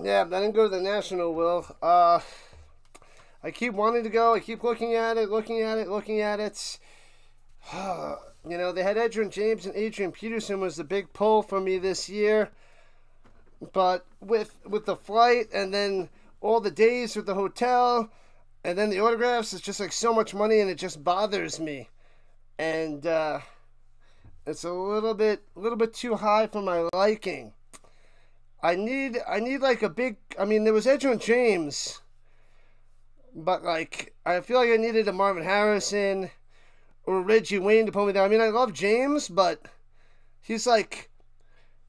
Yeah, I didn't go to the National, Will. I keep wanting to go. I keep looking at it. You know, they had Edgerrin James and Adrian Peterson was the big pull for me this year. But with the flight and then all the days with the hotel and then the autographs, it's just like so much money and it just bothers me. And it's a little bit too high for my liking. I need like a big, I mean, there was Edgerrin James, but like, I feel like I needed a Marvin Harrison or Reggie Wayne to pull me down. I mean, I love James, but he's like,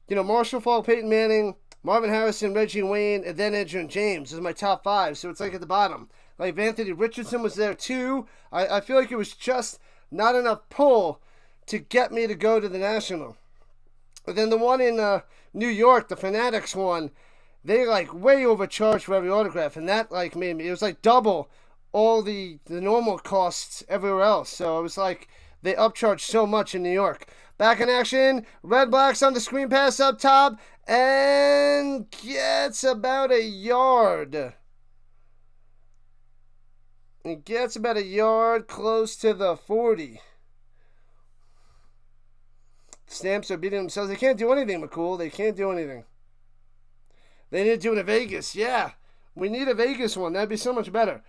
you know, Marshall Faulk, Peyton Manning, Marvin Harrison, Reggie Wayne, and then Edgerrin James is my top five, so it's like at the bottom. Like, Anthony Richardson was there too. I feel like it was just not enough pull to get me to go to the National. But then the one in New York, the Fanatics one, they like way overcharged for every autograph, and that like made me, it was like double all the normal costs everywhere else. So it was like they upcharged so much in New York. Back in action, Redblacks on the screen pass up top, and gets about a yard. It gets about a yard close to the 40. Stamps are beating themselves. They can't do anything, McCool. They can't do anything. They need to do it in Vegas. Yeah, we need a Vegas one. That'd be so much better.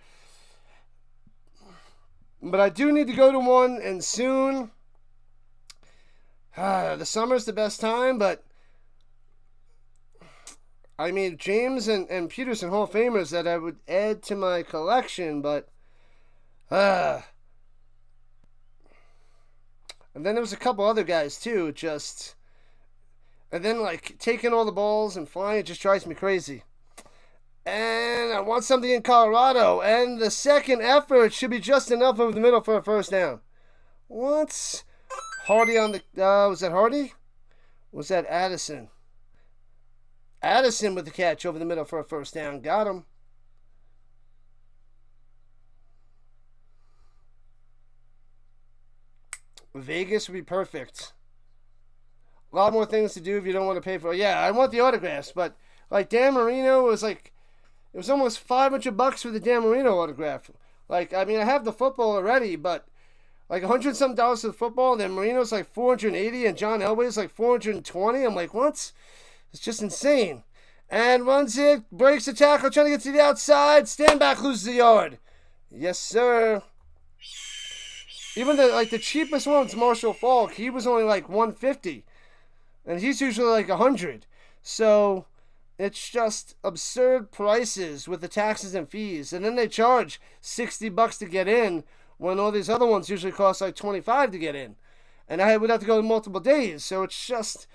But I do need to go to one, and soon. The summer's the best time, but I mean, James and Peterson Hall of Famers that I would add to my collection, but and then there was a couple other guys too, just, and then like taking all the balls and flying, it just drives me crazy. And I want something in Colorado, and the second effort should be just enough over the middle for a first down. What? Hardy on the, was that Hardy? Was that Addison? Addison with the catch over the middle for a first down. Got him. Vegas would be perfect. A lot more things to do if you don't want to pay for it. Yeah, I want the autographs, but like Dan Marino was like, it was almost $500 for the Dan Marino autograph. Like, I mean, I have the football already, but like $100 for the football, and then Marino's like $480, and John Elway's like $420. I'm like, what? It's just insane. And runs it, breaks the tackle, trying to get to the outside. Stand back, loses the yard. Yes, sir. Even the cheapest one's Marshall Faulk. He was only like $150, and he's usually like $100. So It's just absurd prices with the taxes and fees. And then they charge $60 to get in when all these other ones usually cost like $25 to get in. And I would have to go multiple days. So it's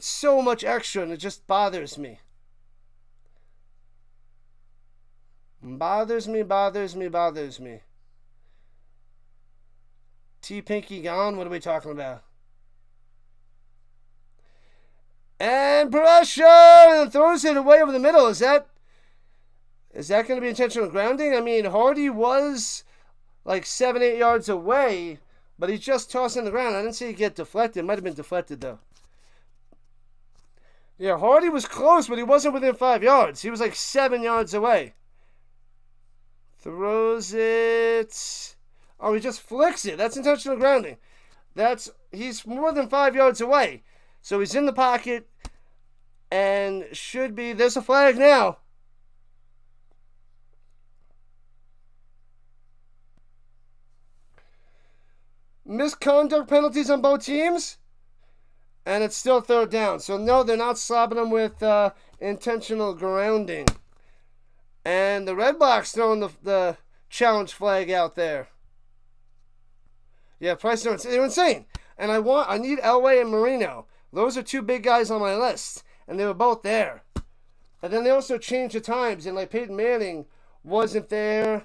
so much extra and it just bothers me. Bothers me. T-Pinky gone? What are we talking about? And pressure! And throws it away over the middle. Is that going to be intentional grounding? I mean, Hardy was like 7-8 yards away, but he's just tossing the ground. I didn't see it get deflected. Might have been deflected, though. Yeah, Hardy was close, but he wasn't within 5 yards. He was like 7 yards away. Throws it. Oh, he just flicks it. That's intentional grounding. He's more than 5 yards away. So he's in the pocket and should be. There's a flag now. Misconduct penalties on both teams. And it's still third down. So no, they're not slapping him with intentional grounding. And the Redblacks throwing the challenge flag out there. Yeah, Price, they're insane. And I need Elway and Marino. Those are two big guys on my list, and they were both there. And then they also changed the times, and like Peyton Manning wasn't there,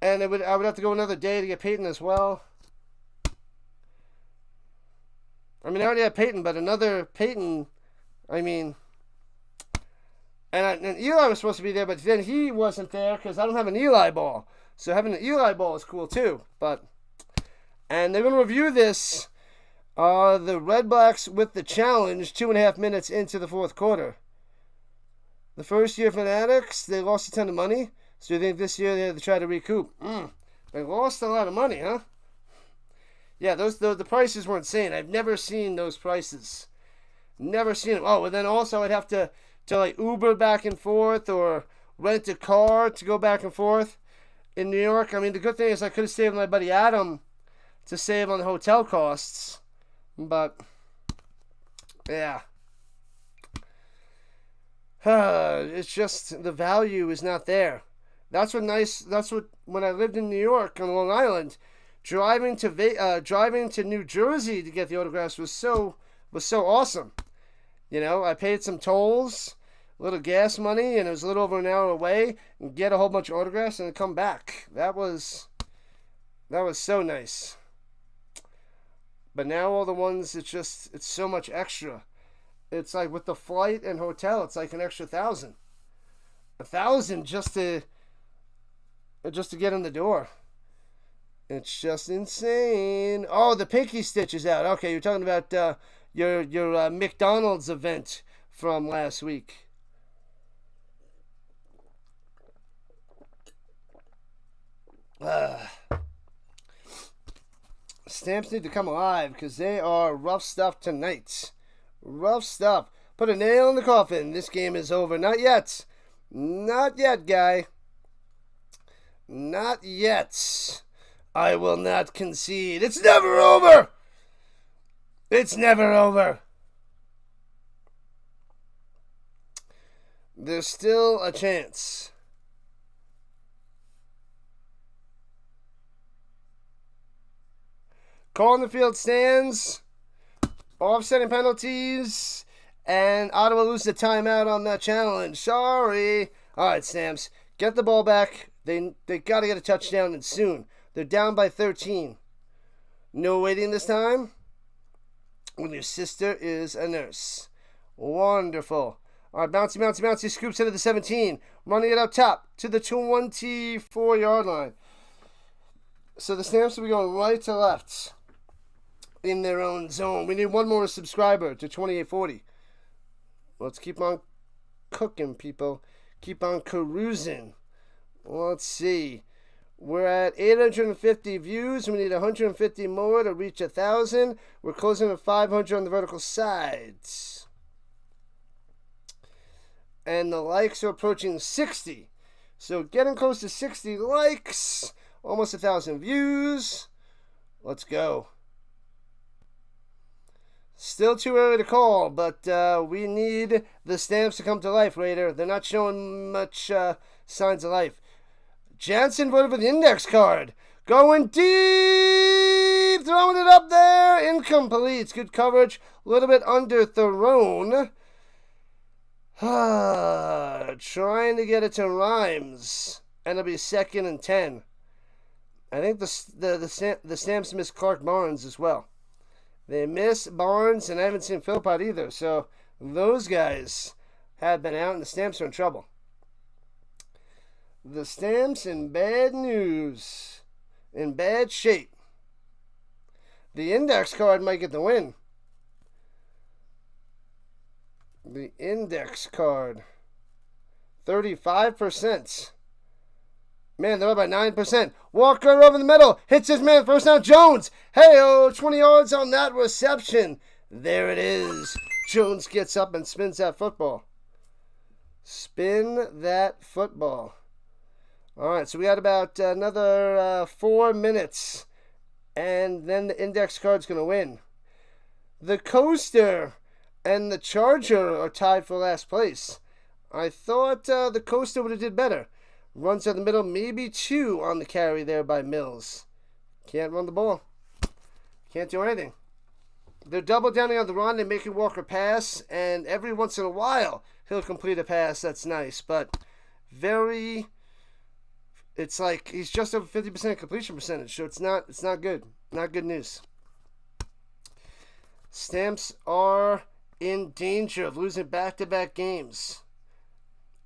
and I would have to go another day to get Peyton as well. I mean, I already had Peyton, but another Peyton, I mean, and Eli was supposed to be there, but then he wasn't there because I don't have an Eli ball. So having an Eli ball is cool too. And they're going to review this. The Redblacks with the challenge 2.5 minutes into the fourth quarter. The first year Fanatics, they lost a ton of money. So you think this year they had to try to recoup. They lost a lot of money, huh? Yeah, the prices were insane. I've never seen those prices. Never seen them. Oh, and then also I'd have to like Uber back and forth or rent a car to go back and forth in New York. I mean, the good thing is I could have saved my buddy Adam to save on the hotel costs. But, yeah. It's just the value is not there. That's what when I lived in New York on Long Island, driving to New Jersey to get the autographs was so awesome. You know, I paid some tolls, a little gas money, and it was a little over an hour away, and get a whole bunch of autographs and come back. That was so nice. But now all the ones, it's so much extra. It's like with the flight and hotel, it's like an extra $1,000. $1,000 just to get in the door. It's just insane. Oh, the pinky stitch is out. Okay, you're talking about your McDonald's event from last week. Stamps need to come alive because they are rough stuff tonight. Rough stuff. Put a nail in the coffin. This game is over. Not yet. Not yet, guy. Not yet. I will not concede. It's never over. It's never over. There's still a chance. Call in the field stands, offsetting penalties, and Ottawa loses the timeout on that challenge. Sorry. All right, Stamps, get the ball back. They got to get a touchdown and soon. They're down by 13. No waiting this time. When your sister is a nurse. Wonderful. All right, bouncy, scoops into the 17. Running it up top to the 24-yard line. So the Stamps will be going right to left in their own zone. We need one more subscriber to 2840. Let's keep on cooking, people. Keep on carousing. Let's see. We're at 850 views. We need 150 more to reach 1,000. We're closing at 500 on the vertical sides. And the likes are approaching 60. So getting close to 60 likes. Almost 1,000 views. Let's go. Still too early to call, but we need the Stamps to come to life later. They're not showing much signs of life. Jansen voted for the index card. Going deep, throwing it up there. Incomplete. Good coverage. A little bit underthrown. Trying to get it to Rhymes. And it'll be 2nd and 10. I think the Stamps miss Clark Barnes as well. They miss Barnes, and I haven't seen Philpott either. So those guys have been out, and the Stamps are in trouble. The Stamps in bad news. In bad shape. The index card might get the win. The index card. 35%. Man, they're up by 9%. Walker over the middle. Hits his man. First down, Jones. Hey-oh, 20 yards on that reception. There it is. Jones gets up and spins that football. Spin that football. All right, so we got about another 4 minutes. And then the index card's going to win. The Coaster and the Charger are tied for last place. I thought the Coaster would have did better. Runs down the middle, maybe 2 on the carry there by Mills. Can't run the ball. Can't do anything. They're double downing on the run. They make Walker pass, and every once in a while he'll complete a pass. That's nice, but it's like he's just over 50% completion percentage, so it's not good. Not good news. Stamps are in danger of losing back-to-back games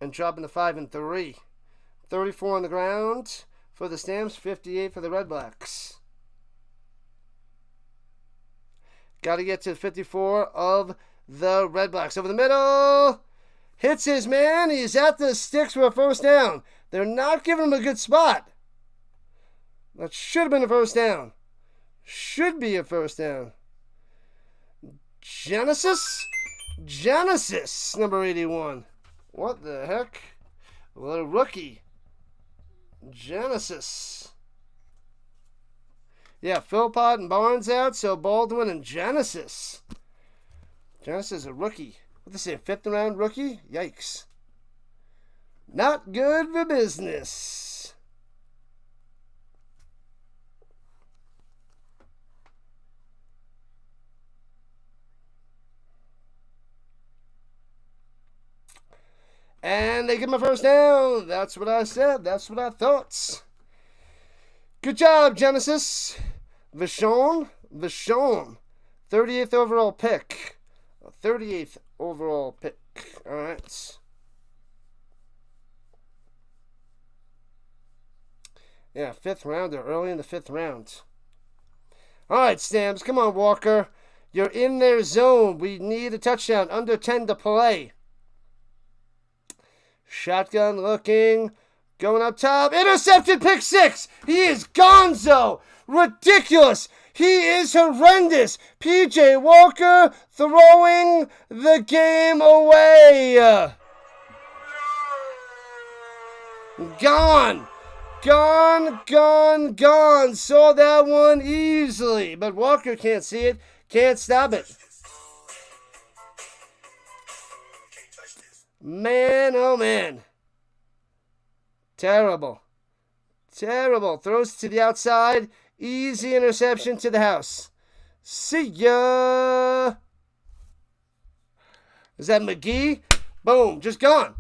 and dropping to 5-3. 34 on the ground for the Stamps, 58 for the Redblacks. Got to get to 54 of the Redblacks. Over the middle. Hits his man. He's at the sticks for a first down. They're not giving him a good spot. That should have been a first down. Should be a first down. Genesis, number 81. What the heck? What a rookie. Genesis. Yeah, Philpott and Barnes out, so Baldwin and Genesis. Genesis is a rookie. What they say, a 5th round rookie? Yikes. Not good for business. And they give him a first down. That's what I said. That's what I thought. Good job, Genesis. Vachon. 38th overall pick. 38th overall pick. All right. Yeah, 5th rounder. Early in the 5th round. All right, Stamps. Come on, Walker. You're in their zone. We need a touchdown. Under 10 to play. Shotgun looking, going up top, intercepted, pick 6. He is gonzo, ridiculous. He is horrendous. PJ Walker throwing the game away. Gone. Saw that one easily, but Walker can't see it, can't stop it. Man, oh man. Terrible. Throws to the outside. Easy interception to the house. See ya. Is that McGee? Boom. Just gone.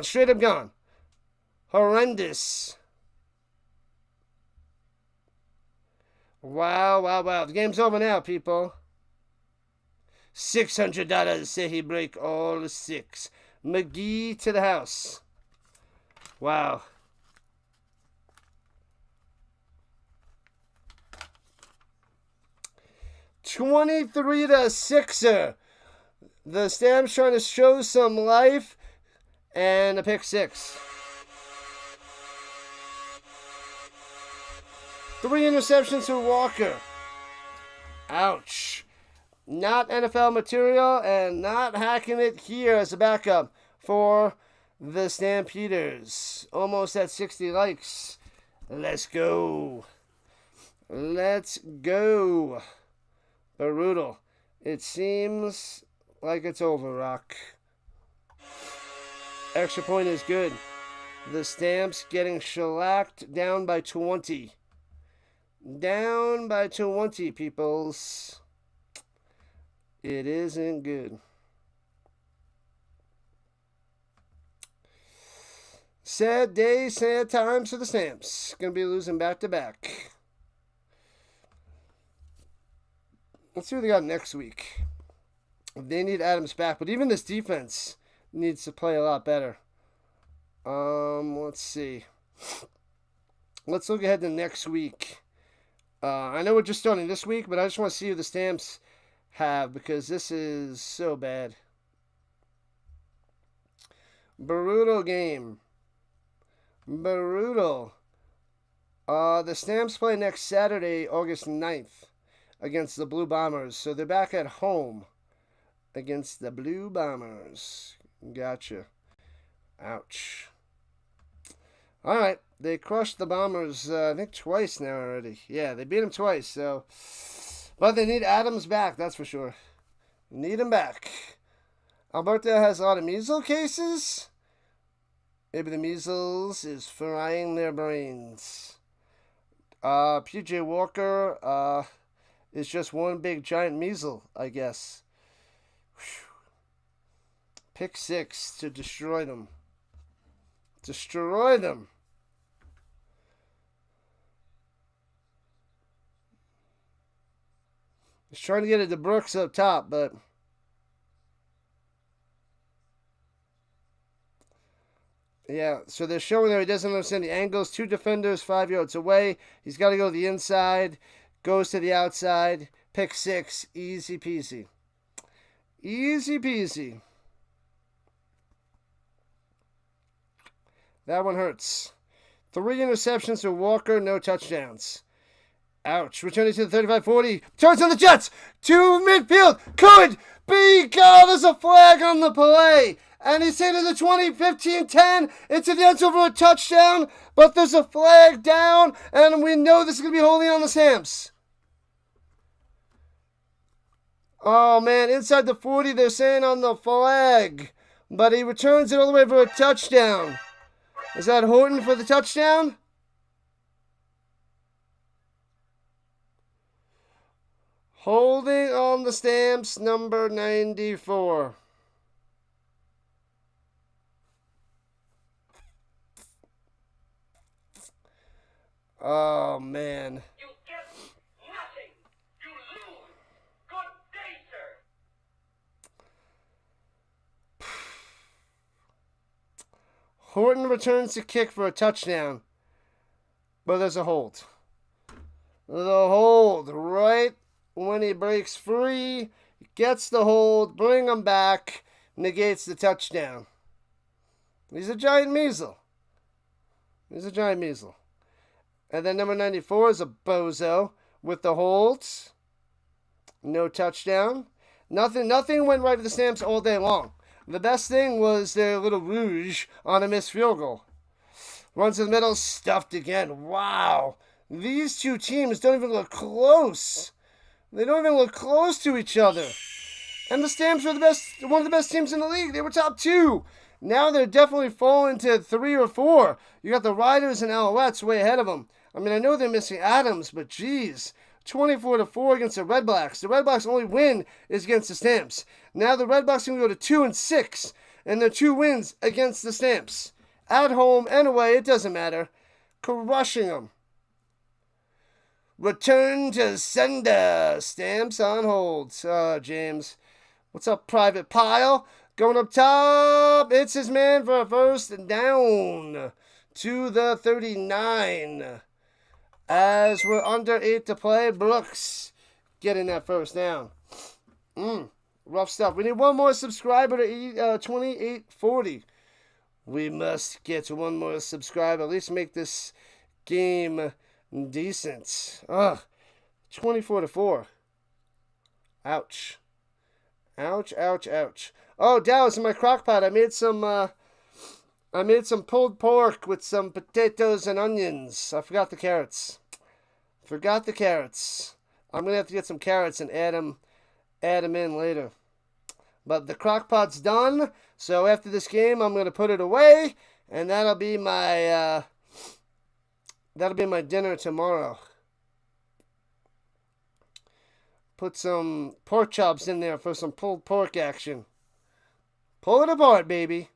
Straight up gone. Horrendous. Wow. The game's over now, people. $600 say he break all 6. McGee to the house. Wow. $23-6. The Stamps trying to show some life, and a pick 6. 3 interceptions to Walker. Ouch. Not NFL material and not hacking it here as a backup for the Stampeders. Almost at 60 likes. Let's go. Brutal. It seems like it's over, Rock. Extra point is good. The Stamps getting shellacked, down by 20. Down by 20, peoples. It isn't good. Sad day, sad times for the Stamps. Gonna be losing back to back. Let's see what they got next week. They need Adams back, but even this defense needs to play a lot better. Let's see. Let's look ahead to next week. I know we're just starting this week, but I just want to see who the Stamps have because this is so bad. Brutal game. Brutal. The Stamps play next Saturday, August 9th, against the Blue Bombers. So they're back at home against the Blue Bombers. Gotcha. Ouch. All right. They crushed the Bombers, I think, twice now already. Yeah, they beat them twice. So, but they need Adams back, that's for sure. Need him back. Alberta has a lot of measles cases. Maybe the measles is frying their brains. PJ Walker is just one big giant measle, I guess. Whew. Pick 6 to destroy them. Destroy them. He's trying to get it to Brooks up top, but yeah, so they're showing there he doesn't understand the angles. 2 defenders, 5 yards away. He's got to go to the inside. Goes to the outside. Pick 6. Easy peasy. Easy peasy. That one hurts. 3 interceptions for Walker, no touchdowns. Ouch. Returning to the 35-40. Turns on the Jets. To midfield. Could be. Oh, there's a flag on the play. And he's into the 20, 15, 10. Into the end zone for a touchdown. But there's a flag down. And we know this is going to be holding on the Stamps. Oh, man. Inside the 40, they're saying on the flag. But he returns it all the way for a touchdown. Is that Horton for the touchdown? Holding on the Stamps, number 94. Oh, man. You get nothing. You lose. Good day, sir. Horton returns to kick for a touchdown. But there's a hold. The hold right when he breaks free, gets the hold, bring him back, negates the touchdown. He's a giant measle. He's a giant measle. And then number 94 is a bozo with the holds. No touchdown. Nothing went right for the Stamps all day long. The best thing was their little rouge on a missed field goal. Runs in the middle, stuffed again. Wow. These two teams don't even look close. They don't even look close to each other. And the Stamps were one of the best teams in the league. They were top 2. Now they're definitely falling to 3 or 4. You got the Riders and Alouettes way ahead of them. I mean, I know they're missing Adams, but geez. 24-4 against the Redblacks. The Redblacks' only win is against the Stamps. Now the Redblacks can go to 2-6, and their 2 wins against the Stamps. At home and away, it doesn't matter. Crushing them. Return to sender. Stamps on hold. James. What's up, Private Pile? Going up top. It's his man for a first down to the 39. As we're under 8 to play, Brooks getting that first down. Rough stuff. We need one more subscriber to 2840. We must get one more subscriber. At least make this game decent. 24-4. Ouch. Ouch, ouch, ouch. Oh, Dallas, in my crock pot, I made some pulled pork with some potatoes and onions. I forgot the carrots. I'm going to have to get some carrots and add them add them in later. But the crock pot's done, so after this game, I'm gonna put it away, and that'll be my dinner tomorrow. Put some pork chops in there for some pulled pork action. Pull it apart, baby.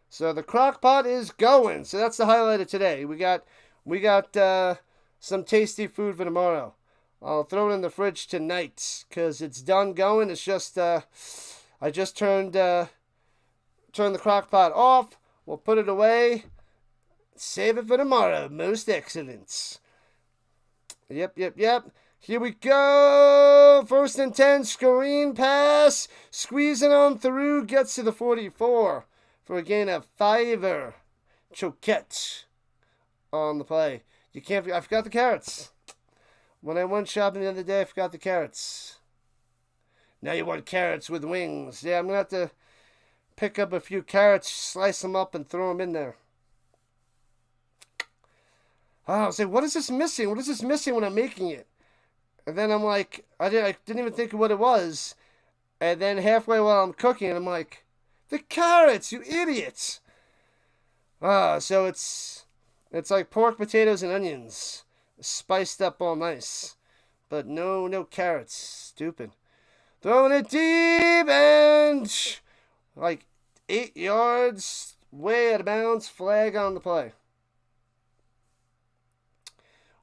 So the crock pot is going. So that's the highlight of today. We got some tasty food for tomorrow. I'll throw it in the fridge tonight because it's done going. It's just I just turned the crock pot off. We'll put it away. Save it for tomorrow. Most excellent. Yep. Here we go. 1st and 10. Screen pass. Squeezing on through. Gets to the 44 for a gain of 5. Choquette on the play. I forgot the carrots. When I went shopping the other day, I forgot the carrots. Now you want carrots with wings. Yeah, I'm going to have to pick up a few carrots, slice them up, and throw them in there. Oh, I was like, what is this missing? What is this missing when I'm making it? And then I'm like, I didn't even think of what it was. And then halfway while I'm cooking, I'm like, the carrots, you idiots. So it's like pork, potatoes, and onions. Spiced up all nice. But no carrots. Stupid. Throwing it deep and like 8 yards. Way out of bounds. Flag on the play.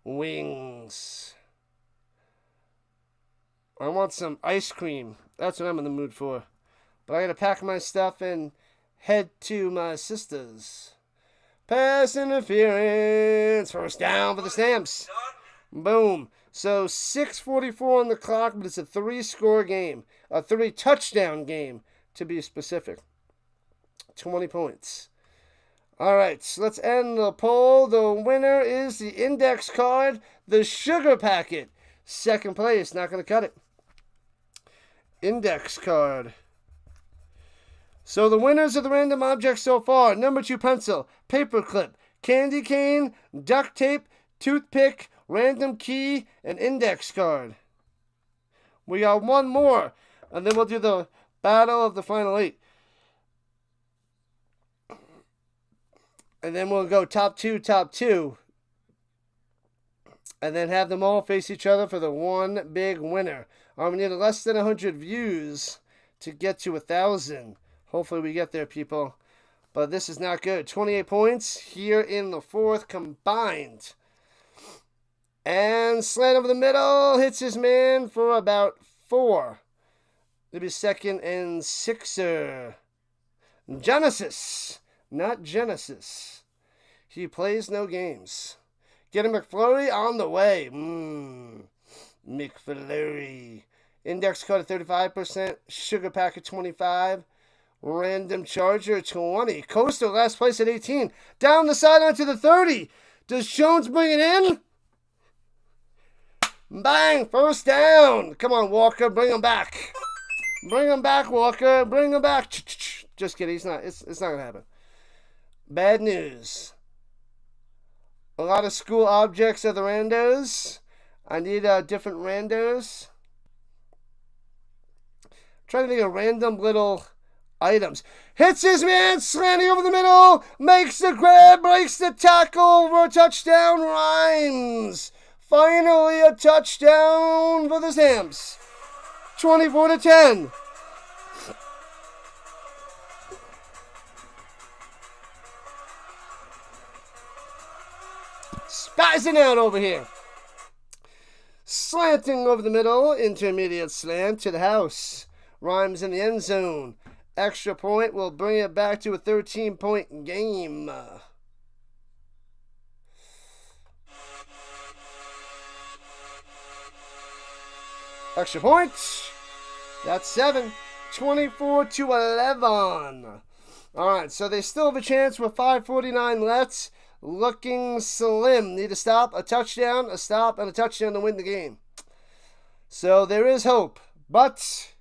Wings. I want some ice cream. That's what I'm in the mood for. But I gotta pack my stuff and head to my sister's. Pass interference. 1st down for the Stamps. Boom. So 6:44 on the clock, but it's a 3-score game. A 3-touchdown game, to be specific. 20 points. All right, so let's end the poll. The winner is the index card, the sugar packet. 2nd place. Not going to cut it. Index card. So the winners of the random objects so far: number 2 pencil, paperclip, candy cane, duct tape, toothpick, random key, and index card. We got one more, and then we'll do the battle of the final 8. And then we'll go top two. And then have them all face each other for the one big winner. We need less than 100 views to get to 1,000. Hopefully we get there, people. But this is not good. 28 points here in the 4th combined. And slant over the middle. Hits his man for about 4. It'll be 2nd and 6er. Genesis. Not Genesis. He plays no games. Get a McFlurry on the way. McFlurry. Index card at 35%. Sugar packet 25%. Random Charger 20%. Coastal last place at 18%. Down the sideline to the 30%. Does Jones bring it in? Bang! 1st down. Come on, Walker. Bring him back. Bring him back, Walker. Bring him back. Just kidding. It's not going to happen. Bad news. A lot of school objects are the randos. I need different randos. Trying to think of random little items. Hits his man, slanting over the middle. Makes the grab, breaks the tackle for a touchdown. Rhymes. Finally a touchdown for the Stamps. 24-10. Spazzing out over here. Slanting over the middle. Intermediate slant to the house. Rhymes in the end zone. Extra point will bring it back to a 13-point game. Extra point. That's 7. 24-11. All right, so they still have a chance with 5:49 left. Looking slim. Need a stop, a touchdown, a stop, and a touchdown to win the game. So there is hope, but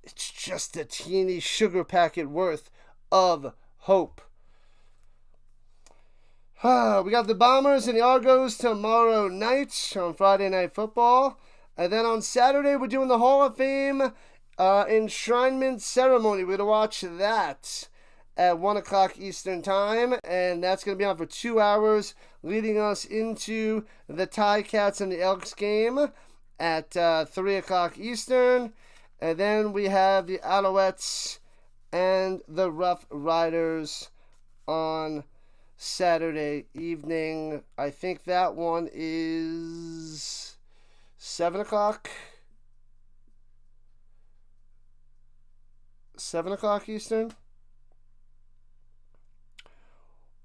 it's just a teeny sugar packet worth of hope. We got the Bombers and the Argos tomorrow night on Friday Night Football. And then on Saturday, we're doing the Hall of Fame enshrinement ceremony. We're going to watch that at 1 o'clock Eastern Time. And that's going to be on for 2 hours, leading us into the Ticats and the Elks game at 3 o'clock Eastern. And then we have the Alouettes and the Rough Riders on Saturday evening. I think that one is 7 o'clock. 7 o'clock Eastern.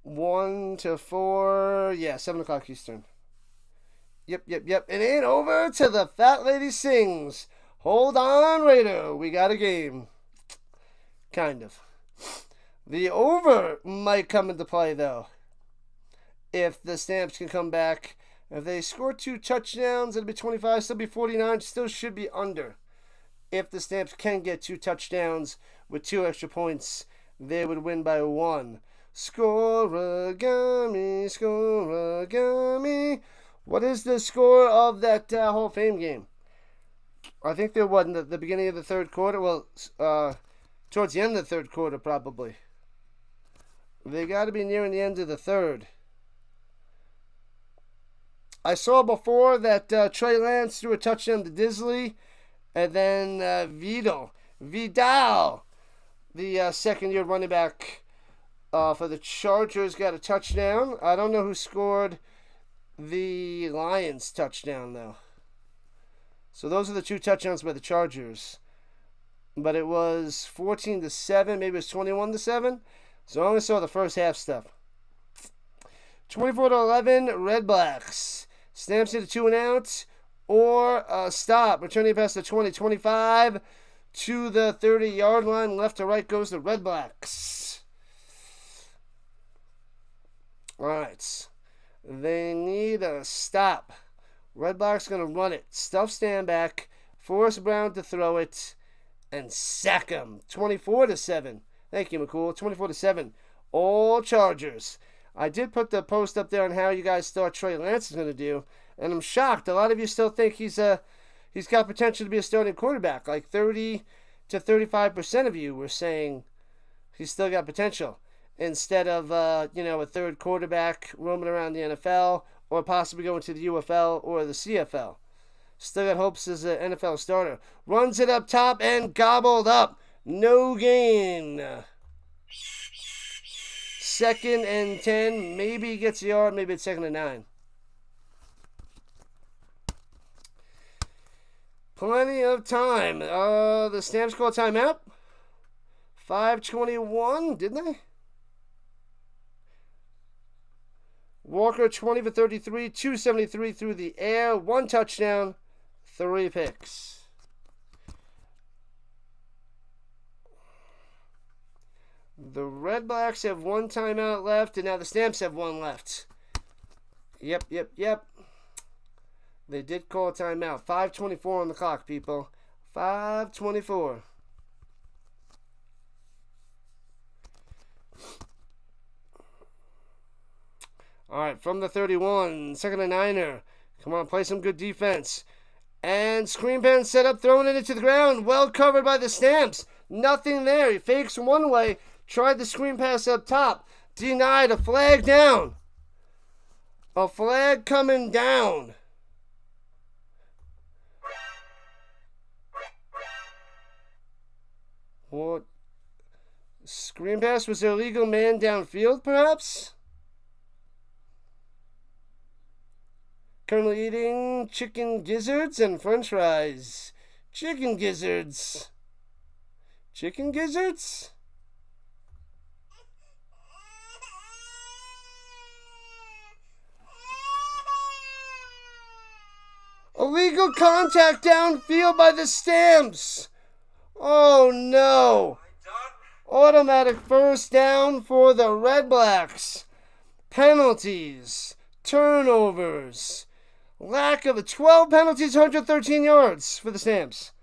1 to 4. Yeah, 7 o'clock Eastern. Yep. And then over to the Fat Lady Sings. Hold on, Raider. We got a game. Kind of. The over might come into play, though. If the Stamps can come back. If they score 2 touchdowns, it'll be 25. Still be 49. Still should be under. If the Stamps can get 2 touchdowns with 2 extra points, they would win by 1. Score-a-gummy, score-a-gummy. What is the score of that Hall of Fame game? I think there was in the beginning of the third quarter. Well, towards the end of the third quarter, probably. They got to be nearing the end of the third. I saw before that Trey Lance threw a touchdown to Disley, and then Vidal, the second-year running back for the Chargers, got a touchdown. I don't know who scored the Lions touchdown, though. So those are the 2 touchdowns by the Chargers. But it was 14-7, maybe it was 21-7. So I only saw the first half stuff. 24-11, Redblacks. Stamps into 2 and out. Or stop. Returning past the 20, 25 to the 30-yard line. Left to right goes the Redblacks. All right. They need a stop. Redblacks going to run it. Stuff stand back. Force Brown to throw it. And sack him. 24-7. Thank you, McCool. 24-7. All Chargers. I did put the post up there on how you guys thought Trey Lance is going to do. And I'm shocked. A lot of you still think he's got potential to be a starting quarterback. Like 30 to 35% of you were saying he's still got potential. Instead of, a third quarterback roaming around the NFL or possibly going to the UFL or the CFL. Still got hopes as an NFL starter. Runs it up top and gobbled up. No gain. 2nd and 10. Maybe he gets a yard. Maybe it's 2nd and 9. Plenty of time. The Stamps called timeout. 5:21, didn't they? Walker 20 for 33, 273 through the air, 1 touchdown, 3 picks. The Redblacks have 1 timeout left, and now the Stamps have 1 left. Yep. They did call a timeout. 5:24 on the clock, people. 5:24. All right, from the 31, 2nd and 9er. Come on, play some good defense. And screen pass set up, throwing it into the ground. Well covered by the Stamps. Nothing there. He fakes one way. Tried the screen pass up top. Denied. A flag down. A flag coming down. What? Screen pass was illegal, man downfield, perhaps? Currently eating chicken gizzards and french fries. Chicken gizzards. Chicken gizzards? Illegal contact downfield by the Stamps. Oh no. Automatic first down for the Redblacks. Penalties. Turnovers. Lack of 12 penalties, 113 yards for the Stamps.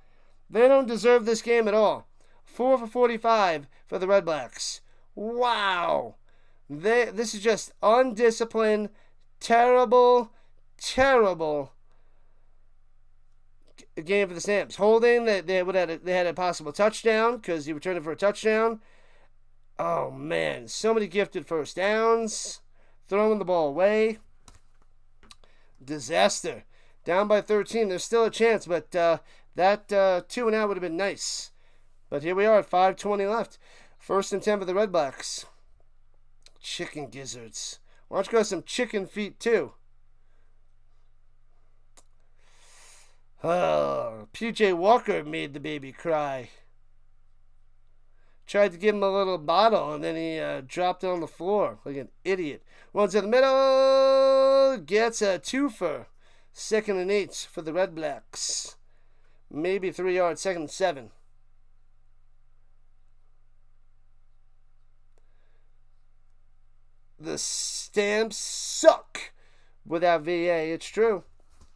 They don't deserve this game at all. 4 for 45 for the Redblacks. Wow. This is just undisciplined, terrible game for the Stamps. Holding, they had a possible touchdown because he returned it for a touchdown. Oh, man. So many gifted first downs. Throwing the ball away. Disaster. Down by 13. There's still a chance, but that 2 and out would have been nice. But here we are at 5:20 left. 1st and 10 for the Redblacks. Chicken gizzards. Why don't you go some chicken feet too? Oh, PJ Walker made the baby cry. Tried to give him a little bottle, and then he dropped it on the floor like an idiot. Runs in the middle, gets a twofer. 2nd and 8 for the Redblacks. Maybe 3 yards, 2nd and 7. The Stamps suck without VA. It's true.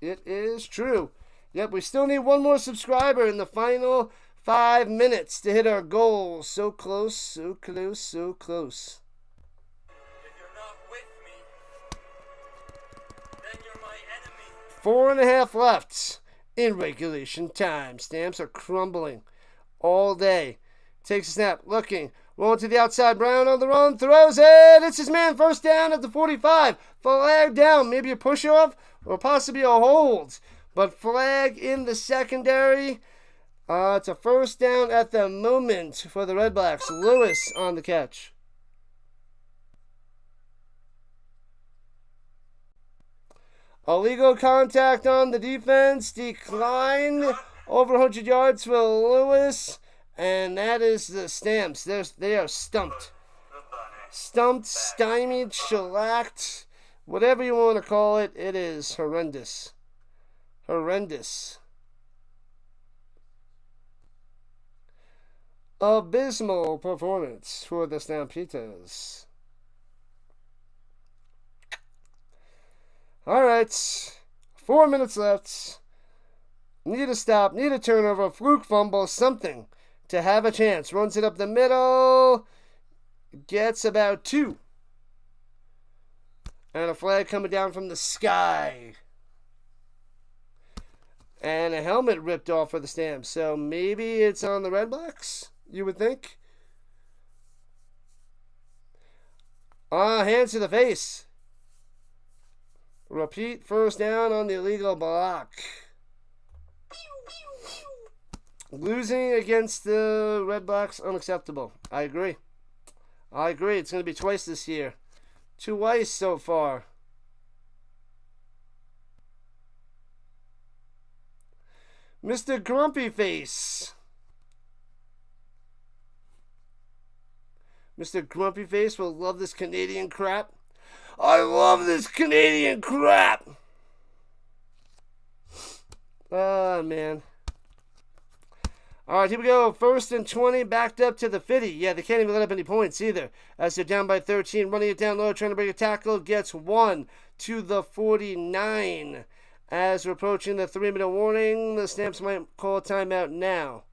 It is true. Yep, we still need one more subscriber in the final 5 minutes to hit our goal. So close, so close, so close. If you're not with me, then you're my enemy. 4.5 left in regulation time. Stamps are crumbling all day. Takes a snap, looking, rolling to the outside. Brown on the run, throws it. It's his man, 1st down at the 45. Flag down, maybe a push-off or possibly a hold. But flag in the secondary. It's a 1st down at the moment for the Redblacks. Lewis on the catch. Illegal contact on the defense. Declined. Over 100 yards for Lewis. And that is the Stamps. They are stumped. Stumped, stymied, shellacked. Whatever you want to call it, it is horrendous. Horrendous. Abysmal performance for the Stampeders. Alright. 4 minutes left. Need a stop, need a turnover, fluke fumble, something to have a chance. Runs it up the middle. Gets about 2. And a flag coming down from the sky. And a helmet ripped off for the Stamps. So maybe it's on the Redblacks, you would think. Hands to the face. Repeat 1st down on the illegal block. Losing against the Redblacks, unacceptable. I agree. It's going to be twice this year. Twice so far. Mr. Grumpy Face. Mr. Grumpy Face will love this Canadian crap. I love this Canadian crap. Oh, man. All right, here we go. 1st and 20, backed up to the 50. Yeah, they can't even let up any points either. As they're down by 13, running it down low, trying to break a tackle. Gets 1 to the 49. As we're approaching the 3-minute warning, the Stamps might call a timeout now.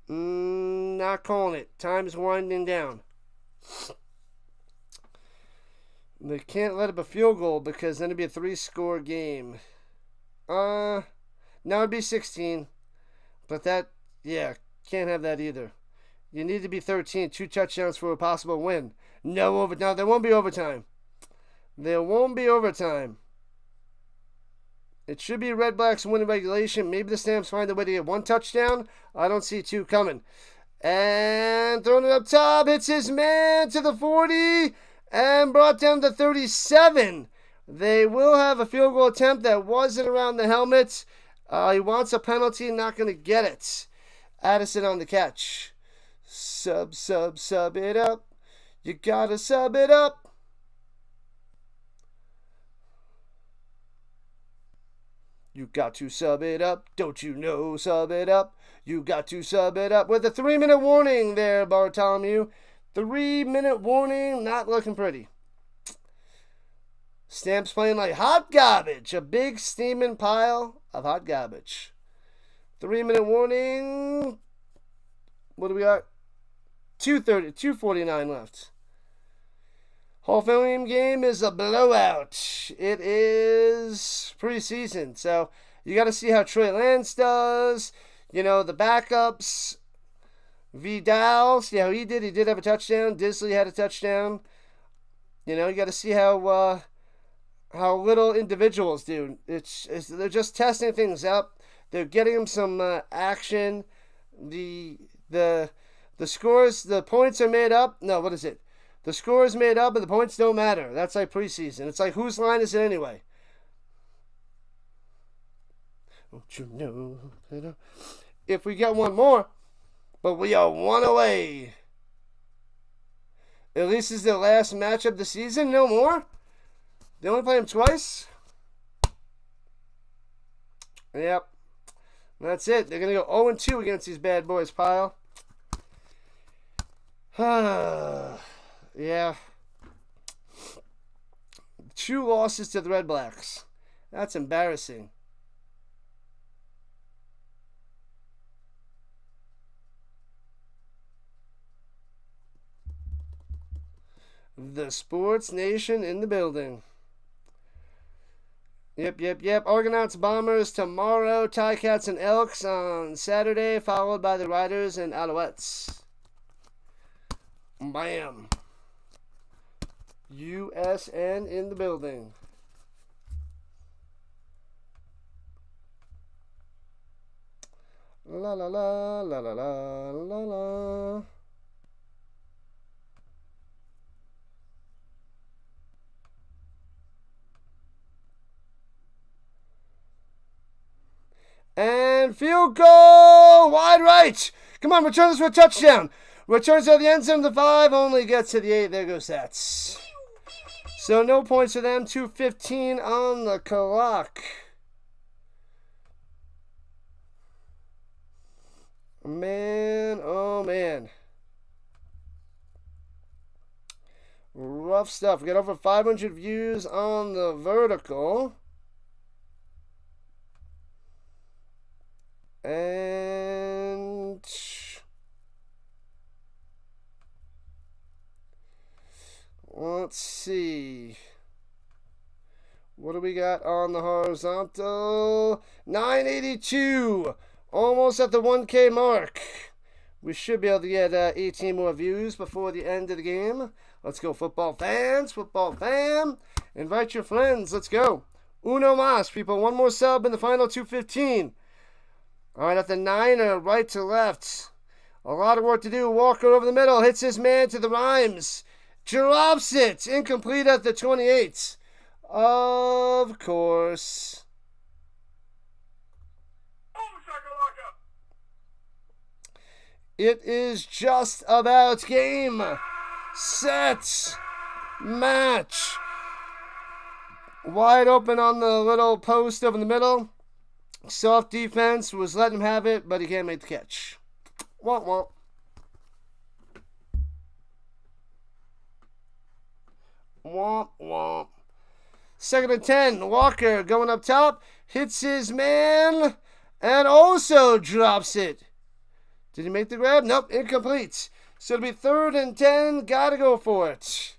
Not calling it. Time's winding down. They can't let up a field goal because then it'd be a 3-score game. Now it'd be 16. But that, yeah, can't have that either. You need to be 13. 2 touchdowns for a possible win. No overtime. No, there won't be overtime. There won't be overtime. It should be Redblacks winning regulation. Maybe the Stamps find a way to get 1 touchdown. I don't see 2 coming. And throwing it up top. Hits his man to the 40. And brought down to 37. They will have a field goal attempt that wasn't around the helmet. He wants a penalty. Not going to get it. Addison on the catch. Sub it up. You got to sub it up. You got to sub it up. Don't you know, sub it up. You got to sub it up. With a 3-minute warning there, Bartholomew. 3-minute warning. Not looking pretty. Stamps playing like hot garbage. A big steaming pile of hot garbage. 3-minute warning. What do we got? 2:49 left. Hall of Fame game is a blowout. It is preseason, so you got to see how Trey Lance does. You know, the backups. Vidal, see how he did. He did have a touchdown. Disley had a touchdown. You know, you got to see how little individuals do. They're just testing things up. They're getting them some action. The scores, the points are made up. No, what is it? The score is made up and the points don't matter. That's like preseason. It's like, whose line is it anyway? Don't you know? If we get one more, but we are one away. At least this is the last match of the season. No more. They only play them twice. Yep. That's it. They're going to go 0-2 against these bad boys, pile. Yeah. 2 losses to the Redblacks. That's embarrassing. The Sports Nation in the building. Yep. Argonauts Bombers tomorrow. Ticats and Elks on Saturday, followed by the Riders and Alouettes. Bam. USN in the building. La la la la la la la la. And field goal! Wide right! Come on, return this for a touchdown. Returns to the end zone, the 5, only gets to the 8. There goes that. So no points for them. 2:15 on the clock. Man, oh man. Rough stuff. We got over 500 views on the vertical. And let's see. What do we got on the horizontal? 982. Almost at the 1K mark. We should be able to get 18 more views before the end of the game. Let's go, football fans. Football fam. Invite your friends. Let's go. Uno mas, people. One more sub in the final 2:15. All right, at the 9er, right to left. A lot of work to do. Walker over the middle. Hits his man to the Rhymes. Drops it. Incomplete at the 28. Of course. It is just about game, set, match. Wide open on the little post over the middle. Soft defense was letting him have it, but he can't make the catch. Womp womp. Womp womp. 2nd and 10. Walker going up top. Hits his man. And also drops it. Did he make the grab? Nope. Incomplete. So it'll be 3rd and 10. Gotta go for it.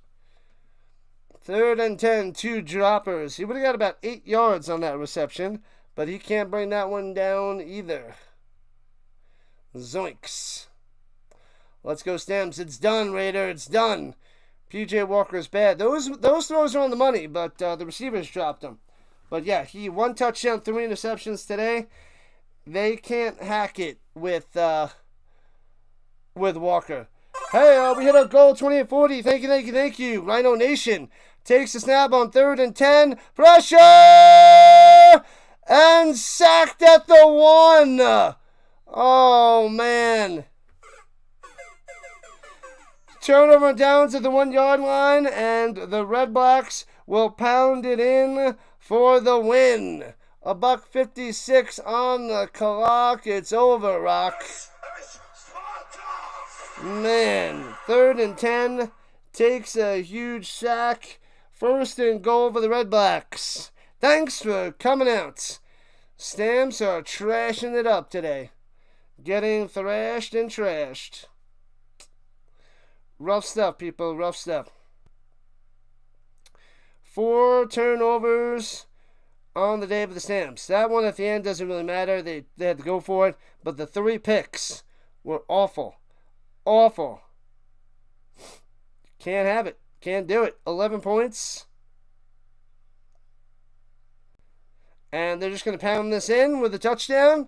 3rd and 10. 2 droppers. He would have got about 8 yards on that reception. But he can't bring that one down either. Zoinks. Let's go, Stamps. It's done, Raider. It's done. PJ Walker's bad. Those throws are on the money, but the receivers dropped them. But yeah, he 1 touchdown, 3 interceptions today. They can't hack it with Walker. Hey, we hit our goal, 28-40. Thank you. Rhino Nation takes the snap on 3rd and 10. Pressure! And sacked at the 1. Oh, man. Turnover down to the 1-yard line, and the Redblacks will pound it in for the win. $1.56 on the clock. It's over, Rock. Man, 3rd and 10 takes a huge sack. 1st and goal for the Redblacks. Thanks for coming out. Stamps are trashing it up today. Getting thrashed and trashed. Rough stuff, people. Rough stuff. 4 turnovers on the day of the Stamps. That one at the end doesn't really matter. They had to go for it. But the 3 picks were awful. Awful. Can't have it. Can't do it. 11 points. And they're just going to pound this in with a touchdown.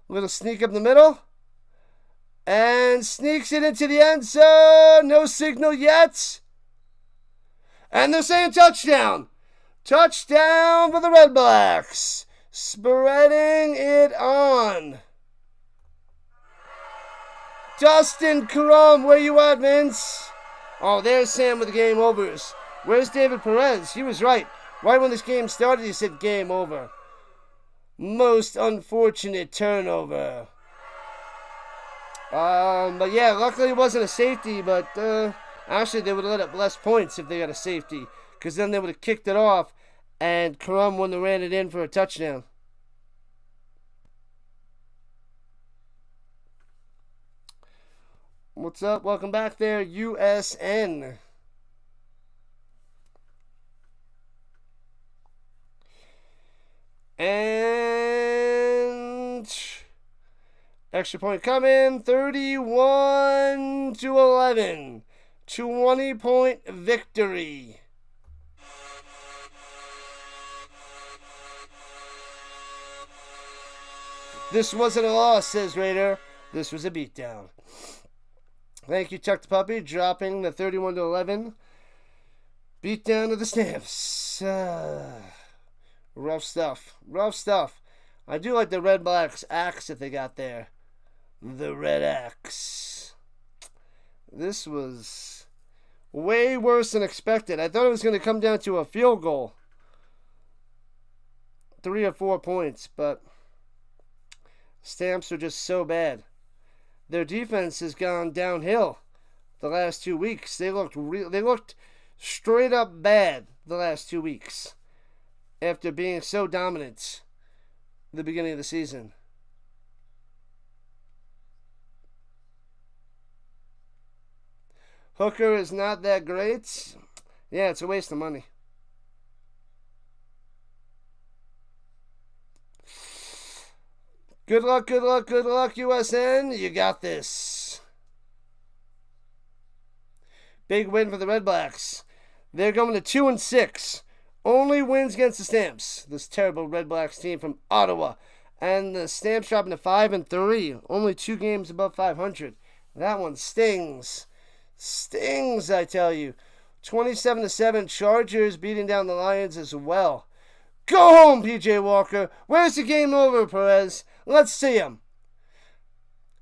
A little sneak up the middle. And sneaks it into the end zone. No signal yet. And they're saying touchdown. Touchdown for the Redblacks. Spreading it on. Dustin Crum, where you at, Vince? Oh, there's Sam with the game overs. Where's David Perez? He was right. Right when this game started, he said game over. Most unfortunate turnover. But yeah, luckily it wasn't a safety, but actually they would have let up less points if they got a safety, because then they would have kicked it off and Karam wouldn't have ran it in for a touchdown. What's up? Welcome back there, USN. And extra point coming, 31-11. 20-point victory. This wasn't a loss, says Raider. This was a beatdown. Thank you, Chuck the Puppy, dropping the 31-11 beatdown of the Stamps. Rough stuff. Rough stuff. I do like the Redblacks axe that they got there. The Red Axe. This was way worse than expected. I thought it was going to come down to a field goal. 3 or 4 points, but Stamps are just so bad. Their defense has gone downhill the last 2 weeks. They looked straight up bad the last 2 weeks after being so dominant at the beginning of the season. Hooker is not that great. Yeah, it's a waste of money. Good luck, good luck, good luck, USN. You got this. Big win for the Redblacks. They're going to 2-6. Only wins against the Stamps. This terrible Redblacks team from Ottawa. And the Stamps dropping to 5-3. Only 2 games above 500. That one stings. Stings, I tell you. 27-7. Chargers beating down the Lions as well. Go home, PJ Walker. Where's the game over, Perez? Let's see him.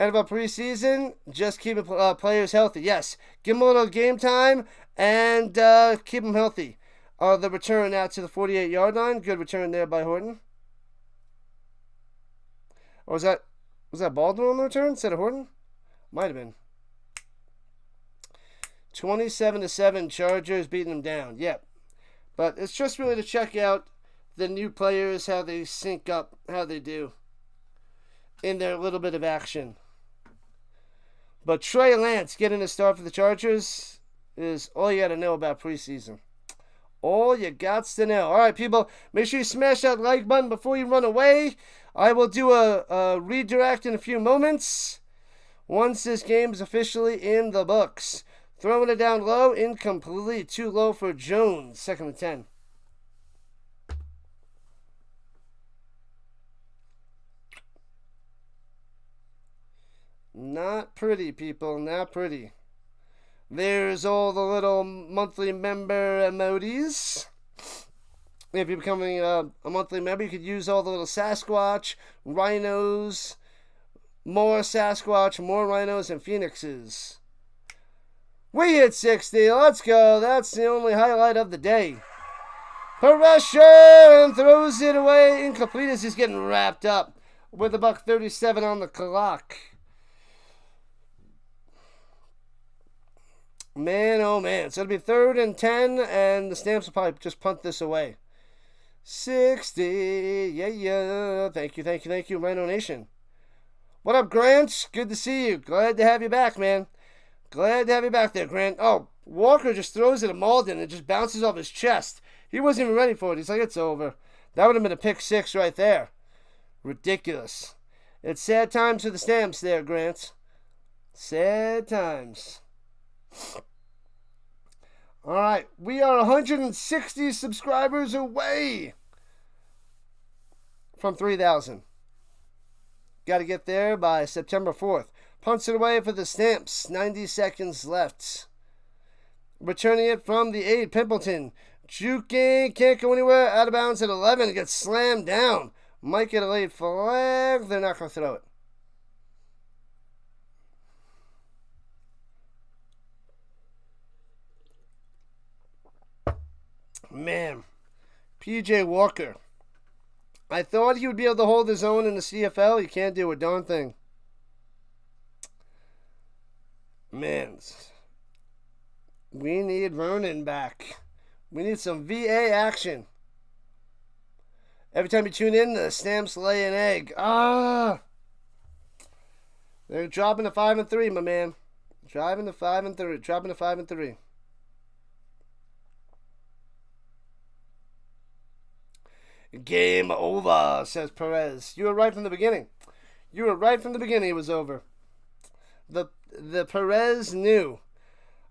NFL preseason, just keeping players healthy. Yes, give them a little game time and keep them healthy. The return out to the 48-yard line. Good return there by Horton. Or was that Baldwin on the return instead of Horton? Might have been. 27-7, Chargers beating them down. Yep. But it's just really to check out the new players, how they sync up, how they do in their little bit of action. But Trey Lance getting a start for the Chargers is all you got to know about preseason. All you got to know. All right, people, make sure you smash that like button before you run away. I will do a redirect in a few moments once this game is officially in the books. Throwing it down low, incomplete. Too low for Jones. 2nd and 10. Not pretty, people. Not pretty. There's all the little monthly member emojis. If you're becoming a monthly member, you could use all the little Sasquatch, rhinos, more Sasquatch, more rhinos, and phoenixes. We hit 60. Let's go. That's the only highlight of the day. Pressure and throws it away. Incomplete as he's getting wrapped up with $1:37 on the clock. Man, oh man. So it'll be 3rd and 10, and the Stamps will probably just punt this away. 60. Yeah. Thank you, Rhino Nation. What up, Grant? Good to see you. Glad to have you back, man. Glad to have you back there, Grant. Oh, Walker just throws it at Malden and it just bounces off his chest. He wasn't even ready for it. He's like, it's over. That would have been a pick six right there. Ridiculous. It's sad times for the Stamps there, Grant. Sad times. All right, we are 160 subscribers away from 3,000. Got to get there by September 4th. Punts it away for the Stamps. 90 seconds left. Returning it from the 8, Pimpleton. Juking, can't go anywhere. Out of bounds at 11. It gets slammed down. Might get a late flag. They're not going to throw it. Man, PJ Walker. I thought he would be able to hold his own in the CFL. He can't do a darn thing. Man, we need Vernon back. We need some VA action. Every time you tune in, the Stamps lay an egg. They're dropping to 5-3, my man. Dropping to 5-3. Game over, says Perez. You were right from the beginning. It was over. The Perez knew.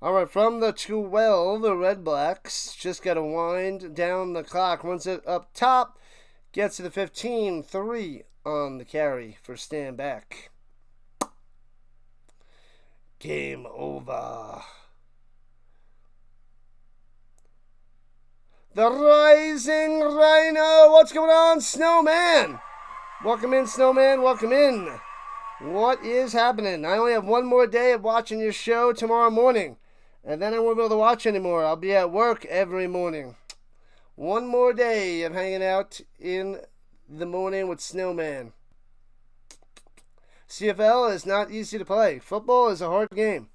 All right, from the 12, the Redblacks just got to wind down the clock. Runs it up top. Gets to the 15. 3 on the carry for stand back. Game over. The Rising Rhino. What's going on, Snowman? Welcome in, Snowman. Welcome in. What is happening? I only have one more day of watching your show tomorrow morning. And then I won't be able to watch anymore. I'll be at work every morning. One more day of hanging out in the morning with Snowman. CFL is not easy to play. Football is a hard game.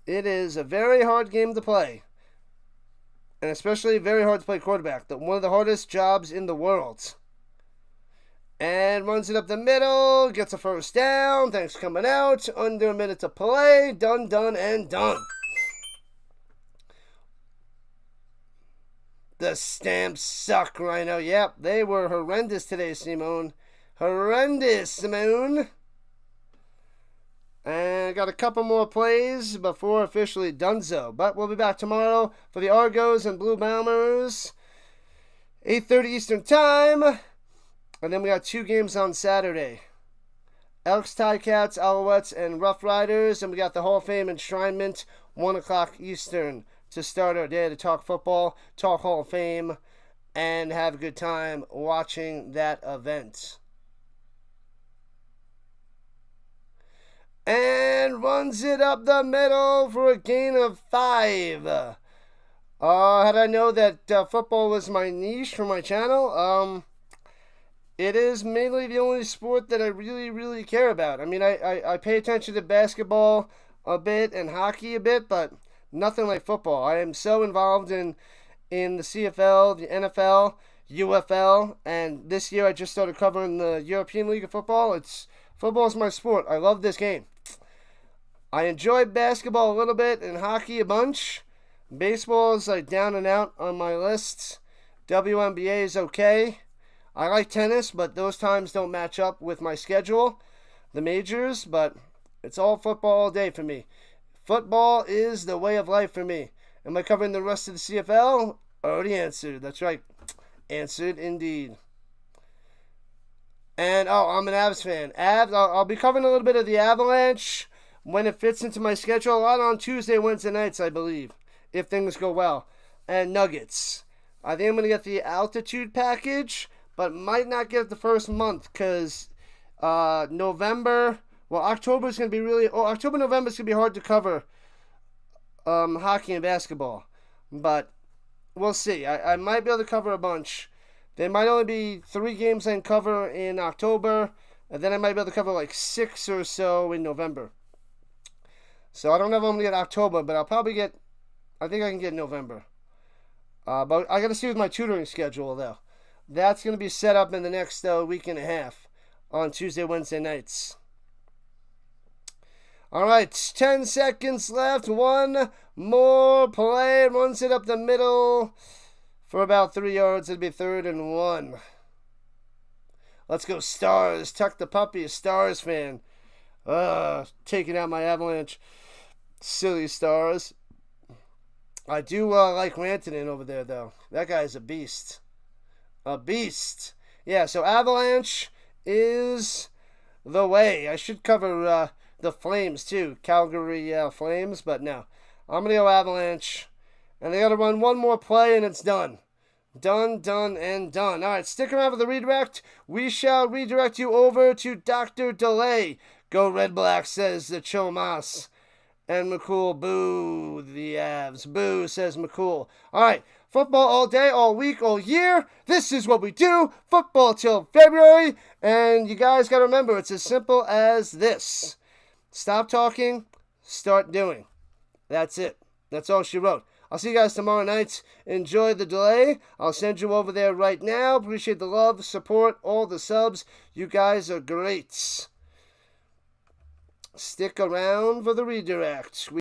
It is a very hard game to play. And especially very hard to play quarterback. One of the hardest jobs in the world. And runs it up the middle. Gets a first down. Thanks for coming out. Under a minute to play. Done, and done. The Stamps suck, Rhino. Yep, they were horrendous today, Simone. Horrendous, Simone. And I got a couple more plays before officially donezo. But we'll be back tomorrow for the Argos and Blue Bombers. 8:30 Eastern Time. And then we got 2 games on Saturday. Elks, Ticats, Alouettes, and Rough Riders. And we got the Hall of Fame enshrinement, 1 o'clock Eastern, to start our day to talk football, talk Hall of Fame, and have a good time watching that event. And runs it up the middle for a gain of 5. Had I known that football was my niche for my channel, it is mainly the only sport that I really, really care about. I mean, I pay attention to basketball a bit and hockey a bit, but nothing like football. I am so involved in the CFL, the NFL, UFL, and this year I just started covering the European League of Football. Football is my sport. I love this game. I enjoy basketball a little bit and hockey a bunch. Baseball is like down and out on my list. WNBA is okay. I like tennis, but those times don't match up with my schedule. The majors, but it's all football all day for me. Football is the way of life for me. Am I covering the rest of the CFL? Already answered. That's right. Answered indeed. And, I'm an Avs fan. I'll be covering a little bit of the Avalanche when it fits into my schedule. A lot on Tuesday, Wednesday nights, I believe, if things go well. And Nuggets. I think I'm going to get the altitude package, but might not get it the first month because October is going to be November is going to be hard to cover hockey and basketball. But we'll see. I might be able to cover a bunch. There might only be 3 games I can cover in October, and then I might be able to cover like 6 or so in November. So I don't know if I'm going to get October, but I think I can get November. But I got to see with my tutoring schedule, though. That's going to be set up in the next week and a half on Tuesday, Wednesday nights. All right, 10 seconds left. One more play. Runs it up the middle For about 3 yards, it'd be 3rd and 1. Let's go Stars. Tuck the puppy, a Stars fan. Taking out my Avalanche. Silly Stars. I do like Rantanen over there, though. That guy's a beast. A beast. Yeah, so Avalanche is the way. I should cover the Flames, too. Calgary Flames, but no. I'm going to go Avalanche. And they got to run one more play, and it's done. Done, done, and done. All right, stick around for the redirect. We shall redirect you over to Dr. Delay. Go Redblacks, says the Chomas. And McCool, boo, the Avs. Boo, says McCool. All right, football all day, all week, all year. This is what we do. Football till February. And you guys got to remember, it's as simple as this. Stop talking, start doing. That's it. That's all she wrote. I'll see you guys tomorrow night. Enjoy the delay. I'll send you over there right now. Appreciate the love, support, all the subs. You guys are great. Stick around for the redirect.